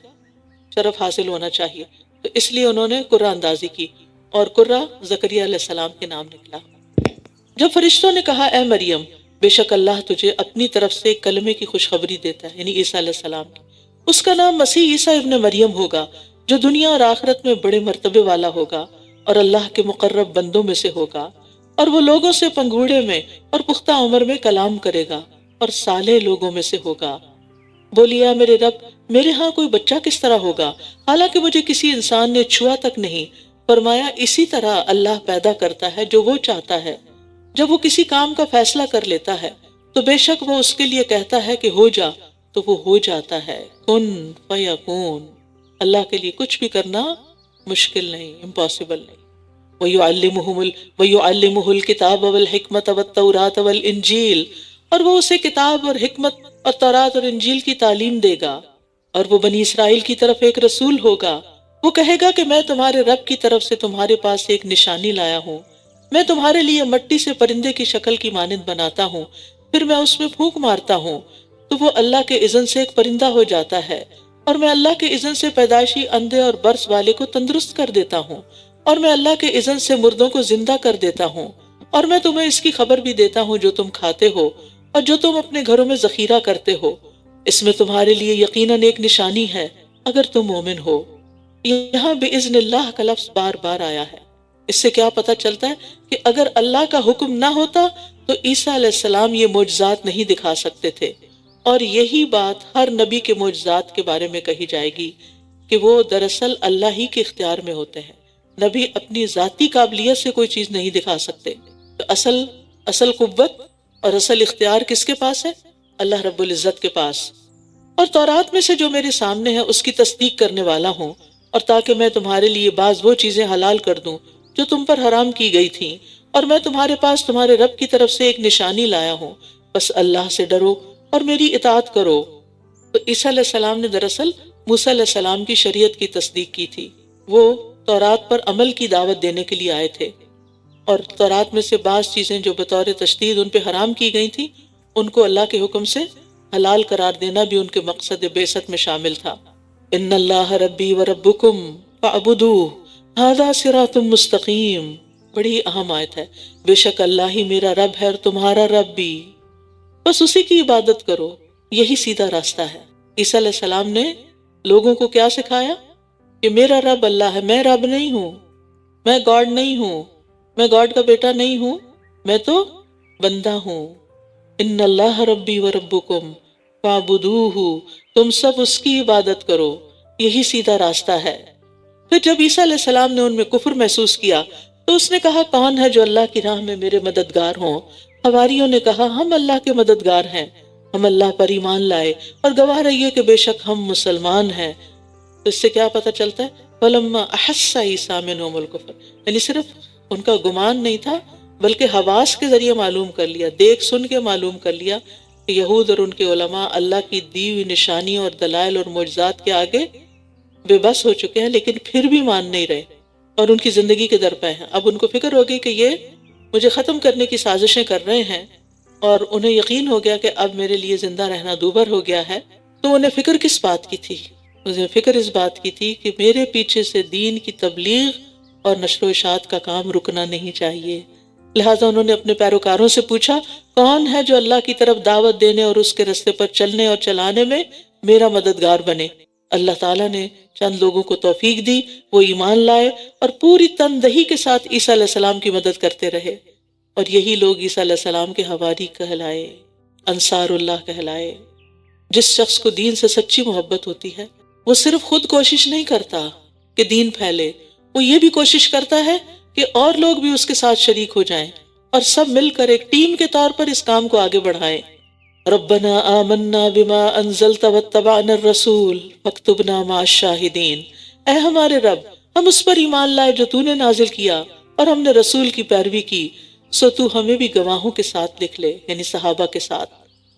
شرف حاصل ہونا چاہیے۔ تو اس لیے انہوں نے قرہ اندازی کی اور قرہ زکریا علیہ السلام کے نام نکلا۔ جب فرشتوں نے کہا اے مریم، بے شک اللہ تجھے اپنی طرف سے ایک کلمے کی خوشخبری دیتا ہے، یعنی عیسیٰ علیہ السلام کی، اس کا نام مسیح عیسیٰ ابن مریم ہوگا، جو دنیا اور آخرت میں بڑے مرتبے والا ہوگا اور اللہ کے مقرب بندوں میں سے ہوگا، اور وہ لوگوں سے پنگوڑے میں اور پختہ عمر میں کلام کرے گا اور صالح لوگوں میں سے ہوگا۔ بولی اے میرے رب، میرے ہاں کوئی بچہ کس طرح ہوگا حالانکہ مجھے کسی انسان نے چھوا تک نہیں۔ فرمایا اسی طرح اللہ پیدا کرتا ہے جو وہ چاہتا ہے، جب وہ کسی کام کا فیصلہ کر لیتا ہے تو بے شک وہ اس کے لیے کہتا ہے کہ ہو جا تو وہ ہو جاتا ہے۔ کن فیکون، اللہ کے لیے کچھ بھی کرنا مشکل نہیں، امپاسبل نہیں۔ وَيُعَلِّمُهُ الْكِتَابَ وَالْحِكْمَةَ وَالتَّوْرَاةَ وَالْإِنْجِيلَ، اور وہ اسے کتاب اور حکمت اور تورات اور انجیل کی تعلیم دے گا، اور وہ بنی اسرائیل کی طرف ایک رسول ہوگا۔ وہ کہے گا کہ میں تمہارے رب کی طرف سے تمہارے پاس ایک نشانی لایا ہوں، میں تمہارے لیے مٹی سے پرندے کی شکل کی مانند بناتا ہوں، پھر میں اس میں پھونک مارتا ہوں تو وہ اللہ کے اذن سے ایک پرندہ ہو جاتا ہے، اور میں اللہ کے اذن سے پیدائشی اندھے اور برس والے کو تندرست کر دیتا ہوں، اور میں اللہ کے اذن سے مردوں کو زندہ کر دیتا ہوں، اور میں تمہیں اس کی خبر بھی دیتا ہوں جو تم کھاتے ہو اور جو تم اپنے گھروں میں ذخیرہ کرتے ہو، اس میں تمہارے لیے یقیناً ایک نشانی ہے اگر تم مومن ہو۔ یہاں بِإِذْنِ اللہ کا لفظ بار بار آیا ہے۔ اس سے کیا پتہ چلتا ہے کہ اگر اللہ کا حکم نہ ہوتا تو عیسیٰ علیہ السلام یہ معجزات نہیں دکھا سکتے تھے، اور یہی بات ہر نبی کے معجزات کے بارے میں کہی جائے گی کہ وہ دراصل اللہ ہی کے اختیار میں ہوتے ہیں۔ نبی اپنی ذاتی قابلیت سے کوئی چیز نہیں دکھا سکتے۔ تو اصل قوت اور اصل اختیار کس کے پاس ہے؟ اللہ رب العزت کے پاس۔ اور تورات میں سے جو میرے سامنے ہے اس کی تصدیق کرنے والا ہوں، اور تاکہ میں تمہارے لیے بعض وہ چیزیں حلال کر دوں جو تم پر حرام کی گئی تھیں، اور میں تمہارے پاس تمہارے رب کی طرف سے ایک نشانی لایا ہوں، بس اللہ سے ڈرو اور میری اطاعت کرو۔ تو عیسیٰ علیہ السلام نے دراصل موسیٰ علیہ السلام کی شریعت کی تصدیق کی تھی۔ وہ تورات پر عمل کی دعوت دینے کے لیے آئے تھے، اور تورات میں سے بعض چیزیں جو بطور تشدید ان پہ حرام کی گئی تھیں ان کو اللہ کے حکم سے حلال قرار دینا بھی ان کے مقصد بعثت میں شامل تھا۔ ان اللہ ربی و ربکم فاعبدوہ ھذا صراط مستقیم، بڑی اہم آیت ہے۔ بے شک اللہ ہی میرا رب ہے اور تمہارا رب بھی، بس اسی کی عبادت کرو، یہی سیدھا راستہ ہے۔ عیسیٰ علیہ السلام نے لوگوں کو کیا سکھایا کہ میرا رب اللہ ہے، میں رب نہیں ہوں، میں گاڈ نہیں ہوں، میں گاڈ کا بیٹا نہیں ہوں، میں تو بندہ ہوں۔ ان اللہ ربی و ربکم فاعبدوہ، تم سب اس کی عبادت کرو، یہی سیدھا راستہ ہے۔ پھر جب عیسیٰ علیہ السلام نے ان میں کفر محسوس کیا تو اس نے کہا کون ہے جو اللہ کی راہ میں میرے مددگار ہوں؟ حواریوں نے کہا ہم اللہ کے مددگار ہیں، ہم اللہ پر ایمان لائے اور گواہ رہیے کہ بے شک ہم مسلمان ہیں۔ تو اس سے کیا پتہ چلتا ہے؟ فَلَمَّا أَحَسَّ عِيسَىٰ مِنْهُمُ الْكُفْرَ، یعنی صرف ان کا گمان نہیں تھا بلکہ حواس کے ذریعے معلوم کر لیا، دیکھ سن کے معلوم کر لیا کہ یہود اور ان کے علماء اللہ کی دی ہوئی نشانیوں اور دلائل اور معجزات کے آگے بے بس ہو چکے ہیں، لیکن پھر بھی مان نہیں رہے اور ان کی زندگی کے درپے ہیں۔ اب ان کو فکر ہو گئی کہ یہ مجھے ختم کرنے کی سازشیں کر رہے ہیں، اور انہیں یقین ہو گیا کہ اب میرے لیے زندہ رہنا دوبھر ہو گیا ہے۔ تو انہیں فکر کس بات کی تھی؟ انہیں فکر اس بات کی تھی کہ میرے پیچھے سے دین کی تبلیغ اور نشر و اشاعت کا کام رکنا نہیں چاہیے۔ لہٰذا انہوں نے اپنے پیروکاروں سے پوچھا کون ہے جو اللہ کی طرف دعوت دینے اور اس کے رستے پر چلنے اور چلانے میں میرا مددگار بنے؟ اللہ تعالیٰ نے چند لوگوں کو توفیق دی، وہ ایمان لائے اور پوری تندہی کے ساتھ عیسیٰ علیہ السلام کی مدد کرتے رہے، اور یہی لوگ عیسیٰ علیہ السلام کے حواری کہلائے، انصار اللہ کہلائے۔ جس شخص کو دین سے سچی محبت ہوتی ہے وہ صرف خود کوشش نہیں کرتا کہ دین پھیلے، وہ یہ بھی کوشش کرتا ہے کہ اور لوگ بھی اس کے ساتھ شریک ہو جائیں اور سب مل کر ایک ٹیم کے طور پر اس کام کو آگے بڑھائیں۔ ربنا آمنا بما انزلت واتبعنا الرسول فاکتبنا مع الشاہدین، اے ہمارے رب، ہم اس پر ایمان لائے جو تو نے نازل کیا اور ہم نے رسول کی پیروی کی، سو تو ہمیں بھی گواہوں کے ساتھ لکھ لے، یعنی صحابہ کے ساتھ۔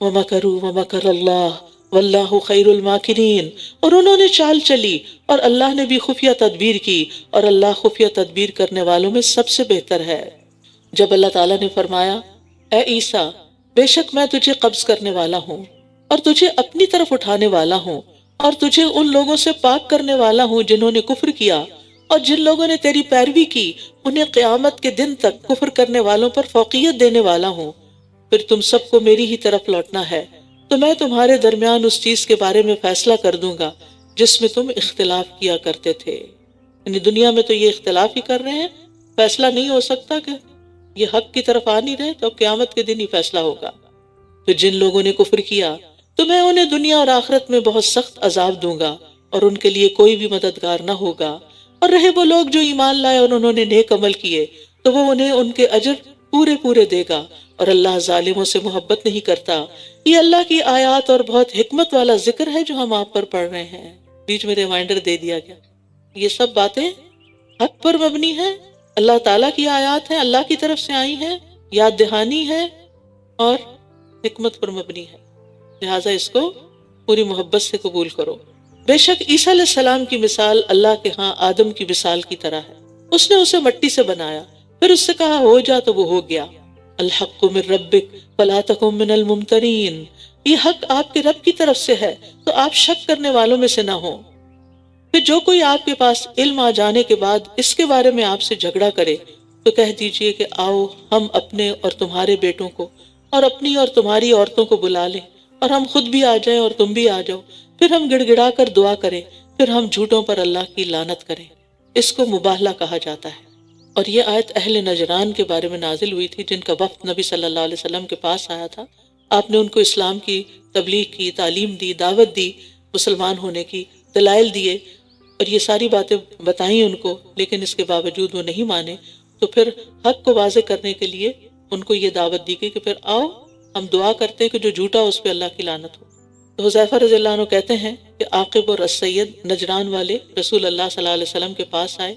وَمَكَرُوا وَمَكَرَ اللَّهُ وَاللَّهُ خَيْرُ الْمَاكِرِينَ، اور انہوں نے چال چلی اور اللہ نے بھی خفیہ تدبیر کی، اور اللہ خفیہ تدبیر کرنے والوں میں سب سے بہتر ہے۔ جب اللہ تعالیٰ نے فرمایا، اے عیسیٰ، بے شک میں تجھے قبض کرنے والا ہوں اور تجھے اپنی طرف اٹھانے والا ہوں، اور تجھے ان لوگوں سے پاک کرنے والا ہوں جنہوں نے کفر کیا، اور جن لوگوں نے تیری پیروی کی انہیں قیامت کے دن تک کفر کرنے والوں پر فوقیت دینے والا ہوں، پھر تم سب کو میری ہی طرف لوٹنا ہے، تو میں تمہارے درمیان اس چیز کے بارے میں فیصلہ کر دوں گا جس میں تم اختلاف کیا کرتے تھے۔ یعنی دنیا میں تو یہ اختلاف ہی کر رہے ہیں، فیصلہ نہیں ہو سکتا کہ یہ حق کی طرف آ نہیں رہے، تو قیامت کے دن ہی فیصلہ ہوگا۔ تو جن لوگوں نے کفر کیا تو میں انہیں دنیا اور آخرت میں بہت سخت عذاب دوں گا، اور ان کے لیے کوئی بھی مددگار نہ ہوگا۔ اور رہے وہ لوگ جو ایمان لائے اور انہوں نے نیک عمل کیے تو وہ انہیں ان کے اجر پورے پورے دے گا، اور اللہ ظالموں سے محبت نہیں کرتا۔ یہ اللہ کی آیات اور بہت حکمت والا ذکر ہے جو ہم آپ پر پڑھ رہے ہیں۔ بیچ میں ریمائنڈر دے دیا گیا، یہ سب باتیں حق پر مبنی ہیں، اللہ تعالیٰ کی آیات ہیں، اللہ کی طرف سے آئی ہیں، یاد دہانی ہے اور حکمت پر مبنی ہے، لہٰذا اس کو پوری محبت سے قبول کرو۔ بے شک عیسیٰ علیہ السلام کی مثال اللہ کے ہاں آدم کی مثال کی طرح ہے، اس نے اسے مٹی سے بنایا، پھر اس سے کہا ہو جا تو وہ ہو گیا۔ الحق من ربک فلا تکن من الممترین، یہ حق آپ کے رب کی طرف سے ہے تو آپ شک کرنے والوں میں سے نہ ہوں۔ پھر جو کوئی آپ کے پاس علم آ جانے کے بعد اس کے بارے میں آپ سے جھگڑا کرے تو کہہ دیجئے کہ آؤ ہم اپنے اور تمہارے بیٹوں کو اور اپنی اور تمہاری عورتوں کو بلا لیں، اور ہم خود بھی آ جائیں اور تم بھی آ جاؤ، پھر ہم گڑ گڑا کر دعا کریں، پھر ہم جھوٹوں پر اللہ کی لعنت کریں۔ اس کو مباہلہ کہا جاتا ہے۔ اور یہ آیت اہل نجران کے بارے میں نازل ہوئی تھی جن کا وفد نبی صلی اللہ علیہ وسلم کے پاس آیا تھا۔ آپ نے ان کو اسلام کی تبلیغ کی، تعلیم دی، دعوت دی، مسلمان ہونے کی دلائل دیے، اور یہ ساری باتیں بتائیں ان کو، لیکن اس کے باوجود وہ نہیں مانے۔ تو پھر حق کو واضح کرنے کے لیے ان کو یہ دعوت دی گئی کہ پھر آؤ ہم دعا کرتے ہیں کہ جو جھوٹا اس پہ اللہ کی لعنت ہو۔ تو حذیفہ رضی اللہ عنہ کہتے ہیں کہ عاقب اور السید نجران والے رسول اللہ صلی اللہ علیہ وسلم کے پاس آئے،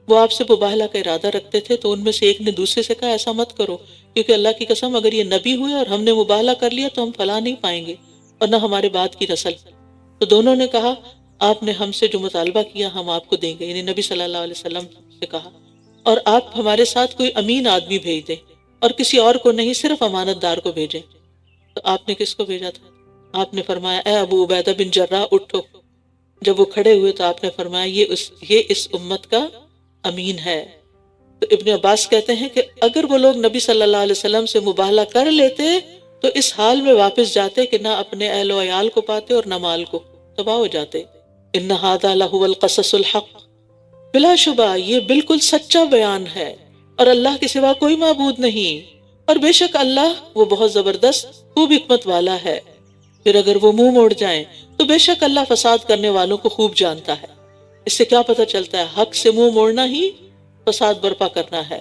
وہ آپ سے مباہلہ کا ارادہ رکھتے تھے، تو ان میں سے ایک نے دوسرے سے کہا ایسا مت کرو، کیونکہ اللہ کی قسم اگر یہ نبی ہوئے اور ہم نے مباہلہ کر لیا تو ہم فلاح نہیں پائیں گے اور نہ ہمارے بعد کی نسل۔ تو دونوں نے کہا آپ نے ہم سے جو مطالبہ کیا ہم آپ کو دیں گے، یعنی نبی صلی اللہ علیہ وسلم سے کہا، اور آپ ہمارے ساتھ کوئی امین آدمی بھیج دیں اور کسی اور کو نہیں، صرف امانت دار کو بھیجیں۔ تو آپ نے کس کو بھیجا تھا؟ آپ نے فرمایا اے ابو عبیدہ بن جراح اٹھو۔ جب وہ کھڑے ہوئے تو آپ نے فرمایا یہ اس امت کا امین ہے۔ تو ابن عباس کہتے ہیں کہ اگر وہ لوگ نبی صلی اللہ علیہ وسلم سے مباہلہ کر لیتے تو اس حال میں واپس جاتے کہ نہ اپنے اہل و عیال کو پاتے اور نہ مال کو، تباہ ہو جاتے۔ ان ھذا لہو القصص الحق، بلا شبہ یہ بالکل سچا بیان ہے اور اللہ کے سوا کوئی معبود نہیں، اور بے شک اللہ وہ بہت زبردست خوب حکمت والا ہے۔ پھر اگر وہ منہ موڑ جائیں تو بے شک اللہ فساد کرنے والوں کو خوب جانتا ہے۔ اس سے کیا پتہ چلتا ہے؟ حق سے منہ موڑنا ہی فساد برپا کرنا ہے،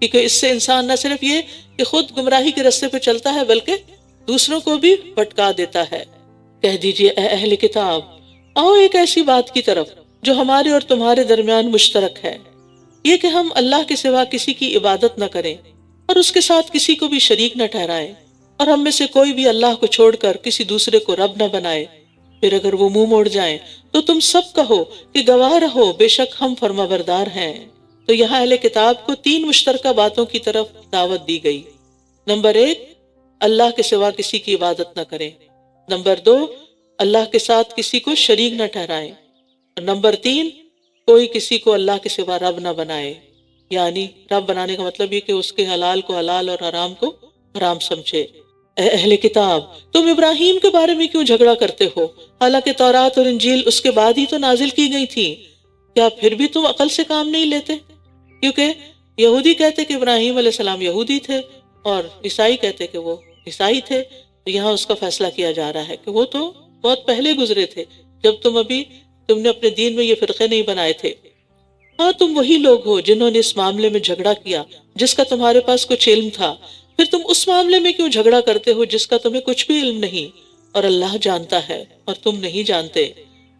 کیونکہ اس سے انسان نہ صرف یہ کہ خود گمراہی کے راستے پہ چلتا ہے بلکہ دوسروں کو بھی بھٹکا دیتا ہے۔ کہہ دیجئے اے اہل کتاب، آؤ ایک ایسی بات کی طرف جو ہمارے اور تمہارے درمیان مشترک ہے، یہ کہ ہم اللہ کے سوا کسی کی عبادت نہ کریں اور اس کے ساتھ کسی کو بھی شریک نہ ٹھہرائیں، اور ہم میں سے کوئی بھی اللہ کو چھوڑ کر کسی دوسرے کو رب نہ بنائے۔ پھر اگر وہ منہ موڑ جائیں تو تم سب کہو کہ گواہ رہو بے شک ہم فرمانبردار ہیں۔ تو یہاں اہل کتاب کو 3 مشترکہ باتوں کی طرف دعوت دی گئی۔ نمبر 1، اللہ کے سوا کسی کی عبادت نہ کریں۔ نمبر 2، اللہ کے ساتھ کسی کو شریک نہ ٹھہرائیں۔ اور نمبر 3، کوئی کسی کو اللہ کے سوا رب نہ بنائے۔ یعنی رب بنانے کا مطلب یہ کہ اس کے حلال کو حلال اور حرام کو حرام سمجھے۔ اے اہل کتاب تم ابراہیم کے بارے میں کیوں جھگڑا کرتے ہو حالانکہ تورات اور انجیل اس کے بعد ہی تو نازل کی گئی تھی، کیا پھر بھی تم عقل سے کام نہیں لیتے؟ کیونکہ یہودی کہتے کہ ابراہیم علیہ السلام یہودی تھے اور عیسائی کہتے کہ وہ عیسائی تھے، تو یہاں اس کا فیصلہ کیا جا رہا ہے کہ وہ تو بہت پہلے گزرے تھے جب تم نے اپنے دین میں یہ فرقے نہیں بنائے تھے۔ ہاں تم وہی لوگ ہو جنہوں نے اس معاملے میں جھگڑا کیا جس کا تمہارے پاس کچھ علم تھا، پھر تم اس معاملے میں کیوں جھگڑا کرتے ہو جس کا تمہیں کچھ بھی علم نہیں، اور اللہ جانتا ہے اور تم نہیں جانتے۔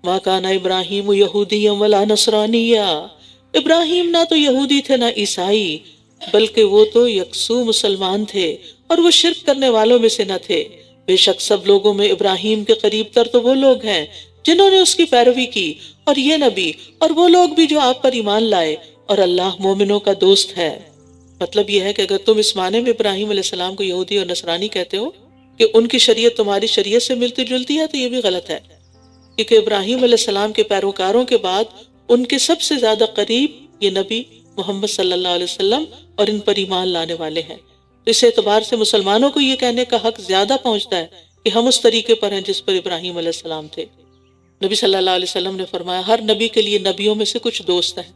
ما کان ابراہیم یہودیا ولا نصرانیا، ابراہیم نہ تو یہودی تھے نہ عیسائی، بلکہ وہ تو یکسو مسلمان تھے اور وہ شرک کرنے والوں میں سے نہ تھے۔ بے شک سب لوگوں میں ابراہیم کے قریب تر تو وہ لوگ ہیں جنہوں نے اس کی پیروی کی، اور یہ نبی اور وہ لوگ بھی جو آپ پر ایمان لائے، اور اللہ مومنوں کا دوست ہے۔ مطلب یہ ہے کہ اگر تم اس معنی میں ابراہیم علیہ السلام کو یہودی اور نصرانی کہتے ہو کہ ان کی شریعت تمہاری شریعت سے ملتی جلتی ہے، تو یہ بھی غلط ہے، کیونکہ ابراہیم علیہ السلام کے پیروکاروں کے بعد ان کے سب سے زیادہ قریب یہ نبی محمد صلی اللہ علیہ وسلم اور ان پر ایمان لانے والے ہیں۔ تو اس اعتبار سے مسلمانوں کو یہ کہنے کا حق زیادہ پہنچتا ہے کہ ہم اس طریقے پر ہیں جس پر ابراہیم علیہ السلام تھے۔ نبی صلی اللہ علیہ وسلم نے فرمایا ہر نبی کے لیے نبیوں میں سے کچھ دوست ہیں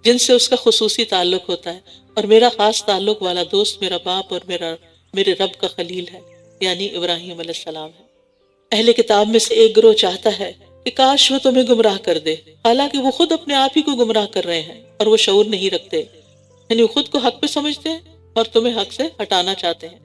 جن سے اس کا خصوصی تعلق ہوتا ہے، اور میرا خاص تعلق والا دوست میرا باپ اور میرے رب کا خلیل ہے، یعنی ابراہیم علیہ السلام ہے۔ اہل کتاب میں سے ایک گروہ چاہتا ہے کہ کاش وہ تمہیں گمراہ کر دے، حالانکہ وہ خود اپنے آپ ہی کو گمراہ کر رہے ہیں اور وہ شعور نہیں رکھتے، یعنی وہ خود کو حق پہ سمجھتے ہیں اور تمہیں حق سے ہٹانا چاہتے ہیں،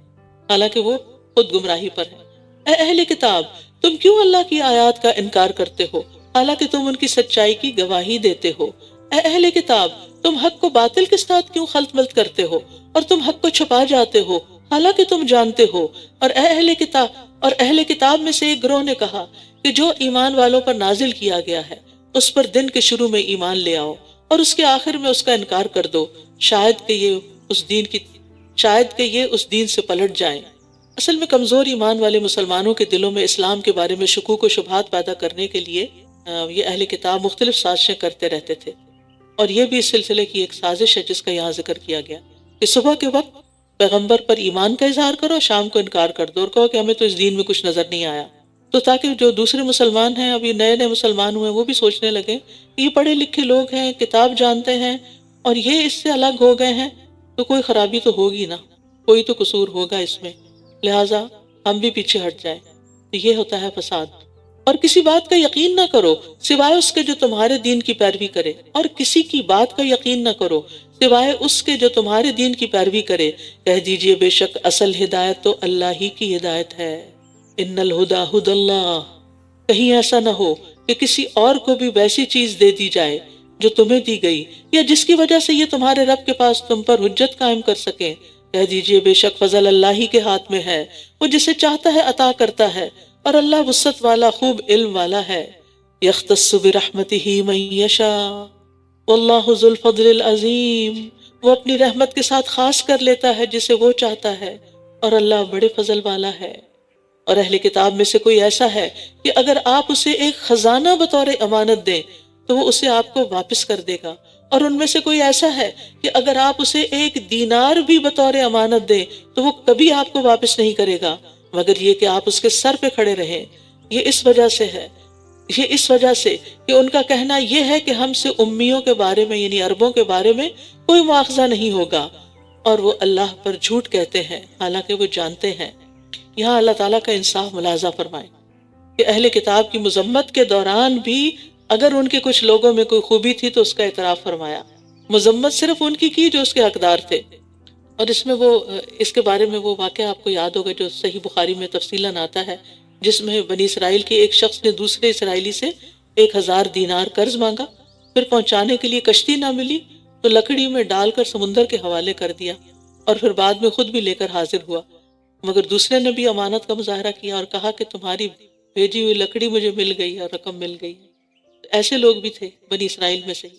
حالانکہ وہ خود گمراہی پر ہیں۔ اے اہل کتاب تم کیوں اللہ کی آیات کا انکار کرتے ہو حالانکہ تم ان کی سچائی کی گواہی دیتے ہو؟ اے اہل کتاب تم حق کو باطل کے ساتھ کیوں خلط ملط کرتے ہو اور تم حق کو چھپا جاتے ہو حالانکہ تم جانتے ہو؟ اور اہل کتاب میں سے ایک گروہ نے کہا کہ جو ایمان والوں پر نازل کیا گیا ہے اس پر دن کے شروع میں ایمان لے آؤ اور اس کے آخر میں اس کا انکار کر دو، شاید کہ یہ اس دین سے پلٹ جائیں۔ اصل میں کمزور ایمان والے مسلمانوں کے دلوں میں اسلام کے بارے میں شکوک و شبہات پیدا کرنے کے لیے یہ اہل کتاب مختلف سازشیں کرتے رہتے تھے، اور یہ بھی اس سلسلے کی ایک سازش ہے جس کا یہاں ذکر کیا گیا کہ صبح کے وقت پیغمبر پر ایمان کا اظہار کرو، شام کو انکار کر دو اور کہو کہ ہمیں تو اس دین میں کچھ نظر نہیں آیا، تو تاکہ جو دوسرے مسلمان ہیں، ابھی نئے نئے مسلمان ہوئے، وہ بھی سوچنے لگے کہ یہ پڑھے لکھے لوگ ہیں، کتاب جانتے ہیں، اور یہ اس سے الگ ہو گئے ہیں، تو کوئی خرابی تو ہوگی نا، کوئی تو قصور ہوگا اس میں، لہٰذا ہم بھی پیچھے ہٹ جائیں۔ تو یہ ہوتا ہے فساد۔ اور کسی بات کا یقین نہ کرو سوائے اس کے جو تمہارے دین کی پیروی کرے، اور کسی کی بات کا یقین نہ کرو سوائے اس کے جو تمہارے دین کی پیروی کرے۔ کہہ دیجئے بے شک اصل ہدایت تو اللہ ہی کی ہدایت ہے۔ ان الہدی ھدی اللہ، کہیں ایسا نہ ہو کہ کسی اور کو بھی ویسی چیز دے دی جائے جو تمہیں دی گئی، یا جس کی وجہ سے یہ تمہارے رب کے پاس تم پر حجت قائم کر سکیں۔ کہہ دیجئے بے شک فضل اللہ ہی کے ہاتھ میں ہے، وہ جسے چاہتا ہے عطا کرتا ہے، اور اللہ وسعت والا خوب علم والا ہے۔ یختص برحمتہ من یشاء واللہ ذو الفضل العظیم، وہ اپنی رحمت کے ساتھ خاص کر لیتا ہے جسے وہ چاہتا ہے، اور اللہ بڑے فضل والا ہے۔ اور اہل کتاب میں سے کوئی ایسا ہے کہ اگر آپ اسے ایک خزانہ بطور امانت دیں تو وہ اسے آپ کو واپس کر دے گا، اور ان میں سے کوئی ایسا ہے کہ اگر آپ اسے ایک دینار بھی بطور امانت دیں تو وہ کبھی آپ کو واپس نہیں کرے گا مگر یہ کہ آپ اس کے سر پہ کھڑے رہیں۔ یہ اس وجہ سے کہ ان کا کہنا یہ ہے کہ ہم سے امیوں کے بارے میں، یعنی عربوں کے بارے میں کوئی مواخذہ نہیں ہوگا، اور وہ اللہ پر جھوٹ کہتے ہیں حالانکہ وہ جانتے ہیں۔ یہاں اللہ تعالیٰ کا انصاف ملاحظہ فرمائیں کہ اہل کتاب کی مذمت کے دوران بھی اگر ان کے کچھ لوگوں میں کوئی خوبی تھی تو اس کا اعتراف فرمایا۔ مذمت صرف ان کی جو اس کے حقدار تھے، اور اس کے بارے میں وہ واقعہ آپ کو یاد ہوگا جو صحیح بخاری میں تفصیلاً آتا ہے، جس میں بنی اسرائیل کے ایک شخص نے دوسرے اسرائیلی سے 1000 دینار قرض مانگا، پھر پہنچانے کے لیے کشتی نہ ملی تو لکڑی میں ڈال کر سمندر کے حوالے کر دیا، اور پھر بعد میں خود بھی لے کر حاضر ہوا، مگر دوسرے نے بھی امانت کا مظاہرہ کیا اور کہا کہ تمہاری بھیجی ہوئی لکڑی مجھے مل گئی اور رقم مل گئی۔ ایسے لوگ بھی تھے بنی اسرائیل میں سے ہی۔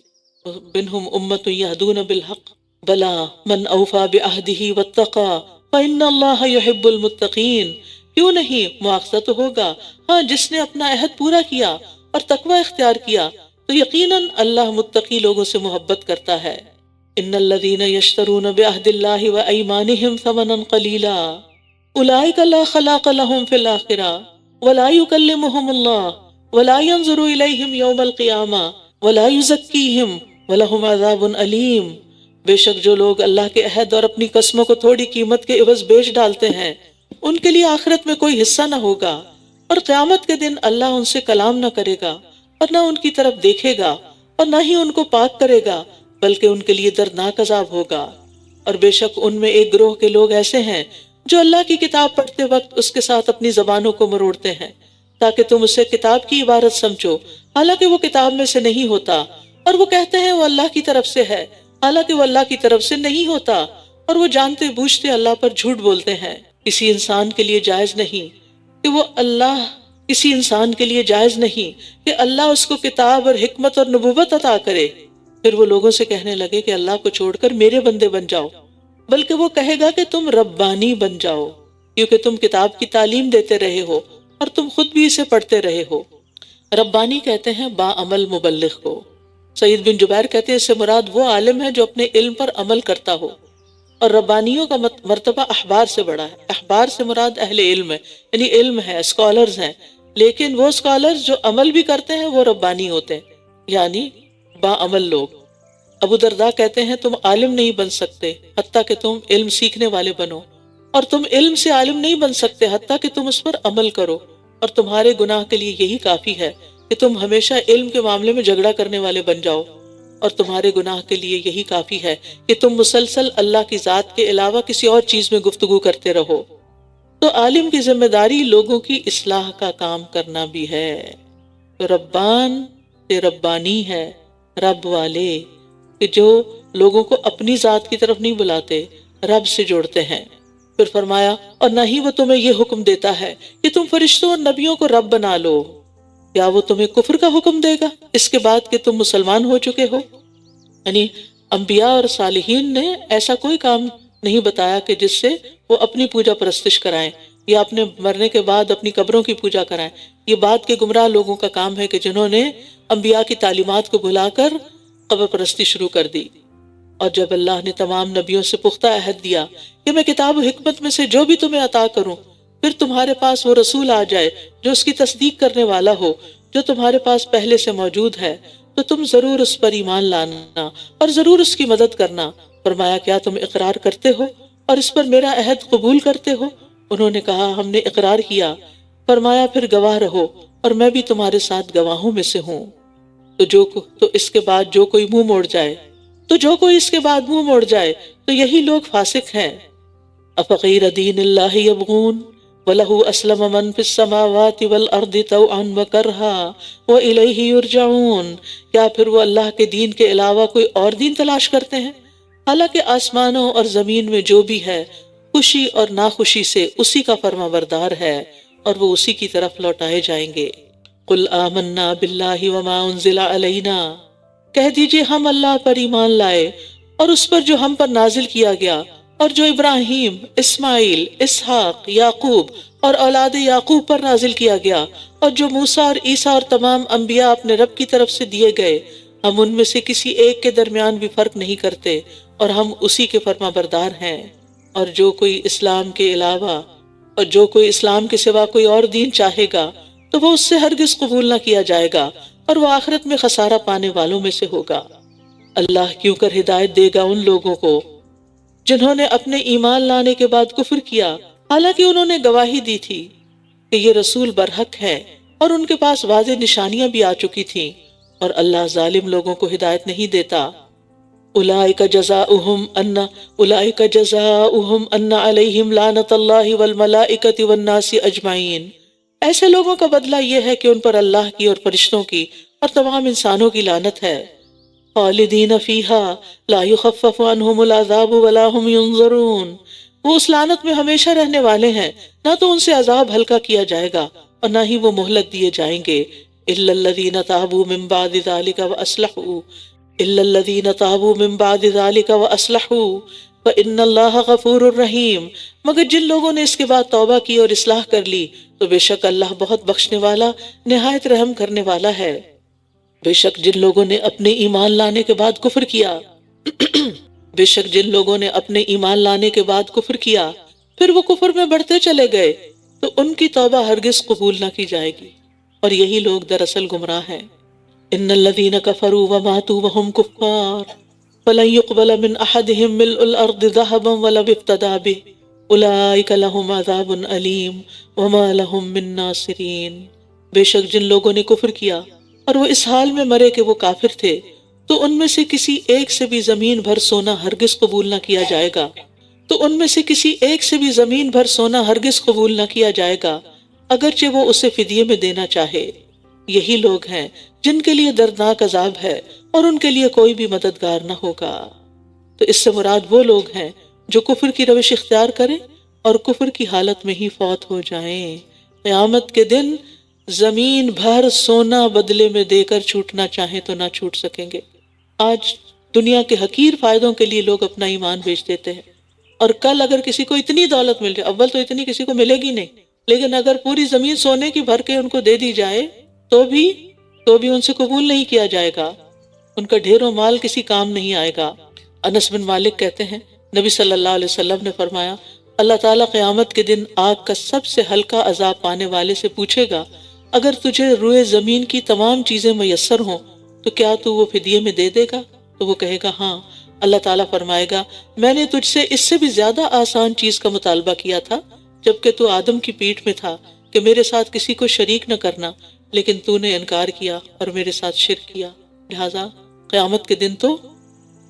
منہم امۃ یہدون بالحق بلا من اوفی بعہدہ واتقی فإن اللہ یحب المتقین، کیوں نہیں، مواخذہ تو ہوگا، ہاں جس نے اپنا عہد پورا کیا اور تقوی اختیار کیا تو یقیناً اللہ متقی لوگوں سے محبت کرتا ہے۔ ان الذین یشترون بعہد اللہ وایمانہم ثمنا قلیلا، اولئک لا خلاق لهم فی الآخرہ ولا یکلمہم اللہ ولا ینظر الیہم یوم القیامہ ولا یزکیہم ولہم عذاب علیم۔ بے شک جو لوگ اللہ کے عہد اور اپنی قسموں کو تھوڑی قیمت کے عوض بیچ ڈالتے ہیں ان کے لیے آخرت میں کوئی حصہ نہ ہوگا، اور قیامت کے دن اللہ ان سے کلام نہ کرے گا اور نہ ان کی طرف دیکھے گا اور نہ ہی ان کو پاک کرے گا، بلکہ ان کے لیے دردناک عذاب ہوگا۔ اور بے شک ان میں ایک گروہ کے لوگ ایسے ہیں جو اللہ کی کتاب پڑھتے وقت اس کے ساتھ اپنی زبانوں کو مروڑتے ہیں تاکہ تم اسے کتاب کی عبارت سمجھو، حالانکہ وہ کتاب میں سے نہیں ہوتا، اور وہ کہتے ہیں وہ اللہ کی طرف سے ہے، حالانکہ وہ اللہ کی طرف سے نہیں ہوتا، اور وہ جانتے بوجھتے اللہ پر جھوٹ بولتے ہیں۔ کسی انسان کے لیے جائز نہیں کہ اللہ اس کو کتاب اور حکمت اور نبوت عطا کرے، پھر وہ لوگوں سے کہنے لگے کہ اللہ کو چھوڑ کر میرے بندے بن جاؤ، بلکہ وہ کہے گا کہ تم ربانی بن جاؤ، کیونکہ تم کتاب کی تعلیم دیتے رہے ہو اور تم خود بھی اسے پڑھتے رہے ہو۔ ربانی کہتے ہیں با عمل مبلغ کو۔ سعید بن جبیر کہتے ہیں اس سے مراد وہ عالم ہے جو اپنے علم پر عمل کرتا ہو، اور ربانیوں کا مرتبہ احبار سے بڑا ہے۔ احبار سے مراد اہل علم ہے، یعنی علم ہے، اسکالرز ہیں، لیکن وہ اسکالرز جو عمل بھی کرتے ہیں وہ ربانی ہوتے ہیں، یعنی با عمل لوگ۔ ابو درداء کہتے ہیں تم عالم نہیں بن سکتے حتیٰ کہ تم علم سیکھنے والے بنو، اور تم علم سے عالم نہیں بن سکتے حتیٰ کہ تم اس پر عمل کرو، اور تمہارے گناہ کے لیے یہی کافی ہے کہ تم ہمیشہ علم کے معاملے میں جھگڑا کرنے والے بن جاؤ، اور تمہارے گناہ کے لیے یہی کافی ہے کہ تم مسلسل اللہ کی ذات کے علاوہ کسی اور چیز میں گفتگو کرتے رہو۔ تو عالم کی ذمہ داری لوگوں کی اصلاح کا کام کرنا بھی ہے۔ تو ربان سے ربانی ہے، رب والے، کہ جو لوگوں کو اپنی ذات کی طرف نہیں بلاتے، رب سے جوڑتے ہیں۔ پھر فرمایا اور نہ ہی وہ تمہیں یہ حکم دیتا ہے کہ تم فرشتوں اور نبیوں کو رب بنا لو، یا وہ تمہیں کفر کا حکم دے گا اس کے بعد کہ تم مسلمان ہو چکے ہو۔ یعنی انبیاء اور صالحین نے ایسا کوئی کام نہیں بتایا کہ جس سے وہ اپنی پوجا پرستش کرائیں یا اپنے مرنے کے بعد اپنی قبروں کی پوجا کرائیں۔ یہ بات کے گمراہ لوگوں کا کام ہے کہ جنہوں نے انبیاء کی تعلیمات کو بھلا کر قبر پرستی شروع کر دی۔ اور جب اللہ نے تمام نبیوں سے پختہ عہد دیا کہ میں کتاب و حکمت میں سے جو بھی تمہیں عطا کروں، پھر تمہارے پاس وہ رسول آ جائے جو اس کی تصدیق کرنے والا ہو جو تمہارے پاس پہلے سے موجود ہے، تو تم ضرور اس پر ایمان لانا اور ضرور اس کی مدد کرنا۔ فرمایا کیا تم اقرار کرتے ہو اور اس پر میرا عہد قبول کرتے ہو؟ انہوں نے کہا ہم نے اقرار کیا۔ فرمایا پھر گواہ رہو اور میں بھی تمہارے ساتھ گواہوں میں سے ہوں۔ تو اس کے بعد جو کوئی منہ موڑ جائے تو یہی لوگ فاسق ہیں۔ افغیر دین اللہ یبغون وَلَهُ أَسْلَمَ مَنْ فِي السَّمَاوَاتِ وَالْأَرْضِ طَوْعًا وَكَرْهًا وَإِلَيْهِ يُرْجَعُونَ، کیا پھر وہ اللہ کے دین کے علاوہ کوئی اور دین تلاش کرتے ہیں؟ حالانکہ آسمانوں اور زمین میں جو بھی ہے خوشی اور ناخوشی سے اسی کا فرما بردار ہے، اور وہ اسی کی طرف لوٹائے جائیں گے۔ قُلْ آمَنَّا بِاللَّهِ وَمَا أُنزِلَ عَلَيْنَا، کہہ دیجئے ہم اللہ پر ایمان لائے اور اس پر جو ہم پر نازل کیا گیا، اور جو ابراہیم، اسماعیل، اسحاق، یعقوب اور اولاد یعقوب پر نازل کیا گیا، اور جو موسیٰ اور عیسیٰ اور تمام انبیاء اپنے رب کی طرف سے دیے گئے، ہم ان میں سے کسی ایک کے درمیان بھی فرق نہیں کرتے، اور ہم اسی کے فرما بردار ہیں۔ اور جو کوئی اسلام کے سوا کوئی اور دین چاہے گا تو وہ اس سے ہرگز قبول نہ کیا جائے گا، اور وہ آخرت میں خسارہ پانے والوں میں سے ہوگا۔ اللہ کیوں کر ہدایت دے گا ان لوگوں کو جنہوں نے اپنے ایمان لانے کے بعد کفر کیا، حالانکہ انہوں نے گواہی دی تھی کہ یہ رسول برحق ہے، اور ان کے پاس واضح نشانیاں بھی آ چکی تھیں، اور اللہ ظالم لوگوں کو ہدایت نہیں دیتا۔ اولئک جزاؤہم ان علیہم لعنت اللہ والملائکۃ والناس اجمعین، ایسے لوگوں کا بدلہ یہ ہے کہ ان پر اللہ کی اور فرشتوں کی اور تمام انسانوں کی لعنت ہے۔ خالدین فیہا لا یخفف عنہم العذاب ولا ہم ینظرون، وہ اس لعنت میں ہمیشہ رہنے والے ہیں، نہ تو ان سے عذاب ہلکا کیا جائے گا اور نہ ہی وہ مہلت دیے جائیں گے۔ الا الذین تابوا من بعد ذلک واصلحوا فإن اللہ غفور الرحیم، مگر جن لوگوں نے اس کے بعد توبہ کی اور اصلاح کر لی تو بے شک اللہ بہت بخشنے والا نہایت رحم کرنے والا ہے۔ بے شک جن لوگوں نے اپنے ایمان لانے کے بعد کفر کیا پھر وہ کفر میں بڑھتے چلے گئے تو ان کی توبہ ہرگز قبول نہ کی جائے گی، اور یہی لوگ دراصل گمراہ ہیں۔ ان الذین کفروا وماتوا وهم کفار فلن يقبل من احدهم ملء الارض ذهبا ولو افتدى به اولئک لهم عذاب علیم وما لهم من ناصرین۔ بے شک جن لوگوں نے کفر کیا اور وہ اس حال میں مرے کہ وہ کافر تھے، تو ان میں سے کسی ایک سے بھی زمین بھر سونا ہرگز قبول نہ کیا جائے گا، تو ان میں سے کسی ایک سے بھی زمین بھر سونا ہرگز قبول نہ کیا جائے گا، اگرچہ وہ اسے فدیے میں دینا چاہے۔ یہی لوگ ہیں جن کے لیے دردناک عذاب ہے اور ان کے لیے کوئی بھی مددگار نہ ہوگا۔ تو اس سے مراد وہ لوگ ہیں جو کفر کی روش اختیار کریں اور کفر کی حالت میں ہی فوت ہو جائیں۔ قیامت کے دن زمین بھر سونا بدلے میں دے کر چھوٹنا چاہیں تو نہ چھوٹ سکیں گے۔ آج دنیا کے حقیر فائدوں کے لیے لوگ اپنا ایمان بیچ دیتے ہیں، اور کل اگر کسی کو اتنی دولت مل جائے، اول تو اتنی کسی کو ملے گی نہیں، لیکن اگر پوری زمین سونے کی بھر کے ان کو دے دی جائے تو بھی ان سے قبول نہیں کیا جائے گا، ان کا ڈھیروں مال کسی کام نہیں آئے گا۔ انس بن مالک کہتے ہیں نبی صلی اللہ علیہ وسلم نے فرمایا، اللہ تعالیٰ قیامت کے دن آگ کا سب سے ہلکا عذاب پانے والے سے پوچھے گا، اگر تجھے روئے زمین کی تمام چیزیں میسر ہوں تو کیا تو وہ فدیے میں دے دے گا؟ تو وہ کہے گا ہاں۔ اللہ تعالیٰ فرمائے گا، میں نے تجھ سے اس سے بھی زیادہ آسان چیز کا مطالبہ کیا تھا جبکہ تو آدم کی پیٹھ میں تھا کہ میرے ساتھ کسی کو شریک نہ کرنا، لیکن تو نے انکار کیا اور میرے ساتھ شرک کیا، لہٰذا قیامت کے دن تو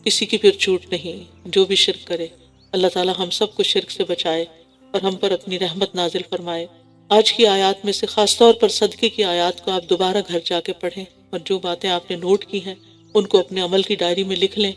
کسی کی پھر چھوٹ نہیں، جو بھی شرک کرے۔ اللہ تعالیٰ ہم سب کو شرک سے بچائے اور ہم پر اپنی رحمت نازل فرمائے۔ آج کی آیات میں سے خاص طور پر صدقے کی آیات کو آپ دوبارہ گھر جا کے پڑھیں، اور جو باتیں آپ نے نوٹ کی ہیں ان کو اپنے عمل کی ڈائری میں لکھ لیں،